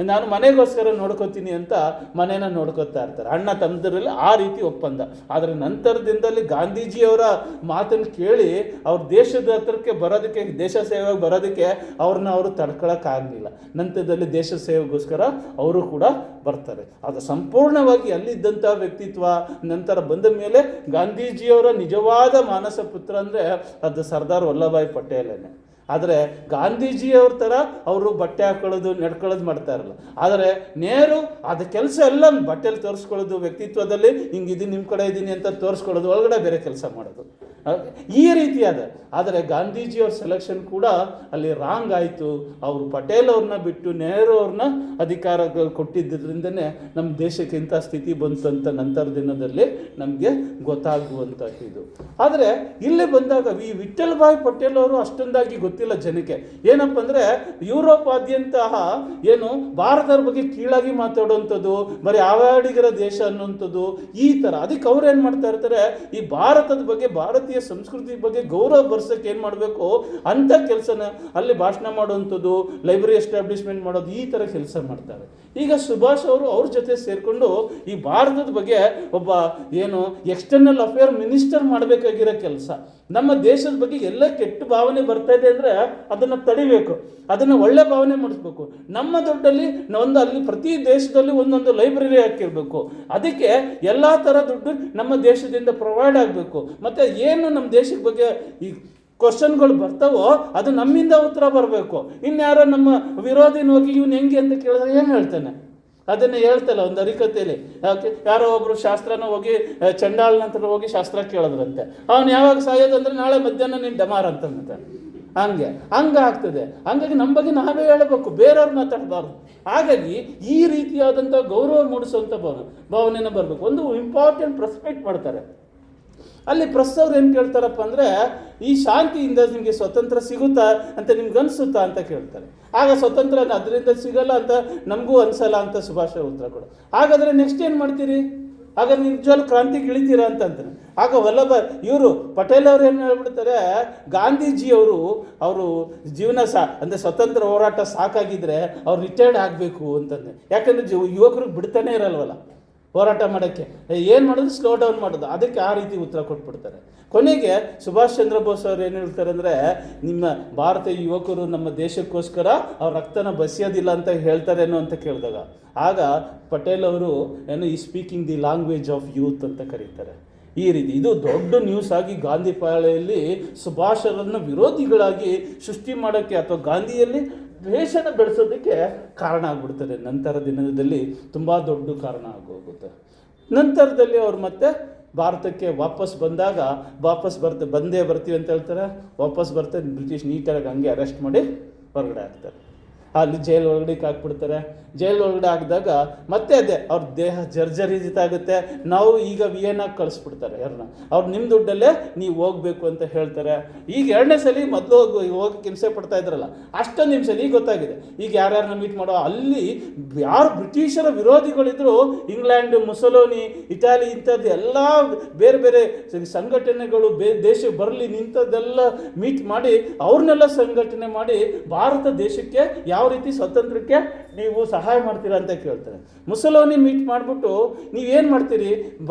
ನಾನು ಮನೆಗೋಸ್ಕರ ನೋಡ್ಕೋತೀನಿ ಅಂತ ಮನೇನ ನೋಡ್ಕೋತಾ ಇರ್ತಾರೆ ಅಣ್ಣ ತಮ್ಮದರಲ್ಲಿ, ಆ ರೀತಿ ಒಪ್ಪಂದ. ಆದರೆ ನಂತರದಿಂದಲೇ ಗಾಂಧೀಜಿಯವರ ಮಾತನ್ನು ಕೇಳಿ ಅವ್ರ ದೇಶದ ಹತ್ರಕ್ಕೆ ಬರೋದಕ್ಕೆ, ದೇಶ ಸೇವೆಗೆ ಬರೋದಕ್ಕೆ ಅವರು ತಡ್ಕೊಳಕ್ಕಾಗಲಿಲ್ಲ. ನಂತರದಲ್ಲಿ ದೇಶ ಸೇವೆಗೋಸ್ಕರ ಅವರು ಕೂಡ ಬರ್ತಾರೆ. ಅದು ಸಂಪೂರ್ಣವಾಗಿ ಅಲ್ಲಿದ್ದಂಥ ವ್ಯಕ್ತಿತ್ವ ನಂತರ ಬಂದ ಮೇಲೆ ಗಾಂಧೀಜಿಯವರ ನಿಜವಾದ ಮಾನಸ ಪುತ್ರ ಅಂದರೆ ಅದು ಸರ್ದಾರ್ ವಲ್ಲಭಾಯ್ ಪಟೇಲನೇ. ಆದರೆ ಗಾಂಧೀಜಿಯವ್ರ ಥರ ಅವರು ಬಟ್ಟೆ ಹಾಕೊಳ್ಳೋದು ನಡ್ಕೊಳ್ಳೋದು ಮಾಡ್ತಾ ಇರಲ್ಲ. ಆದರೆ ನೆಹರು ಅದು ಕೆಲಸ ಎಲ್ಲ ಬಟ್ಟೆಲಿ ತೋರಿಸ್ಕೊಳ್ಳೋದು, ವ್ಯಕ್ತಿತ್ವದಲ್ಲಿ ಹಿಂಗಿದ್ದೀನಿ ನಿಮ್ಮ ಕಡೆ ಇದ್ದೀನಿ ಅಂತ ತೋರಿಸ್ಕೊಳ್ಳೋದು, ಒಳಗಡೆ ಬೇರೆ ಕೆಲಸ ಮಾಡೋದು, ಈ ರೀತಿಯಾದ. ಆದರೆ ಗಾಂಧೀಜಿಯವ್ರ ಸೆಲೆಕ್ಷನ್ ಕೂಡ ಅಲ್ಲಿ ರಾಂಗ್ ಆಯಿತು. ಅವರು ಪಟೇಲ್ ಅವ್ರನ್ನ ಬಿಟ್ಟು ನೆಹರು ಅವ್ರನ್ನ ಅಧಿಕಾರ ಕೊಟ್ಟಿದ್ದರಿಂದನೇ ನಮ್ಮ ದೇಶಕ್ಕೆ ಇಂಥ ಸ್ಥಿತಿ ಬಂತು ಅಂತ ನಂತರ ದಿನದಲ್ಲಿ ನಮಗೆ ಗೊತ್ತಾಗುವಂಥದ್ದು. ಆದರೆ ಇಲ್ಲಿ ಬಂದಾಗ ಈ ವಿಠಲ್ ಭಾಯ್ ಪಟೇಲ್ ಅವರು ಅಷ್ಟೊಂದಾಗಿ ಗೊತ್ತಿಲ್ಲ ಜನಕ್ಕೆ. ಏನಪ್ಪ ಅಂದರೆ ಯುರೋಪಾದ್ಯಂತ ಏನು ಭಾರತದ ಬಗ್ಗೆ ಕೀಳಾಗಿ ಮಾತಾಡುವಂಥದ್ದು, ಬರೀ ಆವಾಡಿಗರ ದೇಶ ಅನ್ನುವಂಥದ್ದು, ಈ ಥರ. ಅದಕ್ಕೆ ಅವ್ರು ಏನು ಮಾಡ್ತಾ ಇರ್ತಾರೆ, ಈ ಭಾರತದ ಬಗ್ಗೆ, ಭಾರತೀಯ ಸಂಸ್ಕೃತಿ ಬಗ್ಗೆ ಗೌರವ ಬರ್ಸಕ್ಕೆ ಏನು ಮಾಡಬೇಕು ಅಂಥ ಕೆಲಸನ ಅಲ್ಲಿ ಭಾಷಣ ಮಾಡುವಂಥದ್ದು, ಲೈಬ್ರರಿ ಎಸ್ಟಾಬ್ಲಿಷ್ಮೆಂಟ್ ಮಾಡೋದು, ಈ ಥರ ಕೆಲಸ ಮಾಡ್ತಾರೆ. ಈಗ ಸುಭಾಷ್ ಅವರು ಅವ್ರ ಜೊತೆ ಸೇರಿಕೊಂಡು ಈ ಭಾರತದ ಬಗ್ಗೆ ಒಬ್ಬ ಏನು ಎಕ್ಸ್ಟರ್ನಲ್ ಅಫೇರ್ ಮಿನಿಸ್ಟರ್ ಮಾಡಬೇಕಾಗಿರೋ ಕೆಲಸ. ನಮ್ಮ ದೇಶದ ಬಗ್ಗೆ ಎಲ್ಲ ಕೆಟ್ಟ ಭಾವನೆ ಬರ್ತಾ ಇದೆ ಅಂದರೆ ಅದನ್ನು ತಡಿಬೇಕು, ಅದನ್ನು ಒಳ್ಳೆ ಭಾವನೆ ಮಾಡಿಸ್ಬೇಕು. ನಮ್ಮ ದುಡ್ಡಲ್ಲಿ ಅಲ್ಲಿ ಪ್ರತಿ ದೇಶದಲ್ಲಿ ಒಂದೊಂದು ಲೈಬ್ರರಿ ಹಾಕಿರಬೇಕು. ಅದಕ್ಕೆ ಎಲ್ಲ ಥರ ದುಡ್ಡು ನಮ್ಮ ದೇಶದಿಂದ ಪ್ರೊವೈಡ್ ಆಗಬೇಕು. ಮತ್ತು ಏನು ನಮ್ಮ ದೇಶದ ಬಗ್ಗೆ ಈ ಕ್ವಶನ್ಗಳು ಬರ್ತಾವೋ ಅದು ನಮ್ಮಿಂದ ಉತ್ತರ ಬರಬೇಕು. ಇನ್ಯಾರೋ ನಮ್ಮ ವಿರೋಧಿನ ಹೋಗಿ ಇವನು ಹೆಂಗೆ ಅಂತ ಕೇಳಿದ್ರೆ ಏನು ಹೇಳ್ತಾನೆ? ಅದನ್ನು ಹೇಳ್ತಲ್ಲ ಒಂದು ಹರಿಕತೆಯಲ್ಲಿ. ಯಾರೋ ಒಬ್ಬರು ಶಾಸ್ತ್ರನ ಹೋಗಿ ಚಂಡಾಳ ನಂತರ ಹೋಗಿ ಶಾಸ್ತ್ರ ಕೇಳಿದ್ರಂತೆ. ಅವನು ಯಾವಾಗ ಸಾಯೋದಂದ್ರೆ ನಾಳೆ ಮಧ್ಯಾಹ್ನ ನೀನು ಡಮಾರ್ ಅಂತಂತ. ಹಂಗಾಗ್ತದೆ. ಹಂಗಾಗಿ ನಮ್ಮ ಬಗ್ಗೆ ನಾವೇ ಹೇಳಬೇಕು, ಬೇರೆಯವ್ರು ಮಾತಾಡಬಾರ್ದು. ಹಾಗಾಗಿ ಈ ರೀತಿಯಾದಂಥ ಗೌರವ ಮೂಡಿಸುವಂಥ ಭಾವನೆನ ಬರಬೇಕು. ಒಂದು ಇಂಪಾರ್ಟೆಂಟ್ ಪ್ರೆಸ್ಪೆಕ್ಟ್ ಮಾಡ್ತಾರೆ ಅಲ್ಲಿ. ಪ್ರೆಸ್ ಅವ್ರು ಏನು ಕೇಳ್ತಾರಪ್ಪ ಅಂದರೆ, ಈ ಶಾಂತಿಯಿಂದ ನಿಮಗೆ ಸ್ವತಂತ್ರ ಸಿಗುತ್ತಾ ಅಂತ ನಿಮ್ಗೆ ಅನಿಸುತ್ತಾ ಅಂತ ಕೇಳ್ತಾರೆ. ಆಗ ಸ್ವತಂತ್ರ ಅದರಿಂದ ಸಿಗಲ್ಲ ಅಂತ ನಮಗೂ ಅನಿಸಲ್ಲ ಅಂತ ಸುಭಾಷ್ ಅವರು ಉತ್ತರ ಕೊಡು. ಹಾಗಾದರೆ ನೆಕ್ಸ್ಟ್ ಏನು ಮಾಡ್ತೀರಿ? ಆಗ ನಿಜವಾಗ್ಲೂ ಕ್ರಾಂತಿಗೆ ಇಳಿತೀರಾ ಅಂತಂತಾರೆ. ಆಗ ಇವರು ಪಟೇಲ್ ಅವರು ಏನು ಹೇಳ್ಬಿಡ್ತಾರೆ, ಗಾಂಧೀಜಿಯವರು ಜೀವನ ಅಂದರೆ ಸ್ವತಂತ್ರ ಹೋರಾಟ ಸಾಕಾಗಿದ್ದರೆ ಅವ್ರು ರಿಟೈರ್ಡ್ ಆಗಬೇಕು ಅಂತಂದೆ. ಯಾಕಂದರೆ ಯುವಕರಿಗೆ ಬಿಡ್ತಾನೆ ಇರಲ್ವಲ್ಲ ಹೋರಾಟ ಮಾಡೋಕ್ಕೆ. ಏನು ಮಾಡೋದು? ಸ್ಲೋ ಡೌನ್ ಮಾಡೋದು. ಅದಕ್ಕೆ ಆ ರೀತಿ ಉತ್ತರ ಕೊಟ್ಬಿಡ್ತಾರೆ. ಕೊನೆಗೆ ಸುಭಾಷ್ ಚಂದ್ರ ಬೋಸ್ ಅವರು ಏನು ಹೇಳ್ತಾರೆ ಅಂದರೆ, ನಿಮ್ಮ ಭಾರತೀಯ ಯುವಕರು ನಮ್ಮ ದೇಶಕ್ಕೋಸ್ಕರ ಅವ್ರ ರಕ್ತನ ಬಸಿಯೋದಿಲ್ಲ ಅಂತ ಹೇಳ್ತಾರೇನೋ ಅಂತ ಕೇಳಿದಾಗ, ಆಗ ಪಟೇಲ್ ಅವರು ಏನು ಈ speaking the language of youth ಅಂತ ಕರೀತಾರೆ. ಈ ರೀತಿ ಇದು ದೊಡ್ಡ ನ್ಯೂಸ್ ಆಗಿ ಗಾಂಧಿ ಪಾಳೆಯಲ್ಲಿ ಸುಭಾಷರನ್ನು ವಿರೋಧಿಗಳಾಗಿ ಸೃಷ್ಟಿ ಮಾಡೋಕ್ಕೆ ಅಥವಾ ಗಾಂಧಿಯಲ್ಲಿ ದ್ವೇಷನ ಬೆಳೆಸೋದಕ್ಕೆ ಕಾರಣ ಆಗ್ಬಿಡ್ತದೆ. ನಂತರ ದಿನದಲ್ಲಿ ತುಂಬ ದೊಡ್ಡ ಕಾರಣ ಆಗೋಗುತ್ತೆ. ನಂತರದಲ್ಲಿ ಅವ್ರು ಮತ್ತೆ ಭಾರತಕ್ಕೆ ವಾಪಸ್ ಬಂದಾಗ ಬಂದೇ ಬರ್ತೀವಿ ಅಂತ ಹೇಳ್ತಾರೆ. ವಾಪಸ್ ಬರ್ತಾರೆ, ಬ್ರಿಟಿಷ್ ನೀಟಾಗಿ ಹಂಗೆ ಅರೆಸ್ಟ್ ಮಾಡಿ ಹೊರಗಡೆ ಹಾಕ್ತಾರೆ. ಅಲ್ಲಿ ಜೈಲ್ ಒಳಗಡೆ ಹಾಕ್ಬಿಡ್ತಾರೆ. ಜೈಲ್ ಒಳಗಡೆ ಹಾಕಿದಾಗ ಮತ್ತೆ ಅದೇ ಅವ್ರ ದೇಹ ಜರ್ಜರಿತ ಆಗುತ್ತೆ. ನಾವು ಈಗ ವಿಯೆನ್ನಾಗಿ ಕಳಿಸ್ಬಿಡ್ತಾರೆ ಯಾರನ್ನ. ಅವ್ರು ನಿಮ್ಮ ದುಡ್ಡಲ್ಲೇ ನೀವು ಹೋಗಬೇಕು ಅಂತ ಹೇಳ್ತಾರೆ. ಈಗ ಎರಡನೇ ಸಲ ಮೊದಲು ಹೋಗಕ್ಕೆ ಹಿಂಸೆ ಪಡ್ತಾ ಇದ್ರಲ್ಲ, ಅಷ್ಟೊಂದು ಹಿಂಸೆ ಈಗ ಗೊತ್ತಾಗಿದೆ. ಈಗ ಯಾರ್ಯಾರನ್ನ ಮೀಟ್ ಮಾಡೋ ಅಲ್ಲಿ ಯಾರು ಬ್ರಿಟಿಷರ ವಿರೋಧಿಗಳಿದ್ರು, ಇಂಗ್ಲೆಂಡ್, ಮುಸೋಲಿನಿ, ಇಟಾಲಿ, ಇಂಥದ್ದು ಎಲ್ಲ ಬೇರೆ ಬೇರೆ ಸಂಘಟನೆಗಳು ದೇಶಕ್ಕೆ ಬರಲಿ ನಿಂಥದ್ದೆಲ್ಲ ಮೀಟ್ ಮಾಡಿ ಅವ್ರನ್ನೆಲ್ಲ ಸಂಘಟನೆ ಮಾಡಿ ಭಾರತ ದೇಶಕ್ಕೆ ಯಾವ ರೀತಿ ಸ್ವಾತಂತ್ರ್ಯಕ್ಕೆ ನೀವು ಸಹಾಯ ಮಾಡ್ತೀರಾ ಅಂತ ಕೇಳ್ತಾರೆ. ಮುಸೋಲಿನಿ ಮೀಟ್ ಮಾಡಿಬಿಟ್ಟು ನೀವೇನು ಮಾಡ್ತೀರಿ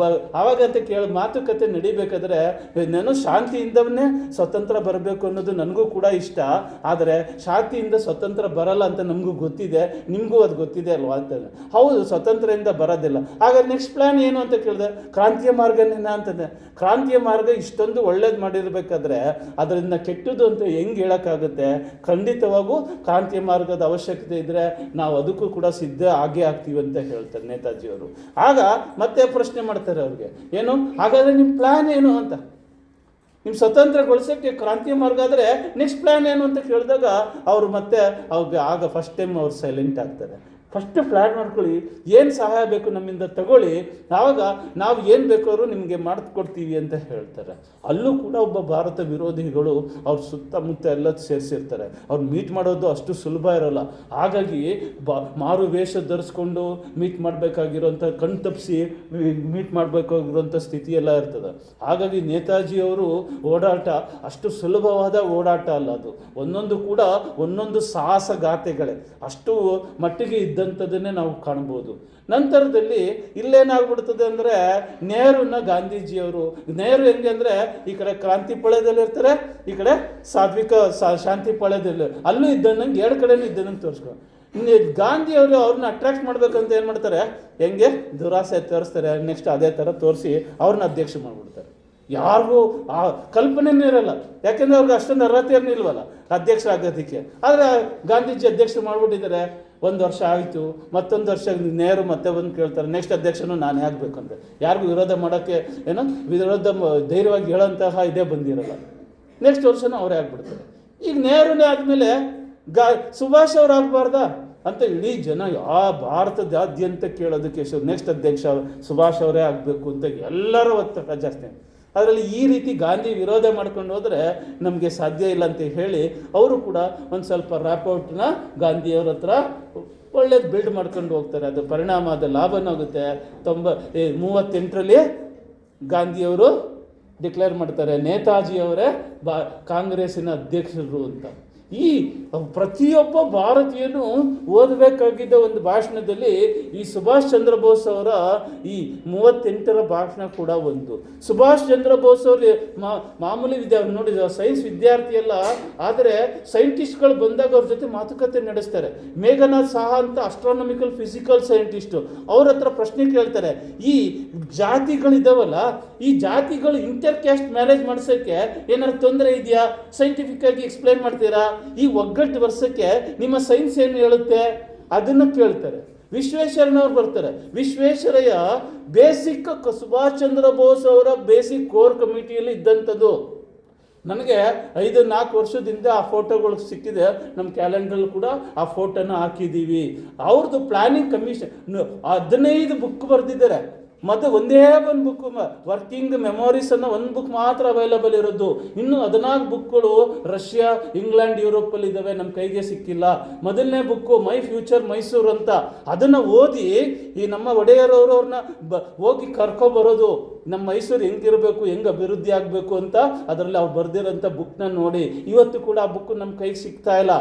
ಆವಾಗ ಅಂತ ಮಾತುಕತೆ ನಡಿಬೇಕಾದ್ರೆ, ನಾನು ಶಾಂತಿಯಿಂದನೇ ಸ್ವತಂತ್ರ ಬರಬೇಕು ಅನ್ನೋದು ನನಗೂ ಕೂಡ ಇಷ್ಟ, ಆದರೆ ಶಾಂತಿಯಿಂದ ಸ್ವತಂತ್ರ ಬರಲ್ಲ ಅಂತ ನಮಗೂ ಗೊತ್ತಿದೆ, ನಿಮಗೂ ಅದು ಗೊತ್ತಿದೆ ಅಲ್ವಾ ಅಂತ. ಹೌದು, ಸ್ವತಂತ್ರದಿಂದ ಬರೋದಿಲ್ಲ. ಹಾಗಾದ್ರೆ ನೆಕ್ಸ್ಟ್ ಪ್ಲ್ಯಾನ್ ಏನು ಅಂತ ಕೇಳಿದೆ. ಕ್ರಾಂತಿಯ ಮಾರ್ಗನೇನ ಅಂತಂದೆ. ಕ್ರಾಂತಿಯ ಮಾರ್ಗ ಇಷ್ಟೊಂದು ಒಳ್ಳೇದು ಮಾಡಿರಬೇಕಾದ್ರೆ ಅದರಿಂದ ಕೆಟ್ಟದ್ದು ಅಂತ ಹೆಂಗೆ ಹೇಳೋಕ್ಕಾಗುತ್ತೆ? ಖಂಡಿತವಾಗೂ ಕ್ರಾಂತಿಯ ಮಾರ್ಗದ ಅವಶ್ಯಕತೆ ಇದ್ದರೆ ನಾವು ಅದಕ್ಕೂ ಕೂಡ ಸಿದ್ಧ ಆಗೇ ಆಗ್ತೀವಿ ಅಂತ ಹೇಳ್ತಾರೆ ನೇತಾಜಿಯವರು. ಆಗ ಮತ್ತೆ ಪ್ರಶ್ನೆ ಮಾಡ್ತಾರೆ ಅವ್ರಿಗೆ, ಏನು ಹಾಗಾದರೆ ನಿಮ್ಮ ಪ್ಲ್ಯಾನ್ ಏನು ಅಂತ. ನಿಮ್ಮ ಸ್ವತಂತ್ರಗೊಳಿಸೋಕ್ಕೆ ಕ್ರಾಂತಿಯ ಮಾರ್ಗ ಆದರೆ ನೆಕ್ಸ್ಟ್ ಪ್ಲ್ಯಾನ್ ಏನು ಅಂತ ಕೇಳಿದಾಗ ಅವರು ಮತ್ತೆ ಆಗ ಫಸ್ಟ್ ಟೈಮ್ ಅವ್ರು ಸೈಲೆಂಟ್ ಆಗ್ತಾರೆ. ಫಸ್ಟ್ ಪ್ಲ್ಯಾನ್ ಮಾಡ್ಕೊಳ್ಳಿ, ಏನು ಸಹಾಯ ಬೇಕು ನಮ್ಮಿಂದ ತಗೊಳ್ಳಿ, ಆವಾಗ ನಾವು ಏನು ಬೇಕಾದ್ರೂ ನಿಮಗೆ ಮಾಡಿಕೊಡ್ತೀವಿ ಅಂತ ಹೇಳ್ತಾರೆ. ಅಲ್ಲೂ ಕೂಡ ಒಬ್ಬ ಭಾರತ ವಿರೋಧಿಗಳು ಅವ್ರ ಸುತ್ತಮುತ್ತ ಎಲ್ಲ ಸೇರಿಸಿರ್ತಾರೆ. ಅವ್ರು ಮೀಟ್ ಮಾಡೋದು ಅಷ್ಟು ಸುಲಭ ಇರೋಲ್ಲ. ಹಾಗಾಗಿ ಮಾರು ವೇಷ ಧರಿಸ್ಕೊಂಡು ಮೀಟ್ ಮಾಡಬೇಕಾಗಿರೋಂಥ ಕಣ್ ತಪ್ಪಿಸಿ ಮೀಟ್ ಮಾಡಬೇಕಾಗಿರೋಂಥ ಸ್ಥಿತಿ ಎಲ್ಲ ಇರ್ತದೆ. ಹಾಗಾಗಿ ನೇತಾಜಿಯವರು ಓಡಾಟ ಅಷ್ಟು ಸುಲಭವಾದ ಓಡಾಟ ಅಲ್ಲ, ಅದು ಒಂದೊಂದು ಕೂಡ ಒಂದೊಂದು ಸಾಹಸಗಾಥೆಗಳೇ, ಅಷ್ಟು ಮಟ್ಟಿಗೆ ಇದ್ದಂಥದ್ದನ್ನೇ ನಾವು ಕಾಣ್ಬೋದು. ನಂತರದಲ್ಲಿ ಇಲ್ಲೇನಾಗ್ಬಿಡ್ತದೆ ಅಂದರೆ, ನೆಹರೂನ ಗಾಂಧೀಜಿಯವರು, ನೆಹರು ಹೆಂಗೆ ಅಂದರೆ ಈ ಕಡೆ ಕ್ರಾಂತಿ ಪಾಳ್ಯದಲ್ಲಿ ಇರ್ತಾರೆ, ಈ ಕಡೆ ಶಾಂತಿ ಪಾಳ್ಯದಲ್ಲಿ ಅಲ್ಲೂ ಇದ್ದಂಗೆ ಎರಡು ಕಡೆನೂ ಇದ್ದನಂಗೆ ತೋರಿಸ್ಕೊ. ಗಾಂಧಿಯವರು ಅವ್ರನ್ನ ಅಟ್ರಾಕ್ಟ್ ಮಾಡ್ಬೇಕಂತ ಏನು ಮಾಡ್ತಾರೆ, ಹೆಂಗೆ ದುರಾಸೆ ತೋರಿಸ್ತಾರೆ, ನೆಕ್ಸ್ಟ್ ಅದೇ ಥರ ತೋರಿಸಿ ಅವ್ರನ್ನ ಅಧ್ಯಕ್ಷ ಮಾಡಿಬಿಡ್ತಾರೆ. ಯಾರಿಗೂ ಆ ಕಲ್ಪನೆನೇ ಇರಲ್ಲ, ಯಾಕೆಂದರೆ ಅವ್ರಿಗೆ ಅಷ್ಟೊಂದು ಅರ್ಹತೆಯನ್ನು ಇಲ್ವಲ್ಲ ಅಧ್ಯಕ್ಷರಾಗೋದಕ್ಕೆ. ಆದರೆ ಗಾಂಧೀಜಿ ಅಧ್ಯಕ್ಷ ಮಾಡಿಬಿಟ್ಟಿದ್ದಾರೆ. 1 ವರ್ಷ ಆಯಿತು, ಮತ್ತೊಂದು ವರ್ಷ ನೆಹರು ಮತ್ತೆ ಬಂದು ಕೇಳ್ತಾರೆ, ನೆಕ್ಸ್ಟ್ ಅಧ್ಯಕ್ಷನು ನಾನು ಆಗಬೇಕಂತ. ಯಾರಿಗೂ ವಿರೋಧ ಮಾಡೋಕ್ಕೆ ವಿರೋಧ ಧೈರ್ಯವಾಗಿ ಹೇಳೋಂತಹ ಇದೇ ಬಂದಿರಲ್ಲ. ನೆಕ್ಸ್ಟ್ ವರ್ಷನೂ ಅವರೇ ಆಗಿಬಿಡ್ತಾರೆ. ಈಗ ನೆಹರುನೇ ಆದಮೇಲೆ ಸುಭಾಷ್ ಅವ್ರು ಆಗಬಾರ್ದಾ ಅಂತ ಇಡೀ ಜನ ಭಾರತದಾದ್ಯಂತ ಕೇಳೋದಕ್ಕೆ ನೆಕ್ಸ್ಟ್ ಅಧ್ಯಕ್ಷ ಸುಭಾಷ್ ಅವರೇ ಆಗಬೇಕು ಅಂತ ಎಲ್ಲರೂ ಒತ್ತಡ ಜಾಸ್ತಿ. ಅದರಲ್ಲಿ ಈ ರೀತಿ ಗಾಂಧಿ ವಿರೋಧ ಮಾಡ್ಕೊಂಡು ಹೋದರೆ ನಮಗೆ ಸಾಧ್ಯ ಇಲ್ಲ ಅಂತ ಹೇಳಿ ಅವರು ಕೂಡ ಒಂದು ಸ್ವಲ್ಪ ರ್ಯಾಪೌಟ್ನ ಗಾಂಧಿಯವ್ರ ಹತ್ರ ಒಳ್ಳೇದು ಬಿಲ್ಡ್ ಮಾಡ್ಕೊಂಡು ಹೋಗ್ತಾರೆ. ಅದು ಪರಿಣಾಮ, ಅದು ಲಾಭನಾಗುತ್ತೆ. 38ರಲ್ಲಿ ಗಾಂಧಿಯವರು ಡಿಕ್ಲೇರ್ ಮಾಡ್ತಾರೆ, ನೇತಾಜಿಯವರೇ ಕಾಂಗ್ರೆಸ್ಸಿನ ಅಧ್ಯಕ್ಷರು ಅಂತ. ಈ ಪ್ರತಿಯೊಬ್ಬ ಭಾರತೀಯನು ಓದಬೇಕಾಗಿದ್ದ ಒಂದು ಭಾಷಣದಲ್ಲಿ ಈ ಸುಭಾಷ್ ಚಂದ್ರ ಬೋಸ್ ಅವರ ಈ 38ರ ಭಾಷಣ ಕೂಡ ಒಂದು. ಸುಭಾಷ್ ಚಂದ್ರ ಬೋಸ್ ಅವರು ಮಾಮೂಲಿ ನೋಡಿ ಸೈನ್ಸ್ ವಿದ್ಯಾರ್ಥಿ ಅಲ್ಲ, ಆದರೆ ಸೈಂಟಿಸ್ಟ್ಗಳು ಬಂದಾಗ ಅವ್ರ ಜೊತೆ ಮಾತುಕತೆ ನಡೆಸ್ತಾರೆ. ಮೇಘನಾಥ್ ಸಾಹಾ ಅಂತ ಅಸ್ಟ್ರಾನಮಿಕಲ್ ಫಿಸಿಕಲ್ ಸೈಂಟಿಸ್ಟು, ಅವ್ರ ಹತ್ರ ಪ್ರಶ್ನೆ ಕೇಳ್ತಾರೆ, ಈ ಜಾತಿಗಳಿದಾವಲ್ಲ, ಈ ಜಾತಿಗಳು ಇಂಟರ್ ಕ್ಯಾಸ್ಟ್ ಮ್ಯಾರೇಜ್ ಮಾಡಿಸೋಕ್ಕೆ ಏನಾದ್ರು ತೊಂದರೆ ಇದೆಯಾ, ಸೈಂಟಿಫಿಕ್ ಆಗಿ ಎಕ್ಸ್ಪ್ಲೈನ್ ಮಾಡ್ತೀರಾ, ಈ ಒಗ್ಗಟ್ಟು ವರ್ಷಕ್ಕೆ ನಿಮ್ಮ ಸೈನ್ಸ್ ಏನು ಹೇಳುತ್ತೆ, ಅದನ್ನು ಕೇಳ್ತಾರೆ. ವಿಶ್ವೇಶ್ವರಯ್ಯನವ್ರು ಬರ್ತಾರೆ. ವಿಶ್ವೇಶ್ವರಯ್ಯ ಬೇಸಿಕ್ ಸುಭಾಷ್ ಚಂದ್ರ ಬೋಸ್ ಅವರ ಬೇಸಿಕ್ ಕೋರ್ ಕಮಿಟಿಯಲ್ಲಿ ಇದ್ದಂಥದ್ದು. ನನಗೆ 4 ವರ್ಷದಿಂದ ಆ ಫೋಟೋಗಳು ಸಿಕ್ಕಿದೆ, ನಮ್ಮ ಕ್ಯಾಲೆಂಡ್ರಲ್ಲಿ ಕೂಡ ಆ ಫೋಟೋನ ಹಾಕಿದ್ದೀವಿ. ಅವ್ರದ್ದು ಪ್ಲಾನಿಂಗ್ ಕಮಿಷನ್ 15 ಬುಕ್ ಬರೆದಿದ್ದಾರೆ. ಮತ್ತು ಒಂದೇ ಒಂದು ಬುಕ್, ವರ್ಕಿಂಗ್ ಮೆಮೊರೀಸ್ ಅನ್ನೋ ಒಂದು ಬುಕ್ ಮಾತ್ರ ಅವೈಲಬಲ್ ಇರೋದು. ಇನ್ನು 14 ಬುಕ್ಗಳು ರಷ್ಯಾ, ಇಂಗ್ಲೆಂಡ್, ಯುರೋಪಲ್ಲಿ ಇದ್ದಾವೆ, ನಮ್ಮ ಕೈಗೆ ಸಿಕ್ಕಿಲ್ಲ. ಮೊದಲನೇ ಬುಕ್ಕು ಮೈ ಫ್ಯೂಚರ್ ಮೈಸೂರು ಅಂತ, ಅದನ್ನು ಓದಿ ಈ ನಮ್ಮ ಒಡೆಯರವರು ಅವ್ರನ್ನ ಹೋಗಿ ಕರ್ಕೊಬರೋದು, ನಮ್ಮ ಮೈಸೂರು ಹೆಂಗಿರಬೇಕು, ಹೆಂಗೆ ಅಭಿವೃದ್ಧಿ ಆಗಬೇಕು ಅಂತ ಅದರಲ್ಲಿ ಅವ್ರು ಬರೆದಿರೋಂಥ ಬುಕ್ನ ನೋಡಿ. ಇವತ್ತು ಕೂಡ ಆ ಬುಕ್ ನಮ್ಮ ಕೈಗೆ ಸಿಗ್ತಾ ಇಲ್ಲ.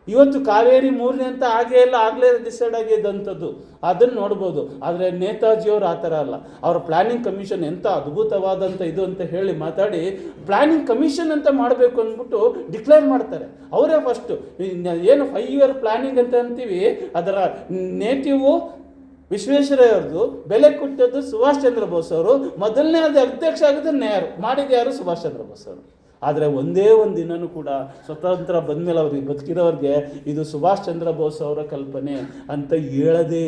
ಇವತ್ತು ಕಾವೇರಿ 3ನೇ ಅಂತ ಆಗಲೇ ಡಿಸೈಡ್ ಆಗಿದ್ದಂಥದ್ದು, ಅದನ್ನು ನೋಡ್ಬೋದು. ಆದರೆ ನೇತಾಜಿಯವರು ಆ ಥರ ಅಲ್ಲ. ಅವರ ಪ್ಲ್ಯಾನಿಂಗ್ ಕಮಿಷನ್ ಎಂಥ ಅದ್ಭುತವಾದಂಥ ಇದು ಅಂತ ಹೇಳಿ ಮಾತಾಡಿ ಪ್ಲ್ಯಾನಿಂಗ್ ಕಮಿಷನ್ ಅಂತ ಮಾಡಬೇಕು ಅಂದ್ಬಿಟ್ಟು ಡಿಕ್ಲೇರ್ ಮಾಡ್ತಾರೆ. ಅವರೇ ಫಸ್ಟು ಏನು 5 ಇಯರ್ ಪ್ಲ್ಯಾನಿಂಗ್ ಅಂತ ಅಂತೀವಿ, ಅದರ ನೇಟಿವು ವಿಶ್ವೇಶ್ವರಯ್ಯ ಅವ್ರದ್ದು, ಬೆಲೆ ಕೊಟ್ಟದ್ದು ಸುಭಾಷ್ ಚಂದ್ರ ಬೋಸ್ ಅವರು. ಮೊದಲನೇ ಅಧ್ಯಕ್ಷ ಆಗಿದ್ದು ನೆಹರು, ಮಾಡಿದ್ದು ಯಾರು? ಸುಭಾಷ್ ಚಂದ್ರ ಬೋಸ್ ಅವರು. ಆದರೆ ಒಂದೇ ಒಂದು ದಿನವೂ ಕೂಡ ಸ್ವತಂತ್ರ ಬಂದಮೇಲೆ ಅವ್ರಿಗೆ ಬದುಕಿರೋರಿಗೆ ಇದು ಸುಭಾಷ್ ಚಂದ್ರ ಬೋಸ್ ಅವರ ಕಲ್ಪನೆ ಅಂತ ಹೇಳೇ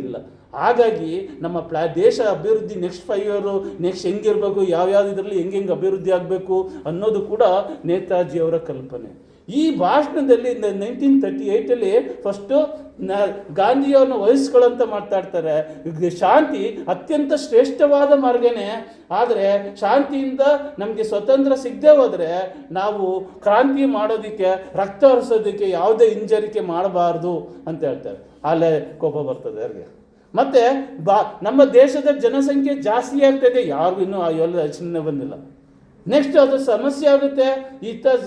ಇಲ್ಲ. ಹಾಗಾಗಿ ನಮ್ಮ ದೇಶ ಅಭಿವೃದ್ಧಿ ನೆಕ್ಸ್ಟ್ 5 ಇಯರು ನೆಕ್ಸ್ಟ್ ಹೆಂಗಿರಬೇಕು, ಯಾವ್ಯಾವ ಇದರಲ್ಲಿ ಹೆಂಗೆ ಅಭಿವೃದ್ಧಿ ಆಗಬೇಕು ಅನ್ನೋದು ಕೂಡ ನೇತಾಜಿಯವರ ಕಲ್ಪನೆ. ಈ ಭಾಷಣದಲ್ಲಿ 1938 ಫಸ್ಟು ಗಾಂಧಿಯವ್ರನ್ನ ವಹಿಸ್ಕೊಳ್ಳೋಂತ ಮಾತಾಡ್ತಾರೆ. ಶಾಂತಿ ಅತ್ಯಂತ ಶ್ರೇಷ್ಠವಾದ ಮಾರ್ಗನೇ, ಆದರೆ ಶಾಂತಿಯಿಂದ ನಮಗೆ ಸ್ವತಂತ್ರ ಸಿಗದೆ ಹೋದರೆ ನಾವು ಕ್ರಾಂತಿ ಮಾಡೋದಕ್ಕೆ, ರಕ್ತ ಹರಿಸೋದಕ್ಕೆ ಯಾವುದೇ ಹಿಂಜರಿಕೆ ಮಾಡಬಾರ್ದು ಅಂತ ಹೇಳ್ತಾರೆ. ಅಲ್ಲೇ ಕೋಪ ಬರ್ತದೆ ಅವ್ರಿಗೆ. ಮತ್ತು ನಮ್ಮ ದೇಶದ ಜನಸಂಖ್ಯೆ ಜಾಸ್ತಿ ಆಗ್ತಾಯಿದೆ, ಯಾರಿಗೂ ಇನ್ನೂ ಎಲ್ಲ ಯೋಚನೆ ಬಂದಿಲ್ಲ. ನೆಕ್ಸ್ಟ್ ಅದು ಸಮಸ್ಯೆ ಆಗುತ್ತೆ,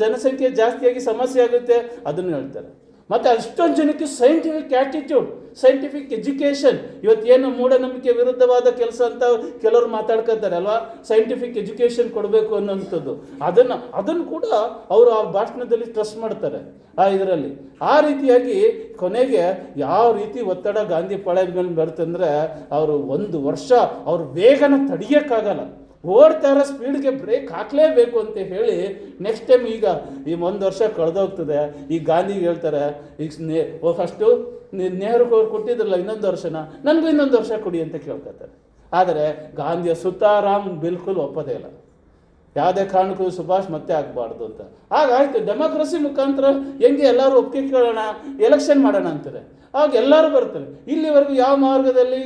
ಜನಸಂಖ್ಯೆ ಜಾಸ್ತಿಯಾಗಿ ಸಮಸ್ಯೆ ಆಗುತ್ತೆ, ಅದನ್ನು ಹೇಳ್ತಾರೆ. ಮತ್ತು ಅಷ್ಟೊಂದು ಜನಕ್ಕೆ ಸೈಂಟಿಫಿಕ್ ಆ್ಯಟಿಟ್ಯೂಡ್, ಸೈಂಟಿಫಿಕ್ ಎಜುಕೇಷನ್, ಇವತ್ತೇನು ಮೂಢನಂಬಿಕೆ ವಿರುದ್ಧವಾದ ಕೆಲಸ ಅಂತ ಕೆಲವರು ಮಾತಾಡ್ಕೊತಾರೆ ಅಲ್ವಾ, ಸೈಂಟಿಫಿಕ್ ಎಜುಕೇಷನ್ ಕೊಡಬೇಕು ಅನ್ನೋಂಥದ್ದು, ಅದನ್ನು ಕೂಡ ಅವರು ಆ ಭಾಷಣದಲ್ಲಿ ಟ್ರಸ್ಟ್ ಮಾಡ್ತಾರೆ ಇದರಲ್ಲಿ. ಆ ರೀತಿಯಾಗಿ ಕೊನೆಗೆ ಯಾವ ರೀತಿ ಒತ್ತಡ ಗಾಂಧಿ ಪಾಳ್ಯದ ಮೇಲೆ ಬರುತ್ತಂದರೆ, ಅವರು 1 ವರ್ಷ ಅವ್ರ ವೇಗನ ತಡೆಯೋಕ್ಕಾಗಲ್ಲ, ಓಡ್ತಾ ಇರೋ ಸ್ಪೀಡ್ಗೆ ಬ್ರೇಕ್ ಹಾಕಲೇಬೇಕು ಅಂತ ಹೇಳಿ ನೆಕ್ಸ್ಟ್ ಟೈಮ್ ಈಗ ಈ 1 ವರ್ಷ ಕಳೆದೋಗ್ತದೆ. ಈಗ ಗಾಂಧಿಗೆ ಹೇಳ್ತಾರೆ, ಈಗ ಫಸ್ಟು ನೆಹರು ಅವ್ರು ಕೊಟ್ಟಿದ್ರಲ್ಲ ಇನ್ನೊಂದು ವರ್ಷನ, ನನಗೂ ಇನ್ನೊಂದು ವರ್ಷ ಕೊಡಿ ಅಂತ ಕೇಳ್ಕೊತಾರೆ. ಆದರೆ ಗಾಂಧಿಯ ಸುತಾರಾಮ್ ಬಿಲ್ಕುಲ್ ಒಪ್ಪೋದೇ ಇಲ್ಲ. ಯಾವುದೇ ಕಾರಣಕ್ಕೂ ಸುಭಾಷ್ ಮತ್ತೆ ಆಗಬಾರ್ದು ಅಂತ. ಆಗಾಯ್ತು, ಡೆಮೋಕ್ರಸಿ ಮುಖಾಂತರ ಹೆಂಗೆ ಎಲ್ಲರೂ ಒಪ್ಪಿಗೆ ಕೇಳೋಣ, ಎಲೆಕ್ಷನ್ ಮಾಡೋಣ ಅಂತಾರೆ. ಆಗ ಎಲ್ಲರೂ ಬರ್ತಾರೆ. ಇಲ್ಲಿವರೆಗೂ ಯಾವ ಮಾರ್ಗದಲ್ಲಿ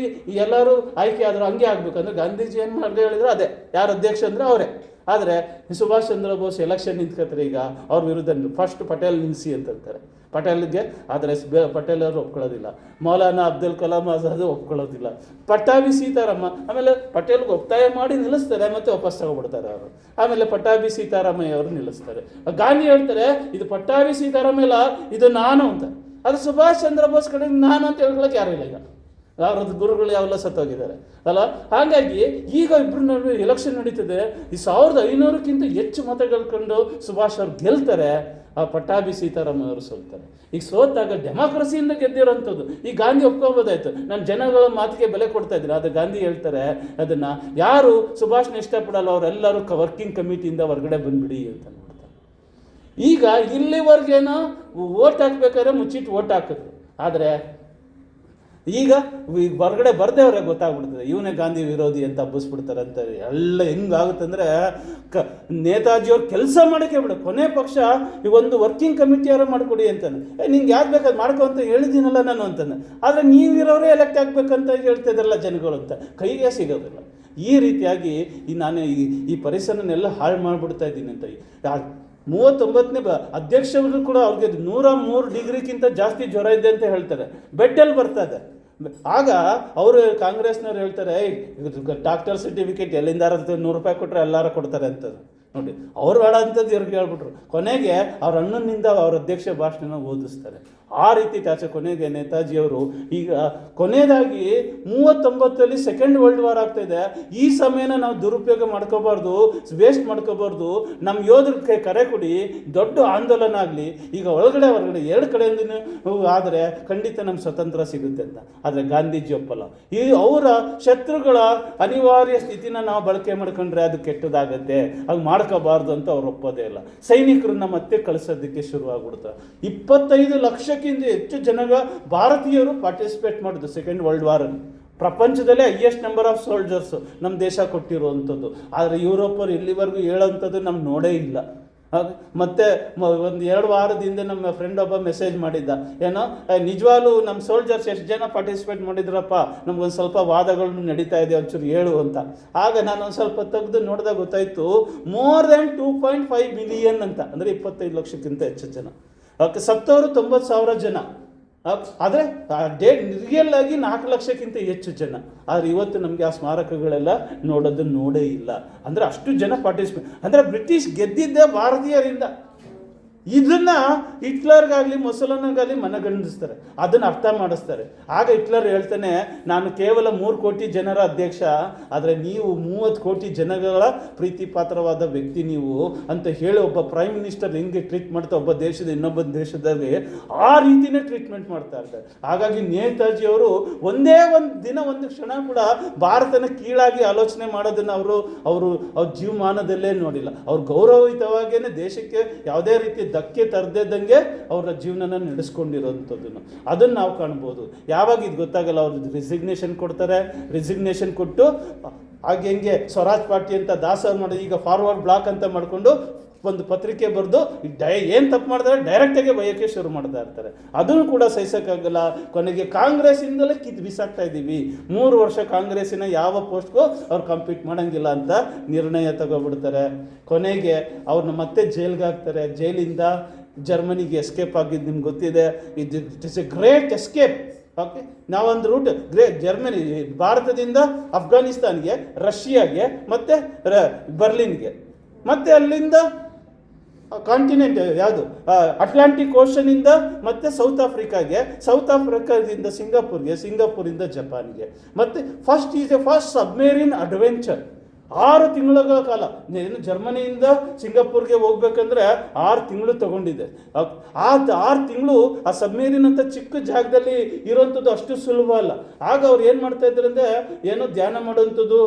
ಎಲ್ಲರೂ ಆಯ್ಕೆ ಆದರೂ ಹಂಗೆ ಆಗಬೇಕಂದ್ರೆ ಗಾಂಧೀಜಿ ಏನು ಮಾರ್ಗ ಹೇಳಿದ್ರು ಅದೇ. ಯಾರು ಅಧ್ಯಕ್ಷ ಅಂದರೆ ಅವರೇ. ಆದರೆ ಸುಭಾಷ್ ಚಂದ್ರ ಬೋಸ್ ಎಲೆಕ್ಷನ್ ನಿಂತ್ಕೊತಾರೆ. ಈಗ ಅವ್ರ ವಿರುದ್ಧ ಫಸ್ಟ್ ಪಟೇಲ್ ನಿಲ್ಲಿಸಿ ಅಂತಂತಾರೆ. ಪಟೇಲ್ಗೆ ಆದರೆ ಪಟೇಲ್ ಅವರು ಒಪ್ಕೊಳ್ಳೋದಿಲ್ಲ. ಮೌಲಾನಾ ಅಬ್ದುಲ್ ಕಲಾಂ ಆಜಾದ್ ಒಪ್ಕೊಳ್ಳೋದಿಲ್ಲ. ಪಟ್ಟಾಭಿ ಸೀತಾರಾಮ, ಆಮೇಲೆ ಪಟೇಲ್ಗೆ ಒತ್ತಾಯ ಮಾಡಿ ನಿಲ್ಲಿಸ್ತಾರೆ, ಮತ್ತೆ ವಾಪಸ್ ತಗೊಬಿಡ್ತಾರೆ ಅವರು. ಆಮೇಲೆ ಪಟ್ಟಾಭಿ ಸೀತಾರಾಮಯ್ಯ ಅವರು ನಿಲ್ಲಿಸ್ತಾರೆ. ಗಾಂಧಿ ಹೇಳ್ತಾರೆ ಇದು ಪಟ್ಟಾಭಿ ಸೀತಾರಾಮಯ್ಯ, ಇದು ನಾನು ಅಂತ. ಅದು ಸುಭಾಷ್ ಚಂದ್ರ ಬೋಸ್ ಕಡೆ ನಾನು ಅಂತ ಹೇಳ್ಕೊಳಕ್ಕೆ ಯಾರೂ ಇಲ್ಲ. ಈಗ ಅವ್ರದ್ದು ಗುರುಗಳು ಯಾವೆಲ್ಲ ಸತ್ತೋಗಿದ್ದಾರೆ ಅಲ್ಲ. ಹಾಗಾಗಿ ಈಗ ಇಬ್ಬರು ನಡುವೆ ಎಲೆಕ್ಷನ್ ನಡೀತದೆ. ಈ 1500ಕ್ಕಿಂತ ಹೆಚ್ಚು ಮತಗಳು ಕಂಡು ಸುಭಾಷ್ ಅವ್ರು ಗೆಲ್ತಾರೆ, ಆ ಪಟ್ಟಾಭಿ ಸೀತಾರಾಮ ಅವರು ಸೋಲ್ತಾರೆ. ಈಗ ಸೋತಾಗ ಡೆಮಾಕ್ರಸಿಯಿಂದ ಗೆದ್ದಿರೋಂಥದ್ದು. ಈ ಗಾಂಧಿ ಒಪ್ಕೋಬೋದಾಯ್ತು, ನಾನು ಜನಗಳ ಮಾತಿಗೆ ಬೆಲೆ ಕೊಡ್ತಾ ಇದ್ದೀನಿ. ಆದರೆ ಗಾಂಧಿ ಹೇಳ್ತಾರೆ ಅದನ್ನು, ಯಾರು ಸುಭಾಷ್ನ ಇಷ್ಟಪಡಲ್ಲ ಅವರೆಲ್ಲರೂ ವರ್ಕಿಂಗ್ ಕಮಿಟಿಯಿಂದ ಹೊರಗಡೆ ಬಂದ್ಬಿಡಿ ಅಂತ ನೋಡ್ತಾರೆ. ಈಗ ಇಲ್ಲಿವರೆಗೇನೋ ಓಟ್ ಹಾಕ್ಬೇಕಾದ್ರೆ ಮುಚ್ಚಿಟ್ಟು ಓಟ್ ಹಾಕಿದ್ರು. ಆದರೆ ಈಗ ಹೊರಗಡೆ ಬರ್ದೇ ಅವ್ರಿಗೆ ಗೊತ್ತಾಗ್ಬಿಡ್ತದೆ ಇವನೇ ಗಾಂಧಿ ವಿರೋಧಿ ಅಂತ ಹಬ್ಬಿಸ್ಬಿಡ್ತಾರೆ ಅಂತ. ಎಲ್ಲ ಹೆಂಗಾಗುತ್ತಂದರೆ ನೇತಾಜಿಯವ್ರು ಕೆಲಸ ಮಾಡೋಕ್ಕೆ ಬಿಡು, ಕೊನೆ ಪಕ್ಷ ಈಗ ಒಂದು ವರ್ಕಿಂಗ್ ಕಮಿಟಿಯಾರು ಮಾಡಿಕೊಡಿ ಅಂತಾನೆ. ನಿಂಗೆ ಯಾರು ಬೇಕಾದ್ರೆ ಮಾಡ್ಕೊ ಅಂತ ಹೇಳಿದ್ದೀನಲ್ಲ ನಾನು ಅಂತಾನೆ. ಆದರೆ ನೀವಿರೋರೇ ಎಲೆಕ್ಟ್ ಆಗಬೇಕಂತ ಹೇಳ್ತಿದ್ರಲ್ಲ ಜನಗಳು ಅಂತ, ಕೈಗೆ ಸಿಗೋದಿಲ್ಲ. ಈ ರೀತಿಯಾಗಿ ನಾನು ಈ ಪರಿಸರನೆಲ್ಲ ಹಾಳು ಮಾಡಿಬಿಡ್ತಾ ಇದ್ದೀನಿ ಅಂತ. 39ನೇ ಅಧ್ಯಕ್ಷರು ಕೂಡ ಅವ್ರಿಗೆ 103 ಡಿಗ್ರಿಗಿಂತ ಜಾಸ್ತಿ ಜ್ವರ ಇದೆ ಅಂತ ಹೇಳ್ತಾರೆ. ಬೆಡ್ಡಲ್ಲಿ ಬರ್ತಾ ಇದೆ. ಆಗ ಅವರು ಕಾಂಗ್ರೆಸ್ನವ್ರು ಹೇಳ್ತಾರೆ ಡಾಕ್ಟರ್ ಸರ್ಟಿಫಿಕೇಟ್ ಎಲ್ಲಿಂದ ₹100 ಕೊಟ್ಟರೆ ಎಲ್ಲರೂ ಕೊಡ್ತಾರೆ ಅಂತದ್ದು. ನೋಡಿ, ಅವ್ರು ಬೇಡ ಅಂತದ್ದು ಇವ್ರಿಗೆ ಹೇಳ್ಬಿಟ್ರು. ಕೊನೆಗೆ ಅವ್ರ ಅಣ್ಣನಿಂದ ಅವ್ರ ಅಧ್ಯಕ್ಷ ಭಾಷಣ ಓದಿಸ್ತಾರೆ. ಆ ರೀತಿ ಕೊನೆಗೆ ನೇತಾಜಿಯವರು ಈಗ ಕೊನೆಯದಾಗಿ 39ರಲ್ಲಿ ಸೆಕೆಂಡ್ ವರ್ಲ್ಡ್ ವಾರ್ ಆಗ್ತಾಯಿದೆ. ಈ ಸಮಯನ ನಾವು ದುರುಪಯೋಗ ಮಾಡ್ಕೋಬಾರ್ದು, ವೇಸ್ಟ್ ಮಾಡ್ಕೋಬಾರ್ದು. ನಮ್ಮ ಯೋಧರಿಗೆ ಕರೆ ಕೊಡಿ, ದೊಡ್ಡ ಆಂದೋಲನ ಆಗಲಿ. ಈಗ ಒಳಗಡೆ ಹೊರಗಡೆ ಎರಡು ಕಡೆಯಿಂದನೂ ಆದರೆ ಖಂಡಿತ ನಮ್ಮ ಸ್ವತಂತ್ರ ಸಿಗುತ್ತೆ ಅಂತ. ಆದರೆ ಗಾಂಧೀಜಿ ಒಪ್ಪಲ್ಲ. ಈ ಅವರ ಶತ್ರುಗಳ ಅನಿವಾರ್ಯ ಸ್ಥಿತಿನ ನಾವು ಬಳಕೆ ಮಾಡ್ಕೊಂಡ್ರೆ ಅದು ಕೆಟ್ಟದಾಗತ್ತೆ, ಹಾಗೆ ಮಾಡ್ಕೋಬಾರ್ದು ಅಂತ ಅವ್ರು ಒಪ್ಪೋದೇ ಇಲ್ಲ. ಸೈನಿಕರನ್ನ ಮತ್ತೆ ಕಳಿಸೋದಕ್ಕೆ ಶುರುವಾಗ್ಬಿಡ್ತಾರೆ. 25 ಲಕ್ಷಕ್ಕಿಂತ ಹೆಚ್ಚು ಭಾರತೀಯರು ಪಾರ್ಟಿಸಿಪೇಟ್ ಮಾಡಿದ್ರು ಸೆಕೆಂಡ್ ವರ್ಲ್ಡ್ ವಾರಲ್ಲಿ. ಪ್ರಪಂಚದಲ್ಲೇ ಹೈಯೆಸ್ಟ್ ನಂಬರ್ ಆಫ್ ಸೋಲ್ಜರ್ಸು ನಮ್ಮ ದೇಶ ಕೊಟ್ಟಿರುವಂಥದ್ದು. ಆದರೆ ಯುರೋಪರು ಇಲ್ಲಿವರೆಗೂ ಹೇಳೋಂಥದ್ದು ನಮ್ಗೆ ನೋಡೇ ಇಲ್ಲ. ಮತ್ತು ಒಂದು 2 ವಾರದಿಂದ ನಮ್ಮ ಫ್ರೆಂಡ್ ಒಬ್ಬ ಮೆಸೇಜ್ ಮಾಡಿದ್ದ, ಏನೋ ನಿಜವಾಗ್ಲೂ ನಮ್ಮ ಸೋಲ್ಜರ್ಸ್ ಎಷ್ಟು ಜನ ಪಾರ್ಟಿಸಿಪೇಟ್ ಮಾಡಿದ್ರಪ್ಪ, ನಮ್ಗೊಂದು ಸ್ವಲ್ಪ ವಾದಗಳು ನಡೀತಾ ಇದೆ, ಒಂಚೂರು ಹೇಳು ಅಂತ. ಆಗ ನಾನು ಒಂದು ಸ್ವಲ್ಪ ತೆಗೆದು ನೋಡಿದಾಗ ಗೊತ್ತಾಯಿತು, ಮೋರ್ ದ್ಯಾನ್ 2.5 ಮಿಲಿಯನ್ ಅಂತ, ಅಂದರೆ 25 ಲಕ್ಷಕ್ಕಿಂತ ಹೆಚ್ಚು ಜನ. ಸತ್ತವರು 90,000 ಜನ. ಆದರೆ ರಿಯಲ್ ಆಗಿ 4 ಲಕ್ಷಕ್ಕಿಂತ ಹೆಚ್ಚು ಜನ. ಆದರೆ ಇವತ್ತು ನಮಗೆ ಆ ಸ್ಮಾರಕಗಳೆಲ್ಲ ನೋಡೇ ಇಲ್ಲ. ಅಂದರೆ ಅಷ್ಟು ಜನ ಪಾರ್ಟಿಸಿಪೇಟ್. ಅಂದರೆ ಬ್ರಿಟಿಷ್ ಗೆದ್ದಿದ್ದೇ ಭಾರತೀಯರಿಂದ. ಇದನ್ನು ಹಿಟ್ಲರ್ಗಾಗಲಿ ಮೊಸಲನಿಗಾಗಲಿ ಮನಗಂಡಿಸ್ತಾರೆ, ಅದನ್ನು ಅರ್ಥ ಮಾಡಿಸ್ತಾರೆ. ಆಗ ಹಿಟ್ಲರ್ ಹೇಳ್ತಾನೆ, ನಾನು ಕೇವಲ 3 ಕೋಟಿ ಜನರ ಅಧ್ಯಕ್ಷ, ಆದರೆ ನೀವು 30 ಕೋಟಿ ಜನಗಳ ಪ್ರೀತಿ ಪಾತ್ರವಾದ ವ್ಯಕ್ತಿ ನೀವು ಅಂತ ಹೇಳಿ ಒಬ್ಬ ಪ್ರೈಮ್ ಮಿನಿಸ್ಟರ್ ಹೆಂಗೆ ಟ್ರೀಟ್ ಮಾಡ್ತಾ ಒಬ್ಬ ದೇಶದ ಇನ್ನೊಬ್ಬ ದೇಶದಲ್ಲಿ ಆ ರೀತಿಯೇ ಟ್ರೀಟ್ಮೆಂಟ್ ಮಾಡ್ತಾ ಇರ್ತಾರೆ. ಹಾಗಾಗಿ ನೇತಾಜಿಯವರು ಒಂದೇ ಒಂದು ದಿನ ಒಂದು ಕ್ಷಣ ಕೂಡ ಭಾರತನ ಕೀಳಾಗಿ ಆಲೋಚನೆ ಮಾಡೋದನ್ನು ಅವ್ರ ಜೀವಮಾನದಲ್ಲೇ ನೋಡಿಲ್ಲ. ಅವ್ರು ಗೌರವಯುತವಾಗೇ ದೇಶಕ್ಕೆ ಯಾವುದೇ ರೀತಿ ಧಕ್ಕೆ ತರದೇದಂಗೆ ಅವರ ಜೀವನನ ನಡೆಸ್ಕೊಂಡಿರೋಂಥದ್ದನ್ನು ಅದನ್ನು ನಾವು ಕಾಣ್ಬೋದು. ಯಾವಾಗ ಇದು ಗೊತ್ತಾಗಲ್ಲ, ಅವ್ರದ್ದು ರಿಸಿಗ್ನೇಷನ್ ಕೊಡ್ತಾರೆ. ರಿಸಿಗ್ನೇಷನ್ ಕೊಟ್ಟು ಹಾಗೆ ಸ್ವರಾಜ್ ಪಾರ್ಟಿ ಅಂತ ದಾಸವ್ರು ಮಾಡಿ ಈಗ ಫಾರ್ವರ್ಡ್ ಬ್ಲಾಕ್ ಅಂತ ಮಾಡಿಕೊಂಡು ಒಂದು ಪತ್ರಿಕೆ ಬರೆದು ಏನು ತಪ್ಪು ಮಾಡಿದ್ರೆ ಡೈರೆಕ್ಟಾಗಿ ಬಯೋಕ್ಕೆ ಶುರು ಮಾಡ್ತಾ ಇರ್ತಾರೆ. ಅದನ್ನು ಕೂಡ ಸಹಿಸೋಕ್ಕಾಗಲ್ಲ. ಕೊನೆಗೆ ಕಾಂಗ್ರೆಸ್ಸಿಂದಲೇ ಬಿಸಾಕ್ತಾ ಇದ್ದೀವಿ. 3 ವರ್ಷ ಕಾಂಗ್ರೆಸ್ಸಿನ ಯಾವ ಪೋಸ್ಟ್ಗೂ ಅವ್ರು ಕಂಪೀಟ್ ಮಾಡೋಂಗಿಲ್ಲ ಅಂತ ನಿರ್ಣಯ ತಗೊಬಿಡ್ತಾರೆ. ಕೊನೆಗೆ ಅವ್ರನ್ನ ಮತ್ತೆ ಜೈಲ್ಗೆ ಹಾಕ್ತಾರೆ. ಜೈಲಿಂದ ಜರ್ಮನಿಗೆ ಎಸ್ಕೇಪ್ ಆಗಿದ್ದು ನಿಮ್ಗೆ ಗೊತ್ತಿದೆ. It is A great escape. Okay, ನಾವೊಂದು ರೂಟ್ ಜರ್ಮನಿ, ಭಾರತದಿಂದ ಅಫ್ಘಾನಿಸ್ತಾನ್ಗೆ, ರಷ್ಯಾಗೆ, ಮತ್ತು ಬರ್ಲಿನ್ಗೆ, ಮತ್ತು ಅಲ್ಲಿಂದ ಕಾಂಟಿನೆಂಟ್ ಯಾವುದು ಅಟ್ಲಾಂಟಿಕ್ ಓಷನಿಂದ ಮತ್ತು ಸೌತ್ ಆಫ್ರಿಕಾಗೆ, ಸೌತ್ ಆಫ್ರಿಕಾದಿಂದ ಸಿಂಗಾಪುರ್ಗೆ, ಸಿಂಗಾಪುರಿಂದ ಜಪಾನ್ಗೆ. ಮತ್ತು ಫಸ್ಟ್ ಸಬ್ಮೇರಿನ್ ಅಡ್ವೆಂಚರ್ 6 ತಿಂಗಳ ಕಾಲ. ಏನು ಜರ್ಮನಿಯಿಂದ ಸಿಂಗಾಪುರ್ಗೆ ಹೋಗ್ಬೇಕಂದ್ರೆ 6 ತಿಂಗಳು ತಗೊಂಡಿದೆ. ಆ 6 ತಿಂಗಳು ಆ ಸಬ್ಮೇರಿನ್ ಅಂತ ಚಿಕ್ಕ ಜಾಗದಲ್ಲಿ ಇರೋವಂಥದ್ದು ಅಷ್ಟು ಸುಲಭ ಅಲ್ಲ. ಆಗ ಅವ್ರು ಏನು ಮಾಡ್ತಾ ಇದ್ರಂದರೆ, ಏನೋ ಧ್ಯಾನ ಮಾಡೋವಂಥದ್ದು,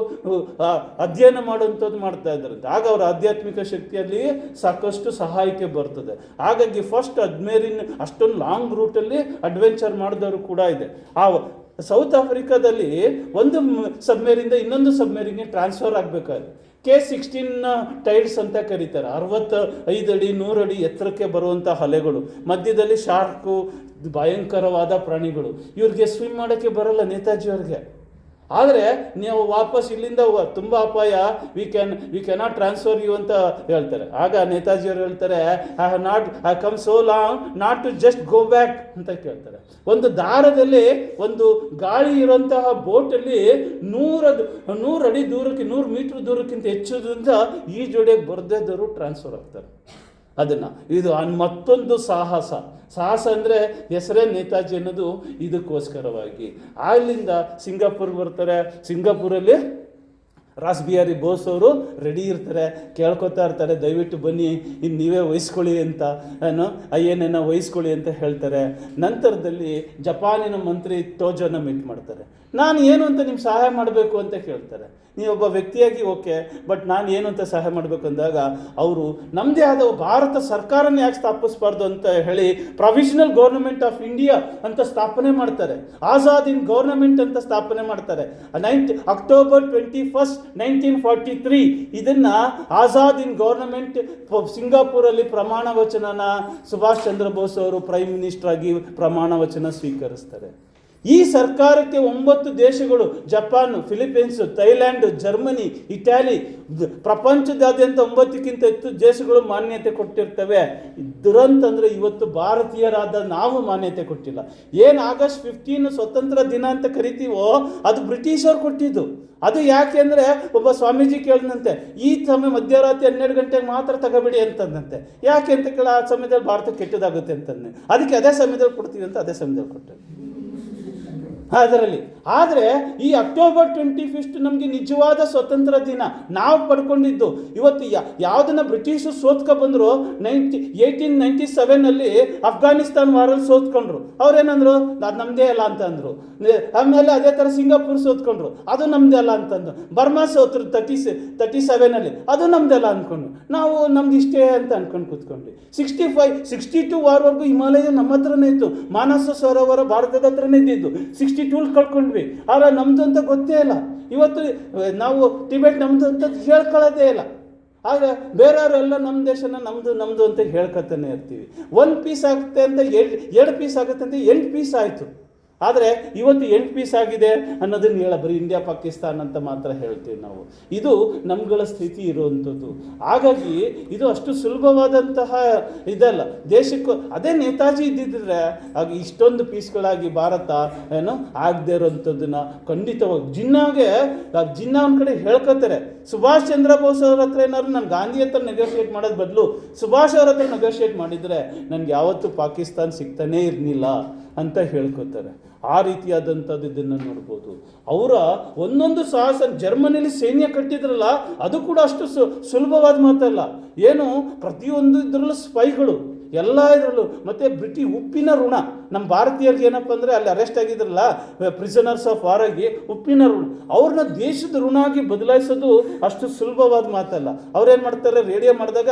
ಅಧ್ಯಯನ ಮಾಡೋವಂಥದ್ದು ಮಾಡ್ತಾ ಇದ್ರಂತೆ. ಆಗ ಅವರ ಆಧ್ಯಾತ್ಮಿಕ ಶಕ್ತಿಯಲ್ಲಿ ಸಾಕಷ್ಟು ಸಹಾಯಕ್ಕೆ ಬರ್ತದೆ. ಹಾಗಾಗಿ ಫಸ್ಟ್ ಸಬ್ಮೇರಿನ್ ಅಷ್ಟೊಂದು ಲಾಂಗ್ ರೂಟಲ್ಲಿ ಅಡ್ವೆಂಚರ್ ಮಾಡಿದವರು ಕೂಡ ಇದೆ. ಆ ಸೌತ್ ಆಫ್ರಿಕಾದಲ್ಲಿ ಒಂದು ಸಬ್ಮೇರಿಂದ ಇನ್ನೊಂದು ಸಬ್ಮೇರಿಗೆ ಟ್ರಾನ್ಸ್ಫರ್ ಆಗಬೇಕಾದ್ರೆ K16 ಟೈಡ್ಸ್ ಅಂತ ಕರೀತಾರೆ. 65 ಅಡಿ 100 ಅಡಿ ಎತ್ತರಕ್ಕೆ ಬರುವಂಥ ಅಲೆಗಳು, ಮಧ್ಯದಲ್ಲಿ ಶಾರ್ಕು, ಭಯಂಕರವಾದ ಪ್ರಾಣಿಗಳು. ಇವ್ರಿಗೆ ಸ್ವಿಮ್ ಮಾಡೋಕ್ಕೆ ಬರಲ್ಲ ನೇತಾಜಿಯವ್ರಿಗೆ. ಆದರೆ ನೀವು ವಾಪಸ್ ಇಲ್ಲಿಂದ ತುಂಬ ಅಪಾಯ, ವಿ ಕ್ಯಾನಾಟ್ ಟ್ರಾನ್ಸ್ಫರ್ ಯು ಅಂತ ಹೇಳ್ತಾರೆ. ಆಗ ನೇತಾಜಿಯವರು ಹೇಳ್ತಾರೆ, I come so long not to just go back ಅಂತ ಕೇಳ್ತಾರೆ. ಒಂದು ದಾರದಲ್ಲಿ ಒಂದು ಗಾಳಿ ಇರುವಂತಹ ಬೋಟಲ್ಲಿ 100 ಅಡಿ ದೂರಕ್ಕೆ 100 ಮೀಟರ್ ದೂರಕ್ಕಿಂತ ಹೆಚ್ಚೋದ್ರಿಂದ ಈ ಜೋಡಿಯಾಗಿ ಬರದೇದವರು ಟ್ರಾನ್ಸ್ಫರ್ ಆಗ್ತಾರೆ. ಅದನ್ನು ಇದು ಮತ್ತೊಂದು ಸಾಹಸ ಅಂದರೆ ಹೆಸರೇ ನೇತಾಜಿ ಅನ್ನೋದು ಇದಕ್ಕೋಸ್ಕರವಾಗಿ. ಅಲ್ಲಿಂದ ಸಿಂಗಾಪುರ್ಗೆ ಬರ್ತಾರೆ. ಸಿಂಗಾಪುರಲ್ಲಿ ರಾಸ್ ಬಿಹಾರಿ ಬೋಸ್ ಅವರು ರೆಡಿ ಇರ್ತಾರೆ, ಕೇಳ್ಕೊತಾ ಇರ್ತಾರೆ, ದಯವಿಟ್ಟು ಬನ್ನಿ ಇನ್ನು ನೀವೇ ವಹಿಸ್ಕೊಳ್ಳಿ ಅಂತ, ಏನೇನೋ ವಹಿಸ್ಕೊಳ್ಳಿ ಅಂತ ಹೇಳ್ತಾರೆ. ನಂತರದಲ್ಲಿ ಜಪಾನಿನ ಮಂತ್ರಿ ಟೋಜೋನ ಮೀಟ್ ಮಾಡ್ತಾರೆ. ನಾನು ಏನು ಅಂತ ನಿಮ್ಗೆ ಸಹಾಯ ಮಾಡಬೇಕು ಅಂತ ಕೇಳ್ತಾರೆ. ನೀವೊಬ್ಬ ವ್ಯಕ್ತಿಯಾಗಿ ಓಕೆ, ಬಟ್ ನಾನು ಏನು ಅಂತ ಸಹಾಯ ಮಾಡಬೇಕು ಅಂದಾಗ ಅವರು ನಮ್ಮದೇ ಆದ ಭಾರತ ಸರ್ಕಾರನ ಯಾಕೆ ಸ್ಥಾಪಿಸಬಾರ್ದು ಅಂತ ಹೇಳಿ ಪ್ರೊವಿಷನಲ್ ಗೌರ್ಮೆಂಟ್ ಆಫ್ ಇಂಡಿಯಾ ಅಂತ ಸ್ಥಾಪನೆ ಮಾಡ್ತಾರೆ. ಆಜಾದ್ ಹಿಂದ್ ಗೌರ್ಮೆಂಟ್ ಅಂತ ಸ್ಥಾಪನೆ ಮಾಡ್ತಾರೆ. ಅಕ್ಟೋಬರ್ 21, 1943 ಇದನ್ನು ಆಜಾದ್ ಹಿಂದ್ ಗೌರ್ಮೆಂಟ್ ಸಿಂಗಾಪುರಲ್ಲಿ ಪ್ರಮಾಣ ವಚನನ ಸುಭಾಷ್ ಚಂದ್ರ ಬೋಸ್ ಅವರು ಪ್ರೈಮ್ ಮಿನಿಸ್ಟರ್ ಆಗಿ ಪ್ರಮಾಣ ವಚನ ಸ್ವೀಕರಿಸ್ತಾರೆ. ಈ ಸರ್ಕಾರಕ್ಕೆ 9 ದೇಶಗಳು, Japan, Philippines, Thailand, Germany, Italy, ಪ್ರಪಂಚದಾದ್ಯಂತ 9ಕ್ಕಿಂತ ಹೆಚ್ಚು ದೇಶಗಳು ಮಾನ್ಯತೆ ಕೊಟ್ಟಿರ್ತವೆ. ದುರಂತ ಅಂದರೆ ಇವತ್ತು ಭಾರತೀಯರಾದ ನಾವು ಮಾನ್ಯತೆ ಕೊಟ್ಟಿಲ್ಲ. ಏನು ಆಗಸ್ಟ್ 15 ಸ್ವತಂತ್ರ ದಿನ ಅಂತ ಕರಿತೀವೋ ಅದು ಬ್ರಿಟಿಷರು ಕೊಟ್ಟಿದ್ದು. ಅದು ಯಾಕೆ ಅಂದರೆ ಒಬ್ಬ ಸ್ವಾಮೀಜಿ ಕೇಳಿದಂತೆ, ಈ ಸಮಯ ಮಧ್ಯರಾತ್ರಿ 12 ಗಂಟೆಗೆ ಮಾತ್ರ ತಗೋಬೇಡಿ ಅಂತಂದಂತೆ. ಯಾಕೆ ಅಂತ ಕೇಳ, ಆ ಸಮಯದಲ್ಲಿ ಭಾರತ ಕೆಟ್ಟದಾಗುತ್ತೆ ಅಂತಂದೆ. ಅದಕ್ಕೆ ಅದೇ ಸಮಯದಲ್ಲಿ ಕೊಡ್ತೀವಿ ಅಂತ ಅದೇ ಸಮಯದಲ್ಲಿ ಕೊಟ್ಟೆ ಅದರಲ್ಲಿ. ಆದರೆ ಈ ಅಕ್ಟೋಬರ್ 25 ನಮಗೆ ನಿಜವಾದ ಸ್ವತಂತ್ರ ದಿನ. ನಾವು ಪಡ್ಕೊಂಡಿದ್ದು ಇವತ್ತು ಯಾವುದನ್ನು ಬ್ರಿಟಿಷರು ಸೋತ್ಕೊ ಬಂದರು. 1897 ಅಫ್ಘಾನಿಸ್ತಾನ್ ವಾರಲ್ಲಿ ಸೋತ್ಕೊಂಡ್ರು. ಅವ್ರೇನಂದ್ರು, ಅದು ನಮ್ಮದೇ ಅಲ್ಲ ಅಂತಂದರು. ಆಮೇಲೆ ಅದೇ ಥರ ಸಿಂಗಾಪುರ್ ಸೋತ್ಕೊಂಡ್ರು, ಅದು ನಮ್ಮದೇ ಅಲ್ಲ ಅಂತಂದು. ಬರ್ಮಾ ಸೋತರು 37 ಅದು ನಮ್ಮದೇ ಅಲ್ಲ ಅಂದ್ಕೊಂಡು ನಾವು ನಮ್ದು ಇಷ್ಟೇ ಅಂತ ಅಂದ್ಕೊಂಡು ಕೂತ್ಕೊಂಡ್ವಿ. 62 ವಾರವರೆಗೂ ಹಿಮಾಲಯ ನಮ್ಮ ಹತ್ರನೇ ಇತ್ತು. ಮಾನಸ ಸರೋವರ ಭಾರತದ ಹತ್ರನೇ ಇದ್ದಿದ್ದು. 62 ಕಳ್ಕೊಂಡ್ವಿ. ಆದರೆ ನಮ್ಮದು ಅಂತ ಗೊತ್ತೇ ಇಲ್ಲ. ಇವತ್ತು ನಾವು ಟಿಬೆಟ್ ನಮ್ಮದು ಅಂತ ಹೇಳ್ಕೊಳ್ಳೋದೇ ಇಲ್ಲ. ಆದರೆ ಬೇರೆಯವರೆಲ್ಲ ನಮ್ಮ ದೇಶನ ನಮ್ಮದು ಅಂತ ಹೇಳ್ಕೊತಾನೆ ಇರ್ತೀವಿ. 1 ಪೀಸ್ ಆಗುತ್ತೆ ಅಂತ 2 ಪೀಸ್ ಆಗುತ್ತೆ ಅಂತ 8 ಪೀಸ್ ಆಯಿತು. ಆದರೆ ಇವತ್ತು 8 ಪೀಸ್ ಆಗಿದೆ ಅನ್ನೋದನ್ನು ಬರೀ ಇಂಡಿಯಾ ಪಾಕಿಸ್ತಾನ ಅಂತ ಮಾತ್ರ ಹೇಳ್ತೀವಿ ನಾವು. ಇದು ನಮ್ಗಳ ಸ್ಥಿತಿ ಇರುವಂಥದ್ದು. ಹಾಗಾಗಿ ಇದು ಅಷ್ಟು ಸುಲಭವಾದಂತಹ ಇದಲ್ಲ. ದೇಶಕ್ಕೂ ಅದೇ ನೇತಾಜಿ ಇದ್ದಿದ್ರೆ ಆಗ ಇಷ್ಟೊಂದು ಪೀಸ್ಗಳಾಗಿ ಭಾರತ ಆಗದೆ ಇರೋವಂಥದ್ದನ್ನು ಖಂಡಿತವಾಗಿ ಜಿನ್ನಾ ಒಂದು ಕಡೆ ಹೇಳ್ಕೊತಾರೆ. ಸುಭಾಷ್ ಚಂದ್ರ ಬೋಸ್ ಅವ್ರ ಹತ್ರ ಏನಾದ್ರು ನಾನು ಗಾಂಧಿ ಹತ್ರ ನೆಗೋಷಿಯೇಟ್ ಮಾಡೋದು ಬದಲು ಸುಭಾಷ್ ಅವ್ರ ಹತ್ರ ನೆಗೋಷಿಯೇಟ್ ಮಾಡಿದರೆ ನನಗೆ ಯಾವತ್ತೂ ಪಾಕಿಸ್ತಾನ ಸಿಗ್ತಾನೇ ಇರಲಿಲ್ಲ ಅಂತ ಹೇಳ್ಕೊತಾರೆ. ಆ ರೀತಿಯಾದಂಥದ್ದು ಇದನ್ನು ನೋಡ್ಬೋದು. ಅವರ ಒಂದೊಂದು ಸಾಹಸ, ಜರ್ಮನಿಲಿ ಸೈನ್ಯ ಕಟ್ಟಿದ್ರಲ್ಲ ಅದು ಕೂಡ ಅಷ್ಟು ಸುಲಭವಾದ ಮಾತಲ್ಲ. ಏನು ಪ್ರತಿಯೊಂದು ಇದರಲ್ಲೂ ಸ್ಪೈಗಳು ಎಲ್ಲ ಇದರಲ್ಲೂ. ಮತ್ತು ಉಪ್ಪಿನ ಋಣ ನಮ್ಮ ಭಾರತೀಯರಿಗೆ ಏನಪ್ಪ ಅಂದರೆ ಅಲ್ಲಿ ಅರೆಸ್ಟ್ ಆಗಿದ್ರಲ್ಲ ಪ್ರಿಸನರ್ಸ್ ಆಫ್ ವಾರ್ ಆಗಿ ಉಪ್ಪಿನ ಋಣ, ಅವ್ರನ್ನ ದೇಶದ ಋಣ ಆಗಿ ಬದಲಾಯಿಸೋದು ಅಷ್ಟು ಸುಲಭವಾದ ಮಾತಲ್ಲ. ಅವ್ರೇನು ಮಾಡ್ತಾರೆ, ರೇಡಿಯೋ ಮಾಡಿದಾಗ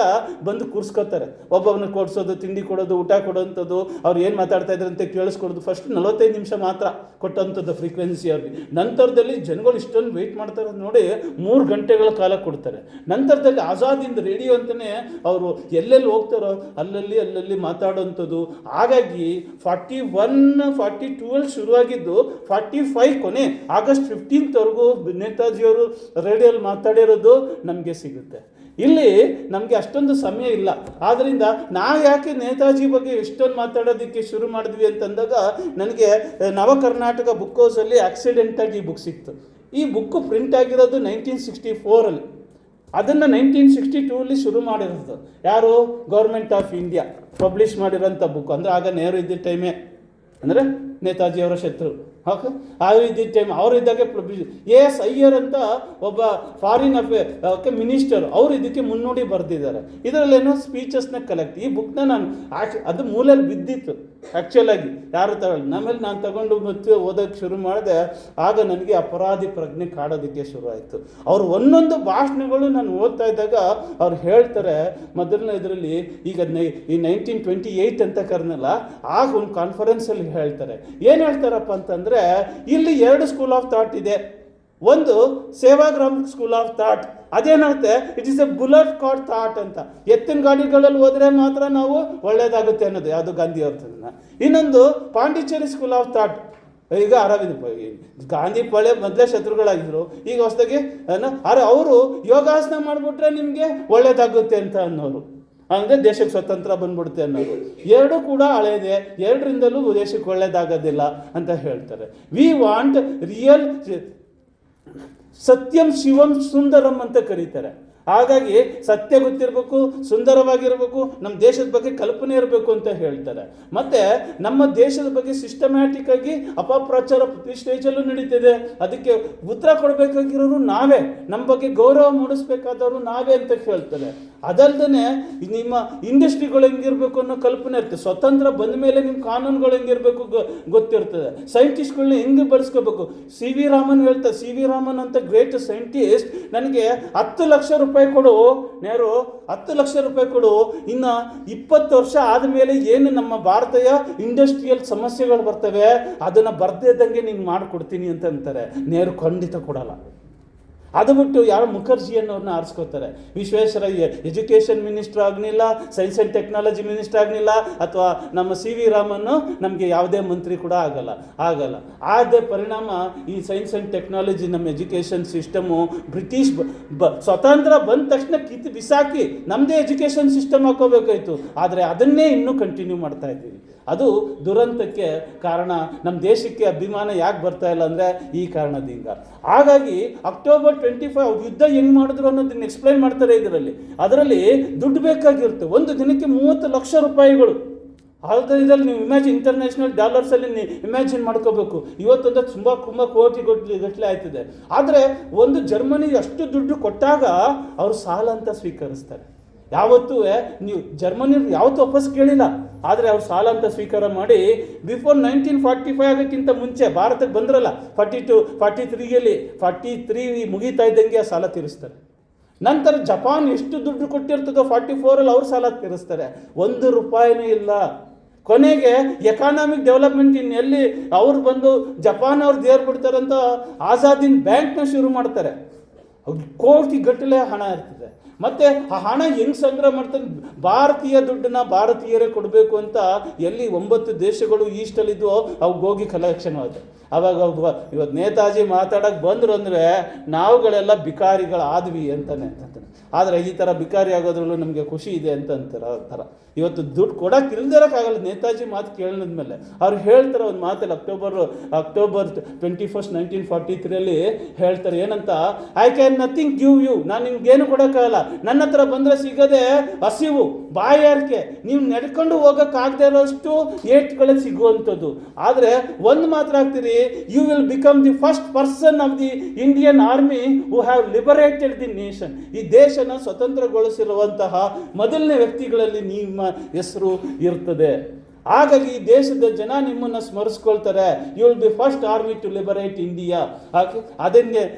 ಬಂದು ಕೂರಿಸ್ಕೊತಾರೆ. ಒಬ್ಬೊಬ್ಬನ ಕೊಡಿಸೋದು, ತಿಂಡಿ ಕೊಡೋದು, ಊಟ ಕೊಡೋವಂಥದ್ದು, ಅವ್ರು ಏನು ಮಾತಾಡ್ತಾ ಇದ್ದಾರೆ ಅಂತ ಕೇಳಿಸ್ಕೊಡೋದು. ಫಸ್ಟ್ 45 ನಿಮಿಷ ಮಾತ್ರ ಕೊಟ್ಟಂಥದ್ದು ಫ್ರೀಕ್ವೆನ್ಸಿ ಅವ್ರಿಗೆ. ನಂತರದಲ್ಲಿ ಜನಗಳು ಇಷ್ಟೊಂದು ವೆಯ್ಟ್ ಮಾಡ್ತಾರೆ ನೋಡಿ 3 ಗಂಟೆಗಳ ಕಾಲ ಕೊಡ್ತಾರೆ. ನಂತರದಲ್ಲಿ ಆಜಾದಿಂದ ರೇಡಿಯೋ ಅಂತಲೇ ಅವರು ಎಲ್ಲೆಲ್ಲಿ ಹೋಗ್ತಾರೋ ಅಲ್ಲಲ್ಲಿ ಮಾತಾಡೋವಂಥದ್ದು. ಹಾಗಾಗಿ 42 ಶುರುವಾಗಿದ್ದು 45 ಕೊನೆ ಆಗಸ್ಟ್ 15ವರೆಗೂ ನೇತಾಜಿಯವರು ರೇಡಿಯೋಲ್ಲಿ ಮಾತಾಡಿರೋದು ನಮಗೆ ಸಿಗುತ್ತೆ. ಇಲ್ಲಿ ನಮಗೆ ಅಷ್ಟೊಂದು ಸಮಯ ಇಲ್ಲ. ಆದ್ದರಿಂದ ನಾವು ಯಾಕೆ ನೇತಾಜಿ ಬಗ್ಗೆ ಎಷ್ಟೊಂದು ಮಾತಾಡೋದಕ್ಕೆ ಶುರು ಮಾಡಿದ್ವಿ ಅಂತಂದಾಗ ನನಗೆ ನವ ಕರ್ನಾಟಕ ಬುಕ್ ಹೌಸಲ್ಲಿ ಆಕ್ಸಿಡೆಂಟಾಗಿ ಈ ಬುಕ್ ಸಿಕ್ತು. ಈ ಬುಕ್ಕು ಪ್ರಿಂಟ್ ಆಗಿರೋದು 1964. ಅದನ್ನು 1962 ಶುರು ಮಾಡಿರೋದು ಯಾರು, ಗೌರ್ಮೆಂಟ್ ಆಫ್ ಇಂಡಿಯಾ ಪಬ್ಲಿಷ್ ಮಾಡಿರೋಂಥ ಬುಕ್. ಅಂದರೆ ಆಗ ನೆಹರು ಇದ್ದ ಟೈಮೇ, ಅಂದರೆ ನೇತಾಜಿಯವರ ಶತ್ರು. ಓಕೆ, ಇದ್ದಿದ್ದ ಟೈಮ್ ಅವರಿದ್ದಾಗೆ AS ಅಯ್ಯರ್ ಅಂತ ಒಬ್ಬ ಫಾರಿನ್ ಅಫೇರ್ ಮಿನಿಸ್ಟರ್, ಅವರು ಇದಕ್ಕೆ ಮುನ್ನುಡಿ ಬರೆದಿದ್ದಾರೆ. ಇದರಲ್ಲೇನೋ ಸ್ಪೀಚಸ್ನ ಕಲೆಕ್ಟ್. ಈ ಬುಕ್ನ ನಾನು ಅದು ಮೂಲೆಯಲ್ಲಿ ಬಿದ್ದಿತ್ತು ಆ್ಯಕ್ಚುಲಾಗಿ, ಯಾರು ತಗೊಳ್ಳಿ. ಆಮೇಲೆ ನಾನು ತಗೊಂಡು ಮತ್ತೆ ಓದೋಕ್ಕೆ ಶುರು ಮಾಡಿದೆ. ಆಗ ನನಗೆ ಅಪರಾಧಿ ಪ್ರಜ್ಞೆ ಕಾಡೋದಕ್ಕೆ ಶುರು ಆಯಿತು. ಅವರು ಒಂದೊಂದು ಭಾಷಣಗಳು ನಾನು ಓದ್ತಾ ಇದ್ದಾಗ ಅವ್ರು ಹೇಳ್ತಾರೆ, ಮೊದಲನೇ ಇದರಲ್ಲಿ ಈಗ ಈ 1928 ಅಂತ ಕರೆನಲ್ಲ, ಆಗ ಒಂದು ಕಾನ್ಫರೆನ್ಸಲ್ಲಿ ಹೇಳ್ತಾರೆ. ಏನು ಹೇಳ್ತಾರಪ್ಪ ಅಂತಂದರೆ, ಇಲ್ಲಿ 2 ಸ್ಕೂಲ್ ಆಫ್ ಥಾಟ್ ಇದೆ. ಒಂದು ಸೇವಾಗ್ರಾಮ್ ಸ್ಕೂಲ್ ಆಫ್ ಥಾಟ್. ಅದೇನಂತೆ, it is a bullock cart thought ಅಂತ. ಎತ್ತಿನ ಗಾಡಿಗಳಲ್ಲಿ ಹೋದರೆ ಮಾತ್ರ ನಾವು ಒಳ್ಳೇದಾಗುತ್ತೆ ಅನ್ನೋದು ಯಾವುದು ಗಾಂಧಿ ಅವ್ರನ್ನ. ಇನ್ನೊಂದು ಪಾಂಡಿಚೇರಿ ಸ್ಕೂಲ್ ಆಫ್ ಥಾಟ್. ಈಗ ಗಾಂಧಿ ಪಳೆ ಮೊದಲೇ ಶತ್ರುಗಳಾಗಿದ್ರು, ಈಗ ಹೊಸದಾಗಿ ಅವರು ಯೋಗಾಸನ ಮಾಡಿಬಿಟ್ರೆ ನಿಮಗೆ ಒಳ್ಳೇದಾಗುತ್ತೆ ಅಂತ ಅನ್ನೋರು, ಅಂದರೆ ದೇಶಕ್ಕೆ ಸ್ವತಂತ್ರ ಬಂದ್ಬಿಡುತ್ತೆ ಅನ್ನೋದು. ಎರಡೂ ಕೂಡ ಹಳೇದೆ, ಎರಡರಿಂದಲೂ ದೇಶಕ್ಕೆ ಒಳ್ಳೇದಾಗೋದಿಲ್ಲ ಅಂತ ಹೇಳ್ತಾರೆ. ವಿ ವಾಂಟ್ ರಿಯಲ್ ಸತ್ಯಂ ಶಿವಂ ಸುಂದರಂ ಅಂತ ಕರೀತಾರೆ. ಹಾಗಾಗಿ ಸತ್ಯ ಗೊತ್ತಿರಬೇಕು, ಸುಂದರವಾಗಿರಬೇಕು, ನಮ್ಮ ದೇಶದ ಬಗ್ಗೆ ಕಲ್ಪನೆ ಇರಬೇಕು ಅಂತ ಹೇಳ್ತಾರೆ. ಮತ್ತು ನಮ್ಮ ದೇಶದ ಬಗ್ಗೆ ಸಿಸ್ಟಮ್ಯಾಟಿಕ್ ಆಗಿ ಅಪಪ್ರಚಾರ ಪ್ರತಿ ಸ್ಟೇಜಲ್ಲೂ ನಡೀತಿದೆ. ಅದಕ್ಕೆ ಉತ್ತರ ಕೊಡಬೇಕಾಗಿರೋರು ನಾವೇ, ನಮ್ಮ ಬಗ್ಗೆ ಗೌರವ ಮೂಡಿಸ್ಬೇಕಾದವರು ನಾವೇ ಅಂತ ಹೇಳ್ತಾರೆ. ಅದಲ್ಲದೆ ನಿಮ್ಮ ಇಂಡಸ್ಟ್ರಿಗಳು ಹೆಂಗಿರಬೇಕು ಅನ್ನೋ ಕಲ್ಪನೆ ಇರ್ತದೆ. ಸ್ವತಂತ್ರ ಬಂದ ಮೇಲೆ ನಿಮ್ಮ ಕಾನೂನುಗಳು ಹೆಂಗಿರಬೇಕು ಗೊತ್ತಿರ್ತದೆ. ಸೈಂಟಿಸ್ಟ್ಗಳನ್ನ ಹೆಂಗೆ ಬಳಸ್ಕೋಬೇಕು. ಸಿ ವಿ ರಾಮನ್ ಹೇಳ್ತಾರೆ, ಸಿ ವಿ ರಾಮನ್ ಅಂತ ಗ್ರೇಟ್ ಸೈಂಟಿಸ್ಟ್ ನನಗೆ 10 ಲಕ್ಷ ರೂಪಾಯಿ ಕೊಡು, ನೆಹರು 10 ಲಕ್ಷ ರೂಪಾಯಿ ಕೊಡು, ಇನ್ನು 20 ವರ್ಷ ಆದಮೇಲೆ ಏನು ನಮ್ಮ ಭಾರತೀಯ ಇಂಡಸ್ಟ್ರಿಯಲ್ ಸಮಸ್ಯೆಗಳು ಬರ್ತವೆ ಅದನ್ನು ಬರ್ದಿದ್ದಂಗೆ ನೀನು ಮಾಡಿಕೊಡ್ತೀನಿ ಅಂತ ಅಂತಾರೆ. ನೆಹರು ಖಂಡಿತ ಕೊಡಲ್ಲ. ಅದು ಬಿಟ್ಟು ಯಾರು ಮುಖರ್ಜಿಯನ್ನವ್ರನ್ನ ಆರಿಸ್ಕೋತಾರೆ. ವಿಶ್ವೇಶ್ವರಯ್ಯ ಎಜುಕೇಷನ್ ಮಿನಿಸ್ಟರ್ ಆಗಲಿಲ್ಲ, ಸೈನ್ಸ್ ಆ್ಯಂಡ್ ಟೆಕ್ನಾಲಜಿ ಮಿನಿಸ್ಟರ್ ಆಗಲಿಲ್ಲ, ಅಥವಾ ನಮ್ಮ ಸಿ ವಿ ರಾಮನ್ನು ನಮಗೆ ಯಾವುದೇ ಮಂತ್ರಿ ಕೂಡ ಆಗಲ್ಲ. ಆದ ಪರಿಣಾಮ ಈ ಸೈನ್ಸ್ ಆ್ಯಂಡ್ ಟೆಕ್ನಾಲಜಿ ನಮ್ಮ ಎಜುಕೇಷನ್ ಸಿಸ್ಟಮು ಬ್ರಿಟಿಷ್ ಸ್ವತಂತ್ರ ಬಂದ ತಕ್ಷಣ ಕಿತ್ತು ಬಿಸಾಕಿ ನಮ್ಮದೇ ಎಜುಕೇಷನ್ ಸಿಸ್ಟಮ್ ಹಾಕೋಬೇಕಾಯಿತು. ಆದರೆ ಅದನ್ನೇ ಇನ್ನೂ ಕಂಟಿನ್ಯೂ ಮಾಡ್ತಾ ಇದ್ದೀವಿ. ಅದು ದುರಂತಕ್ಕೆ ಕಾರಣ. ನಮ್ಮ ದೇಶಕ್ಕೆ ಅಭಿಮಾನ ಯಾಕೆ ಬರ್ತಾ ಇಲ್ಲ ಅಂದರೆ ಈ ಕಾರಣದಿಂದ. ಹಾಗಾಗಿ ಅಕ್ಟೋಬರ್ 25 ಯುದ್ಧ ಹೆಂಗೆ ಮಾಡಿದ್ರು ಅನ್ನೋದನ್ನ ಎಕ್ಸ್ಪ್ಲೈನ್ ಮಾಡ್ತಾರೆ ಅದರಲ್ಲಿ ದುಡ್ಡು ಬೇಕಾಗಿರುತ್ತೆ. ಒಂದು ದಿನಕ್ಕೆ 30 ಲಕ್ಷ ರೂಪಾಯಿಗಳು. ಇದರಲ್ಲಿ ನೀವು ಇಮ್ಯಾಜಿನ್, ಇಂಟರ್ನ್ಯಾಷನಲ್ ಡಾಲರ್ಸಲ್ಲಿ ನೀವು ಇಮ್ಯಾಜಿನ್ ಮಾಡ್ಕೋಬೇಕು. ಇವತ್ತೊಂದು ತುಂಬ ಕೋಟಿ ಗಟ್ಟಲೆ ಆಯ್ತದೆ. ಆದರೆ ಒಂದು ಜರ್ಮನಿ ಅಷ್ಟು ದುಡ್ಡು ಕೊಟ್ಟಾಗ ಅವರು ಸಾಲ ಅಂತ ಸ್ವೀಕರಿಸ್ತಾರೆ. ಯಾವತ್ತೂ ನೀವು ಜರ್ಮನಿ ಯಾವತ್ತೂ ವಾಪಸ್ ಕೇಳಿಲ್ಲ, ಆದರೆ ಅವ್ರು ಸಾಲ ಅಂತ ಸ್ವೀಕಾರ ಮಾಡಿ ಬಿಫೋರ್ 1945 ಆಗೋಕ್ಕಿಂತ ಮುಂಚೆ ಭಾರತಕ್ಕೆ ಬಂದ್ರಲ್ಲ 43 ಮುಗೀತಾ ಇದ್ದಂಗೆ ಆ ಸಾಲ ತೀರಿಸ್ತಾರೆ. ನಂತರ ಜಪಾನ್ ಎಷ್ಟು ದುಡ್ಡು ಕೊಟ್ಟಿರ್ತದೋ 44 ಅವ್ರು ಸಾಲ ತೀರಿಸ್ತಾರೆ. 1 ರೂಪಾಯಿನೂ ಇಲ್ಲ. ಕೊನೆಗೆ ಎಕಾನಾಮಿಕ್ ಡೆವಲಪ್ಮೆಂಟ್ ಎಲ್ಲಿ ಅವ್ರು ಬಂದು ಜಪಾನ್ ಅವ್ರು ದೇವ್ರು ಬಿಡ್ತಾರಂತ ಆಜಾದಿನ್ ಬ್ಯಾಂಕ್ನ ಶುರು ಮಾಡ್ತಾರೆ. ಕೋಟಿ ಗಟ್ಟಲೆ ಹಣ ಇರ್ತದೆ. ಮತ್ತು ಆ ಹಣ ಹೆಂಗೆ ಸಂಗ್ರಹ ಮಾಡ್ತಾರೆ? ಭಾರತೀಯ ದುಡ್ಡನ್ನ ಭಾರತೀಯರೇ ಕೊಡಬೇಕು ಅಂತ ಎಲ್ಲಿ 9 ದೇಶಗಳು ಈಸ್ಟಲ್ಲಿದ್ದೋ ಅವ್ಗೆ ಹೋಗಿ ಕಲೆಕ್ಷನ್ ಆಗುತ್ತೆ. ಆವಾಗ ಇವತ್ತು ನೇತಾಜಿ ಮಾತಾಡೋಕ್ಕೆ ಬಂದರು ಅಂದರೆ ನಾವುಗಳೆಲ್ಲ ಬಿಕಾರಿಗಳಾದ್ವಿ ಅಂತಾನೆ. ಆದರೆ ಈ ಥರ ಬಿಕಾರಿ ಆಗೋದ್ರಲ್ಲೂ ನಮಗೆ ಖುಷಿ ಇದೆ ಅಂತ ಅಂತಾರೆ. ಆ ಥರ ಇವತ್ತು ದುಡ್ಡು ಕೊಡೋಕೆ ಇಲ್ದಿರೋಕ್ಕಾಗಲ್ಲ. ನೇತಾಜಿ ಮಾತು ಕೇಳಿದ್ಮೇಲೆ ಅವ್ರು ಹೇಳ್ತಾರೆ ಒಂದು ಮಾತಲ್ಲಿ ಅಕ್ಟೋಬರ್ 21, 1943 ಹೇಳ್ತಾರೆ ಏನಂತ, I can nothing give you. ನಾನು ನಿಮ್ಗೇನು ಕೊಡೋಕ್ಕಾಗಲ್ಲ. ನನ್ನ ಹತ್ರ ಬಂದರೆ ಸಿಗೋದೆ ಹಸಿವು, ಬಾಯಾರಿಕೆ, ನೀವು ನಡ್ಕೊಂಡು ಹೋಗೋಕ್ಕಾಗದೇ ಇರೋಷ್ಟು ಏಟ್ಗಳೇ ಸಿಗುವಂಥದ್ದು. ಆದರೆ ಒಂದು ಮಾತ್ರ ಆಗ್ತೀರಿ, you will become the first person of the Indian army who have liberated the nation. ಈ ದೇಶನ ಸ್ವತಂತ್ರಗೊಳಿಸಿರುವಂತಹ ಮೊದಲನೇ ವ್ಯಕ್ತಿಗಳಲ್ಲಿ ನಿಮ್ಮ ಹೆಸರು ಇರ್ತದೆ. ಹಾಗಾಗಿ ಈ ದೇಶದ ಜನ ನಿಮ್ಮನ್ನು ಸ್ಮರಿಸ್ಕೊಳ್ತಾರೆ. You will be first army to liberate India.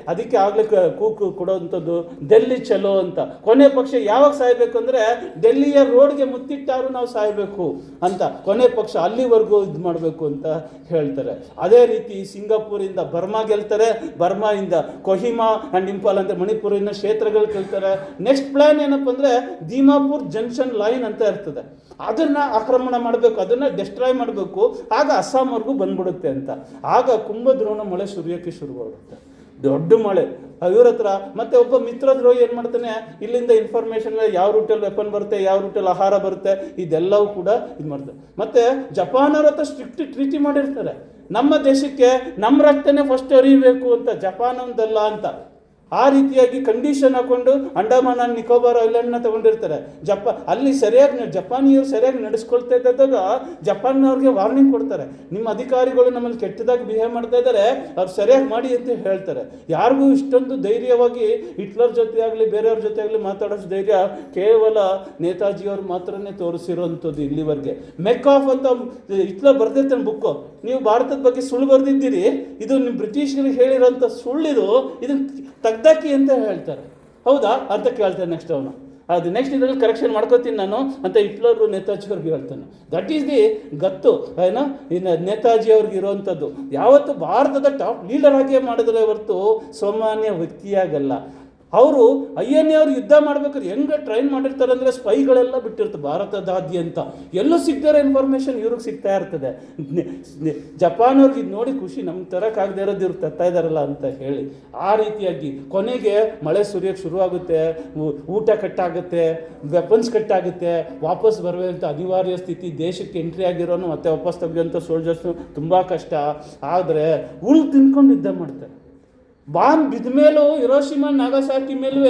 ಅದಕ್ಕೆ ಆಗಲೇ ಕೂಕು ಕೊಡೋವಂಥದ್ದು ಡೆಲ್ಲಿ ಚಲೋ ಅಂತ. ಕೊನೆ ಪಕ್ಷ ಯಾವಾಗ ಸಾಯಬೇಕು ಅಂದರೆ ಡೆಲ್ಲಿಯ ರೋಡ್ಗೆ ಮುತ್ತಿಟ್ಟಾರು ನಾವು ಸಾಯಬೇಕು ಅಂತ, ಕೊನೆ ಪಕ್ಷ ಅಲ್ಲಿವರೆಗೂ ಇದು ಮಾಡಬೇಕು ಅಂತ ಹೇಳ್ತಾರೆ. ಅದೇ ರೀತಿ ಸಿಂಗಾಪುರಿಂದ ಬರ್ಮಾ ಗೆಲ್ತಾರೆ, ಬರ್ಮಾಯಿಂದ ಕೊಹಿಮಾ ಆ್ಯಂಡ್ ಇಂಪಾಲ್ ಅಂತ ಮಣಿಪುರಿನ ಕ್ಷೇತ್ರಗಳು ಗೆಲ್ತಾರೆ. ನೆಕ್ಸ್ಟ್ ಪ್ಲ್ಯಾನ್ ಏನಪ್ಪ ಅಂದರೆ ದೀಮಾಪುರ್ ಜಂಕ್ಷನ್ ಲೈನ್ ಅಂತ ಇರ್ತದೆ, ಅದನ್ನು ಆಕ್ರಮಣ ಮಾಡಬೇಕು, ಅದನ್ನು ಡೆಸ್ಟ್ರಾಯ್ ಮಾಡಬೇಕು. ಆಗ ಅಸ್ಸಾಂವರೆಗೂ ಬಂದ್ಬಿಡುತ್ತೆ ಅಂತ. ಆಗ ಕುಂಭದ್ರೋಣ ಮಳೆ ಸುರಿಯೋಕ್ಕೆ ಶುರುವಾಗುತ್ತೆ, ದೊಡ್ಡ ಮಳೆ ಇವ್ರ ಹತ್ರ. ಮತ್ತು ಒಬ್ಬ ಮಿತ್ರದ್ರೋಹಿ ಏನು ಮಾಡ್ತಾನೆ, ಇಲ್ಲಿಂದ ಇನ್ಫಾರ್ಮೇಷನ್ ಯಾವ ರೂಟಲ್ಲಿ ವೆಪನ್ ಬರುತ್ತೆ, ಯಾವ ರೂಟಲ್ಲಿ ಆಹಾರ ಬರುತ್ತೆ, ಇದೆಲ್ಲವೂ ಕೂಡ ಇದು ಮಾಡ್ತಾರೆ. ಮತ್ತು ಜಪಾನವ್ರ ಹತ್ರ ಸ್ಟ್ರಿಕ್ಟ್ ಟ್ರೀಟಿ ಮಾಡಿರ್ತಾರೆ. ನಮ್ಮ ದೇಶಕ್ಕೆ ನಮ್ಮ ರಕ್ತನೇ ಫಸ್ಟ್ ಅರಿಬೇಕು ಅಂತ, ಜಪಾನಂದಲ್ಲ ಅಂತ. ಆ ರೀತಿಯಾಗಿ ಕಂಡೀಷನ್ ಹಾಕ್ಕೊಂಡು ಅಂಡಮಾನ್ ಆ್ಯಂಡ್ ನಿಕೋಬಾರ್ ಐಲ್ಯಾಂಡ್ನ ತೊಗೊಂಡಿರ್ತಾರೆ. ಅಲ್ಲಿ ಜಪಾನಿಯರು ಸರಿಯಾಗಿ ನಡೆಸ್ಕೊಳ್ತಾ ಇದ್ದಾಗ ಜಪಾನ್ನವ್ರಿಗೆ ವಾರ್ನಿಂಗ್ ಕೊಡ್ತಾರೆ, ನಿಮ್ಮ ಅಧಿಕಾರಿಗಳು ನಮ್ಮಲ್ಲಿ ಕೆಟ್ಟದಾಗಿ ಬಿಹೇವ್ ಮಾಡ್ತಾ ಇದ್ದಾರೆ, ಅವ್ರು ಸರಿಯಾಗಿ ಮಾಡಿ ಅಂತ ಹೇಳ್ತಾರೆ. ಯಾರಿಗೂ ಇಷ್ಟೊಂದು ಧೈರ್ಯವಾಗಿ ಹಿಟ್ಲರ್ ಜೊತೆ ಆಗಲಿ ಬೇರೆಯವ್ರ ಜೊತೆ ಆಗಲಿ ಮಾತಾಡೋಷ್ಟು ಧೈರ್ಯ ಕೇವಲ ನೇತಾಜಿಯವ್ರು ಮಾತ್ರನೇ ತೋರಿಸಿರೋವಂಥದ್ದು ಇಲ್ಲಿವರೆಗೆ. ಮೆಕಾಫ್ ಅಂತ ಹಿಟ್ಲರ್ ಬರೆದಿರ್ತಾನೆ ಬುಕ್ಕು, ನೀವು ಭಾರತದ ಬಗ್ಗೆ ಸುಳ್ಳು ಬರೆದಿದ್ದೀರಿ, ಇದು ನಿಮ್ಮ ಬ್ರಿಟಿಷರಿಗೆ ಹೇಳಿರೋಂಥ ಸುಳ್ಳಿದು, ಇದನ್ನು ತೆಗ್ದಾಕಿ ಅಂತ ಹೇಳ್ತಾರೆ. ಹೌದಾ ಅಂತ ಕೇಳ್ತಾರೆ ನೆಕ್ಸ್ಟ್ ಅವನು. ಅದು ನೆಕ್ಸ್ಟ್ ಇದರಲ್ಲಿ ಕರೆಕ್ಷನ್ ಮಾಡ್ಕೋತೀನಿ ನಾನು ಅಂತ ಹಿಟ್ಲರು ನೇತಾಜಿ ಅವ್ರಿಗೆ ಹೇಳ್ತಾನೆ. ದಟ್ ಈಸ್ ದಿ ಗತ್ತು ಏನೋ ಇನ್ನು ನೇತಾಜಿ ಅವ್ರಿಗೆ ಇರೋವಂಥದ್ದು. ಯಾವತ್ತು ಭಾರತದ ಟಾಪ್ ಲೀಡರ್ ಆಗಿಯೇ ಮಾಡಿದ್ರೆ ಹೊರತು ಸಾಮಾನ್ಯ ವ್ಯಕ್ತಿಯಾಗಲ್ಲ. ಅವರು INA ಅವ್ರು ಯುದ್ಧ ಮಾಡ್ಬೇಕಾದ್ರೆ ಹೆಂಗೆ ಟ್ರೈನ್ ಮಾಡಿರ್ತಾರೆ ಅಂದರೆ ಸ್ಪೈಗಳೆಲ್ಲ ಬಿಟ್ಟಿರ್ತಾರೆ ಭಾರತದಾದ್ಯಂತ. ಎಲ್ಲೂ ಸಿಗ್ದಿರೋ ಇನ್ಫಾರ್ಮೇಷನ್ ಇವ್ರಿಗೆ ಸಿಗ್ತಾ ಇರ್ತದೆ. ಜಪಾನ್ ಅವ್ರಿಗೆ ಇದು ನೋಡಿ ಖುಷಿ, ನಮ್ಗೆ ತರೋಕ್ಕಾಗದೇ ಇರೋದು ಇವ್ರು ತರ್ತಾ ಇದ್ದಾರಲ್ಲ ಅಂತ ಹೇಳಿ. ಆ ರೀತಿಯಾಗಿ ಕೊನೆಗೆ ಮಳೆ ಸುರಿಯೋಕ್ಕೆ ಶುರುವಾಗುತ್ತೆ, ಊಟ ಕಟ್ಟಾಗುತ್ತೆ, ವೆಪನ್ಸ್ ಕಟ್ಟಾಗುತ್ತೆ, ವಾಪಸ್ ಬರುವಂಥ ಅನಿವಾರ್ಯ ಸ್ಥಿತಿ. ದೇಶಕ್ಕೆ ಎಂಟ್ರಿ ಆಗಿರೋನು ಮತ್ತೆ ವಾಪಸ್ ತೆಗೆಯುವಂಥ ಸೋಲ್ಜರ್ಸ್ನು ತುಂಬ ಕಷ್ಟ. ಆದರೆ ಹುಲ್ ತಿನ್ಕೊಂಡು ಯುದ್ಧ ಮಾಡ್ತಾರೆ. ಬಾಂಬ್ ಬಿದ್ದ ಮೇಲೂ ಹಿರೋಶಿಮಾ ನಾಗಸಾಕಿ ಮೇಲೂ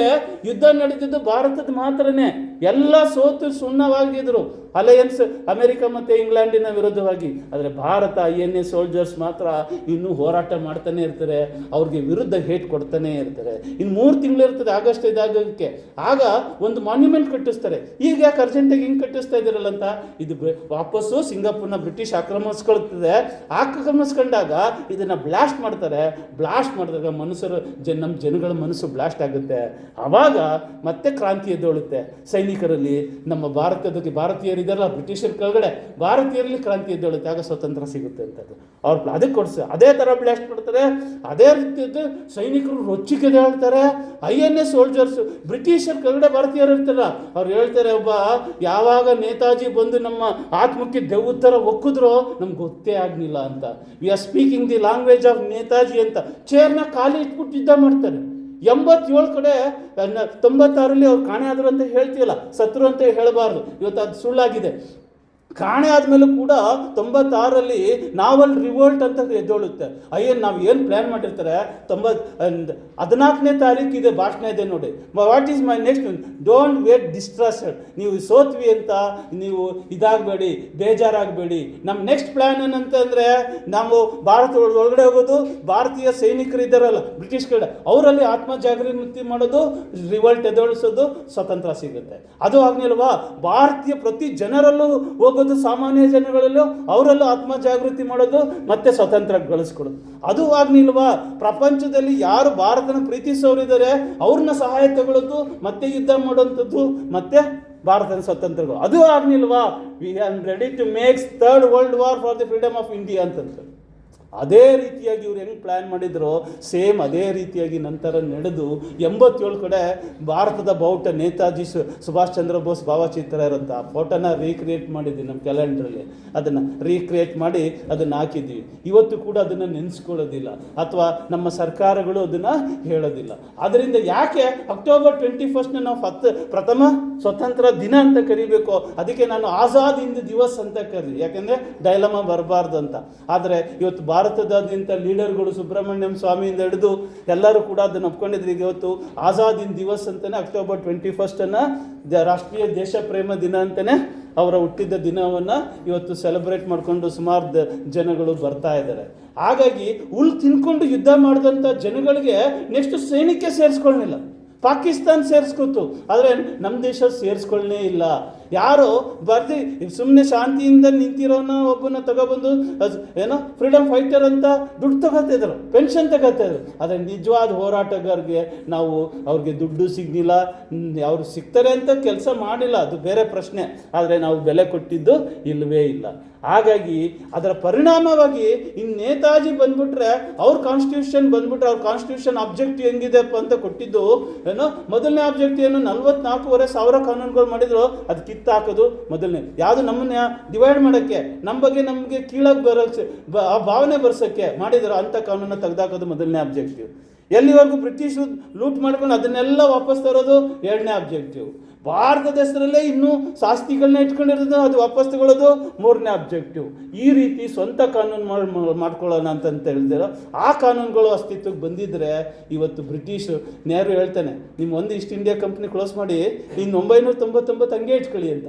ಯುದ್ಧ ನಡೀತಿದ್ದು ಭಾರತದ ಮಾತ್ರನೇ. ಎಲ್ಲ ಸೋತು ಸುಣ್ಣವಾಗಿದ್ರು ಅಲಯನ್ಸ್ ಅಮೆರಿಕ ಮತ್ತು ಇಂಗ್ಲೆಂಡಿನ ವಿರುದ್ಧವಾಗಿ. ಆದರೆ ಭಾರತ INA ಸೋಲ್ಜರ್ಸ್ ಮಾತ್ರ ಇನ್ನೂ ಹೋರಾಟ ಮಾಡ್ತಾನೆ ಇರ್ತಾರೆ, ಅವ್ರಿಗೆ ವಿರುದ್ಧ ಹೇಟ್ ಕೊಡ್ತಾನೆ ಇರ್ತಾರೆ. ಇನ್ನು 3 ತಿಂಗಳು ಇರ್ತದೆ ಆಗಸ್ಟ್ 5 ಆಗೋದಕ್ಕೆ. ಆಗ ಒಂದು ಮಾನ್ಯುಮೆಂಟ್ ಕಟ್ಟಿಸ್ತಾರೆ. ಈಗ ಯಾಕೆ ಅರ್ಜೆಂಟಾಗಿ ಹಿಂಗೆ ಕಟ್ಟಿಸ್ತಾ ಇದ್ದೀರಲ್ಲ ಅಂತ. ಇದು ವಾಪಸ್ಸು ಸಿಂಗಾಪುರ್ನ ಬ್ರಿಟಿಷ್ ಆಕ್ರಮಿಸ್ಕೊಳ್ತದೆ. ಆಕ್ರಮಿಸ್ಕೊಂಡಾಗ ಇದನ್ನು ಬ್ಲಾಸ್ಟ್ ಮಾಡ್ತಾರೆ. ಬ್ಲಾಸ್ಟ್ ಮಾಡಿದಾಗ ಮನುಷ್ಯರು ನಮ್ಮ ಜನಗಳ ಮನಸ್ಸು ಬ್ಲಾಸ್ಟ್ ಆಗುತ್ತೆ. ಆವಾಗ ಮತ್ತೆ ಕ್ರಾಂತಿ ಎದ್ದೇಳುತ್ತೆ ಸೈನಿಕರಲ್ಲಿ. ನಮ್ಮ ಭಾರತೀಯರಿದ್ದಾರಲ್ಲ ಬ್ರಿಟಿಷರ ಕೆಳಗಡೆ ಭಾರತೀಯರಲ್ಲಿ ಕ್ರಾಂತಿ ಎದ್ದೇಳುತ್ತೆ. ಆಗ ಸ್ವತಂತ್ರ ಸಿಗುತ್ತೆ ಅಂತದ್ದು ಅವ್ರು ಅದಕ್ಕೆ ಕೊಡಿಸ ಅದೇ ಥರ ಬ್ಲಾಸ್ಟ್ ಮಾಡ್ತಾರೆ. ಅದೇ ರೀತಿಯದ್ದು ಸೈನಿಕರು ರೊಚ್ಚಿಗೆ ಹೇಳ್ತಾರೆ. INA ಸೋಲ್ಜರ್ಸ್ ಬ್ರಿಟಿಷರ ಕೆಳಗಡೆ ಭಾರತೀಯರು ಇರ್ತಾರಲ್ಲ ಅವ್ರು ಹೇಳ್ತಾರೆ, ಒಬ್ಬ ಯಾವಾಗ ನೇತಾಜಿ ಬಂದು ನಮ್ಮ ಆತ್ಮಕ್ಕೆ ದೆವ್ವದ ಥರ ಒಕ್ಕಿದ್ರೋ ನಮ್ಗೆ ಗೊತ್ತೇ ಆಗಲಿಲ್ಲ ಅಂತ. We are speaking the language of Netaji ಅಂತ ಚೇರ್ನ ಖಾಲಿ ಇಟ್ಬಿಟ್ಟು ಯುದ್ಧ ಮಾಡ್ತಾರೆ. 87 ಕಡೆ 96ರಲ್ಲಿ ಅವ್ರು ಕಾಣೆ ಆದರು ಅಂತ ಹೇಳ್ತೀವಲ್ಲ, ಸತ್ರು ಅಂತ ಹೇಳಬಾರ್ದು. ಇವತ್ತು ಅದು ಸುಳ್ಳಾಗಿದೆ. ಕಾಣೆ ಆದಮೇಲೂ ಕೂಡ 96ರಲ್ಲಿ ನಾವಲ್ ರಿವೋಲ್ಟ್ ಅಂತ ಎದ್ದೇಳುತ್ತೆ. ನಾವು ಏನು ಪ್ಲ್ಯಾನ್ ಮಾಡಿರ್ತಾರೆ 14ನೇ ತಾರೀಕು ಇದೆ ಭಾಷಣ ಇದೆ ನೋಡಿ. What is my next, don't wait distrusted. ನೀವು ಸೋತ್ವಿ ಅಂತ ನೀವು ಇದಾಗಬೇಡಿ, ಬೇಜಾರಾಗಬೇಡಿ. ನಮ್ಮ ನೆಕ್ಸ್ಟ್ ಪ್ಲ್ಯಾನ್ ಏನಂತಂದರೆ ನಾವು ಭಾರತ ಒಳಗಡೆ ಹೋಗೋದು, ಭಾರತೀಯ ಸೈನಿಕರು ಇದ್ದಾರಲ್ಲ ಬ್ರಿಟಿಷ್ ಕಡೆ ಅವರಲ್ಲಿ ಆತ್ಮಜಾಗೃತಿ ಮಾಡೋದು, ರಿವೋಲ್ಟ್ ಎದ್ದೇಳಿಸೋದು, ಸ್ವತಂತ್ರ ಸಿಗುತ್ತೆ. ಅದು ಆಗಲಿಲ್ವಾ, ಭಾರತೀಯ ಪ್ರತಿ ಜನರಲ್ಲೂ ಹೋಗೋದು, ಸಾಮಾನ್ಯ ಜನಗಳಲ್ಲೂ ಅವರಲ್ಲೂ ಆತ್ಮಜಾಗೃತಿ ಮಾಡೋದು, ಮತ್ತೆ ಸ್ವತಂತ್ರ ಗಳಿಸ್ಕೊಡೋದು. ಅದು ಆಗ್ನಿಲ್ವಾ, ಪ್ರಪಂಚದಲ್ಲಿ ಯಾರು ಭಾರತನ ಪ್ರೀತಿಸೋರಿದ್ದಾರೆ ಅವ್ರನ್ನ ಸಹಾಯ ತಗೊಳ್ಳೋದು, ಮತ್ತೆ ಯುದ್ಧ ಮಾಡೋಂಥದ್ದು, ಮತ್ತೆ ಭಾರತದ ಸ್ವತಂತ್ರಗಳು. ಅದು ಆಗ್ನಿಲ್ವಾ, we are ready to makes 3rd world war for the freedom of India ಅಂತಂತ. ಅದೇ ರೀತಿಯಾಗಿ ಇವ್ರು ಹೆಂಗೆ ಪ್ಲ್ಯಾನ್ ಮಾಡಿದ್ರು ಸೇಮ್ ಅದೇ ರೀತಿಯಾಗಿ ನಂತರ ನಡೆದು 87 ಕಡೆ ಭಾರತದ ಬಾವುಟ ನೇತಾಜಿ ಸುಭಾಷ್ ಚಂದ್ರ ಬೋಸ್ ಭಾವಚಿತ್ರ ಇರುತ್ತೆ. ಆ ಫೋಟೋನ ರೀಕ್ರಿಯೇಟ್ ಮಾಡಿದ್ವಿ ನಮ್ಮ ಕ್ಯಾಲೆಂಡ್ರಲ್ಲಿ. ಅದನ್ನು ರೀಕ್ರಿಯೇಟ್ ಮಾಡಿ ಅದನ್ನು ಹಾಕಿದ್ವಿ. ಇವತ್ತು ಕೂಡ ಅದನ್ನು ನೆನೆಸ್ಕೊಳ್ಳೋದಿಲ್ಲ ಅಥವಾ ನಮ್ಮ ಸರ್ಕಾರಗಳು ಅದನ್ನು ಹೇಳೋದಿಲ್ಲ. ಆದ್ದರಿಂದ ಯಾಕೆ ಅಕ್ಟೋಬರ್ 21 ನಾವು ಪ್ರಥಮ ಸ್ವತಂತ್ರ ದಿನ ಅಂತ ಕರಿಬೇಕು. ಅದಕ್ಕೆ ನಾನು ಆಜಾದ್ ಹಿಂದ್ ದಿವಸ್ ಅಂತ ಕರೀ, ಯಾಕೆಂದರೆ ಡೈಲಮಾ ಬರಬಾರ್ದು ಅಂತ. ಆದರೆ ಇವತ್ತು ಭಾರತದಾದ್ಯಂತ ಲೀಡರ್ಗಳು ಸುಬ್ರಹ್ಮಣ್ಯಂ ಸ್ವಾಮಿಯಿಂದ ಹಿಡಿದು ಎಲ್ಲರೂ ಕೂಡ ಅದನ್ನು ಒಪ್ಕೊಂಡಿದ್ರು. ಈಗ ಇವತ್ತು ಆಜಾದ್ ಹಿಂದ್ ದಿವಸ್ ಅಂತಲೇ ಅಕ್ಟೋಬರ್ 21 ರಾಷ್ಟ್ರೀಯ ದೇಶ ಪ್ರೇಮ ದಿನ ಅಂತಲೇ ಅವರ ಹುಟ್ಟಿದ ದಿನವನ್ನು ಇವತ್ತು ಸೆಲೆಬ್ರೇಟ್ ಮಾಡಿಕೊಂಡು ಸುಮಾರು ಜನಗಳು ಬರ್ತಾ ಇದ್ದಾರೆ. ಹಾಗಾಗಿ ಹುಲ್ ತಿನ್ಕೊಂಡು ಯುದ್ಧ ಮಾಡಿದಂಥ ಜನಗಳಿಗೆ ನೆಕ್ಸ್ಟ್ ಸೈನಿಕ ಸೇರಿಸ್ಕೊಳ್ಳಿಲ್ಲ, ಪಾಕಿಸ್ತಾನ ಸೇರಿಸ್ಕೊತು. ಆದರೆ ನಮ್ಮ ದೇಶ ಸೇರಿಸ್ಕೊಳ್ಳೇ ಇಲ್ಲ. ಯಾರೋ ಬರ್ದು ಸುಮ್ಮನೆ ಶಾಂತಿಯಿಂದ ನಿಂತಿರೋನ ಒಬ್ಬನ ತಗೊಬಂದು ಏನೋ ಫ್ರೀಡಮ್ ಫೈಟರ್ ಅಂತ ದುಡ್ಡು ತಗೋತಿದ್ರು, ಪೆನ್ಷನ್ ತಗೋತಿದ್ರು. ಆದರೆ ನಿಜವಾದ ಹೋರಾಟಗಾರರಿಗೆ ನಾವು ಅವ್ರಿಗೆ ದುಡ್ಡು ಸಿಗಲಿಲ್ಲ, ಅವ್ರು ಸಿಗ್ತಾರೆ ಅಂತ ಕೆಲಸ ಮಾಡಿಲ್ಲ, ಅದು ಬೇರೆ ಪ್ರಶ್ನೆ. ಆದರೆ ನಾವು ಬೆಲೆ ಕೊಟ್ಟಿದ್ದು ಇಲ್ಲವೇ ಇಲ್ಲ. ಹಾಗಾಗಿ ಅದರ ಪರಿಣಾಮವಾಗಿ ಇನ್ನು ನೇತಾಜಿ ಬಂದ್ಬಿಟ್ರೆ ಅವ್ರ ಕಾನ್ಸ್ಟಿಟ್ಯೂಷನ್ ಬಂದ್ಬಿಟ್ರೆ ಅವ್ರ ಕಾನ್ಸ್ಟಿಟ್ಯೂಷನ್ ಆಬ್ಜೆಕ್ಟಿವ್ ಹೆಂಗಿದೆಪ್ಪ ಅಂತ ಕೊಟ್ಟಿದ್ದು ಏನೋ ಮೊದಲನೇ ಆಬ್ಜೆಕ್ಟಿವ್ ಏನು 44,500 ಕಾನೂನುಗಳು ಮಾಡಿದ್ರು, ಅದು ಕಿತ್ತಾಕೋದು ಮೊದಲನೇ. ಯಾವುದು ನಮ್ಮನ್ನ ಡಿವೈಡ್ ಮಾಡೋಕ್ಕೆ, ನಮ್ಮ ಬಗ್ಗೆ ನಮಗೆ ಕೀಳಾಗಿ ಬರೋಕ್ಕೆ ಆ ಭಾವನೆ ಬರ್ಸೋಕ್ಕೆ ಮಾಡಿದ್ರು ಅಂಥ ಕಾನೂನನ್ನು ತೆಗೆದಾಕೋದು ಮೊದಲನೇ ಆಬ್ಜೆಕ್ಟಿವ್. ಎಲ್ಲಿವರೆಗೂ ಬ್ರಿಟಿಷರು ಲೂಟ್ ಮಾಡ್ಕೊಂಡು ಅದನ್ನೆಲ್ಲ ವಾಪಸ್ ತರೋದು 2ನೇ ಆಬ್ಜೆಕ್ಟಿವ್. ಭಾರತದ ಹೆಸರಲ್ಲೇ ಇನ್ನೂ ಆಸ್ತಿಗಳನ್ನ ಇಟ್ಕೊಂಡಿರೋದು ಅದು ವಾಪಸ್ ತಗೊಳ್ಳೋದು 3ನೇ ಆಬ್ಜೆಕ್ಟಿವ್. ಈ ರೀತಿ ಸ್ವಂತ ಕಾನೂನು ಮಾಡ್ಕೊಳ್ಳೋಣ ಅಂತ ಹೇಳಿದ್ರು. ಆ ಕಾನೂನುಗಳು ಅಸ್ತಿತ್ವಕ್ಕೆ ಬಂದಿದ್ದರೆ ಇವತ್ತು ಬ್ರಿಟಿಷರು ನೆಹರು ಹೇಳ್ತಾನೆ, ನಿಮ್ಮ ಒಂದು ಈಸ್ಟ್ ಇಂಡಿಯಾ ಕಂಪ್ನಿ ಕ್ಲೋಸ್ ಮಾಡಿ ಇನ್ನು 999 ಹಂಗೆ ಇಟ್ಕೊಳ್ಳಿ ಅಂತ.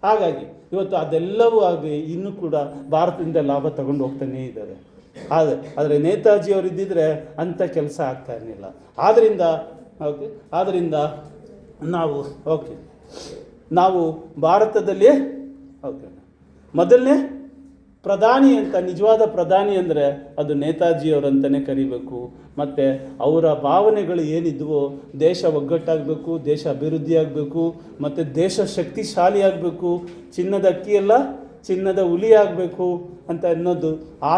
ಹಾಗಾಗಿ ಇವತ್ತು ಅದೆಲ್ಲವೂ ಆಗಿ ಇನ್ನೂ ಕೂಡ ಭಾರತದಿಂದ ಲಾಭ ತಗೊಂಡು ಹೋಗ್ತಾನೇ ಇದ್ದಾರೆ. ಆದರೆ ನೇತಾಜಿ ಅವರು ಇದ್ದಿದ್ರೆ ಅಂಥ ಕೆಲಸ ಆಗ್ತಾ ಇರಲಿಲ್ಲ. ಆದ್ದರಿಂದ ನಾವು ಭಾರತದಲ್ಲಿ ಮೊದಲನೇ ಪ್ರಧಾನಿ ಅಂತ, ನಿಜವಾದ ಪ್ರಧಾನಿ ಅಂದರೆ ಅದು ನೇತಾಜಿಯವರಂತಲೇ ಕರಿಬೇಕು. ಮತ್ತು ಅವರ ಭಾವನೆಗಳು ಏನಿದ್ವೋ, ದೇಶ ಒಗ್ಗಟ್ಟಾಗಬೇಕು, ದೇಶ ಅಭಿವೃದ್ಧಿ ಆಗಬೇಕು, ಮತ್ತು ದೇಶ ಶಕ್ತಿಶಾಲಿ ಆಗಬೇಕು, ಚಿನ್ನದ ಅಕ್ಕಿಯೆಲ್ಲ ಚಿನ್ನದ ಹುಲಿ ಆಗಬೇಕು ಅಂತ ಅನ್ನೋದು ಆ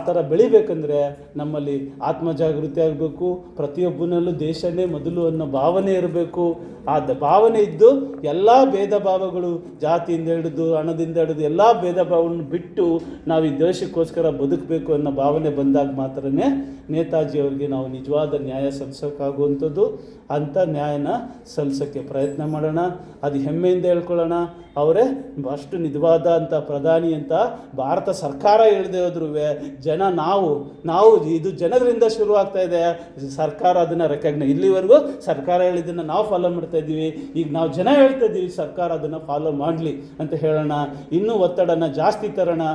ಥರ ಬೆಳಿಬೇಕಂದ್ರೆ ನಮ್ಮಲ್ಲಿ ಆತ್ಮಜಾಗೃತಿ ಆಗಬೇಕು. ಪ್ರತಿಯೊಬ್ಬನಲ್ಲೂ ದೇಶನೇ ಮೊದಲು ಅನ್ನೋ ಭಾವನೆ ಇರಬೇಕು. ಆ ಭಾವನೆ ಇದ್ದು ಎಲ್ಲ ಭೇದ ಭಾವಗಳು, ಜಾತಿಯಿಂದ ಹಿಡಿದು ಹಣದಿಂದ ಹಿಡಿದು ಎಲ್ಲ ಭೇದ ಭಾವವನ್ನು ಬಿಟ್ಟು ನಾವು ಈ ದೇಶಕ್ಕೋಸ್ಕರ ಬದುಕಬೇಕು ಅನ್ನೋ ಭಾವನೆ ಬಂದಾಗ ಮಾತ್ರನೇ ನೇತಾಜಿಯವ್ರಿಗೆ ನಾವು ನಿಜವಾದ ನ್ಯಾಯ ಸಲ್ಲಿಸೋಕ್ಕಾಗುವಂಥದ್ದು. ಅಂಥ ನ್ಯಾಯನ ಸಲ್ಲಿಸೋಕ್ಕೆ ಪ್ರಯತ್ನ ಮಾಡೋಣ. ಅದು ಹೆಮ್ಮೆಯಿಂದ ಹೇಳ್ಕೊಳ್ಳೋಣ. ಅವರೇ ಅಷ್ಟು ನಿಜವಾದ ಅಂತ ಪ್ರಧಾನಿ ಅಂತ ಭಾರತ ಸರ್ಕಾರ ಹೇಳದೆ ಹೋದ್ರೂ ಜನ ನಾವು ಇದು ಜನರಿಂದ ಶುರುವಾಗ್ತಾ ಇದೆ. ಸರ್ಕಾರ ಅದನ್ನು ಇಲ್ಲಿವರೆಗೂ ಸರ್ಕಾರ ಹೇಳಿದ್ದನ್ನು ನಾವು ಫಾಲೋ ಮಾಡ್ತಾ ಇದ್ದೀವಿ. ಈಗ ನಾವು ಜನ ಹೇಳ್ತಾ ಇದ್ದೀವಿ ಸರ್ಕಾರ ಅದನ್ನು ಫಾಲೋ ಮಾಡಲಿ ಅಂತ ಹೇಳೋಣ. ಇನ್ನೂ ಒತ್ತಡನ ಜಾಸ್ತಿ ತರೋಣ.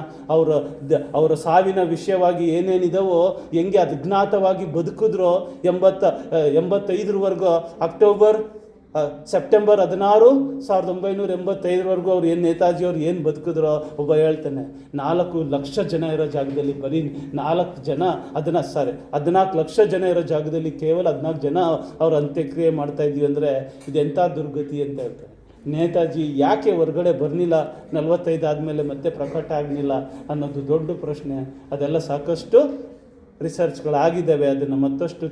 ಅವರ ಸಾವಿನ ವಿಷಯವಾಗಿ ಏನೇನಿದಾವೋ, ಹೆಂಗೆ ಅಜ್ಞಾತವಾಗಿ ಬದುಕಿದ್ರೋ 85ರವರೆಗೂ ಸೆಪ್ಟೆಂಬರ್ 16, 1985 ಅವ್ರು ಏನು ನೇತಾಜಿಯವ್ರು ಏನು ಬದುಕಿದ್ರೋ, ಒಬ್ಬ ಹೇಳ್ತಾನೆ 4 ಲಕ್ಷ ಜನ ಇರೋ ಜಾಗದಲ್ಲಿ ಬರೀ 14 ಲಕ್ಷ ಜನ ಇರೋ ಜಾಗದಲ್ಲಿ ಕೇವಲ 14 ಜನ ಅವ್ರ ಅಂತ್ಯಕ್ರಿಯೆ ಮಾಡ್ತಾ ಇದ್ದೀವಿ ಅಂದರೆ ಇದೆಂಥ ದುರ್ಗತಿ ಅಂತ ಹೇಳ್ತಾರೆ. ನೇತಾಜಿ ಯಾಕೆ ಹೊರಗಡೆ ಬರಲಿಲ್ಲ, 45 ಆದಮೇಲೆ ಮತ್ತೆ ಪ್ರಕಟ ಆಗಲಿಲ್ಲ ಅನ್ನೋದು ದೊಡ್ಡ ಪ್ರಶ್ನೆ. ಅದೆಲ್ಲ ಸಾಕಷ್ಟು ರಿಸರ್ಚ್ಗಳಾಗಿದ್ದಾವೆ. ಅದನ್ನು ಮತ್ತಷ್ಟು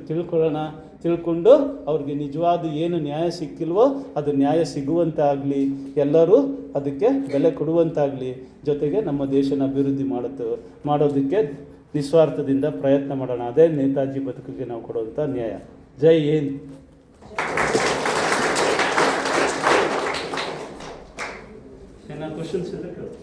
ತಿಳ್ಕೊಂಡು ಅವ್ರಿಗೆ ನಿಜವಾದ ಏನು ನ್ಯಾಯ ಸಿಕ್ಕಿಲ್ವೋ ಅದು ನ್ಯಾಯ ಸಿಗುವಂತಾಗಲಿ, ಎಲ್ಲರೂ ಅದಕ್ಕೆ ಬೆಲೆ ಕೊಡುವಂತಾಗಲಿ, ಜೊತೆಗೆ ನಮ್ಮ ದೇಶನ ಅಭಿವೃದ್ಧಿ ಮಾಡೋದಕ್ಕೆ ನಿಸ್ವಾರ್ಥದಿಂದ ಪ್ರಯತ್ನ ಮಾಡೋಣ. ಅದೇ ನೇತಾಜಿ ಬದುಕಿಗೆ ನಾವು ಕೊಡುವಂಥ ನ್ಯಾಯ. ಜೈ ಹಿಂದ್. ಏನಾದ್ರು ಕ್ವಶನ್ಸ್ ಇದೆ ಕೇಳಿ.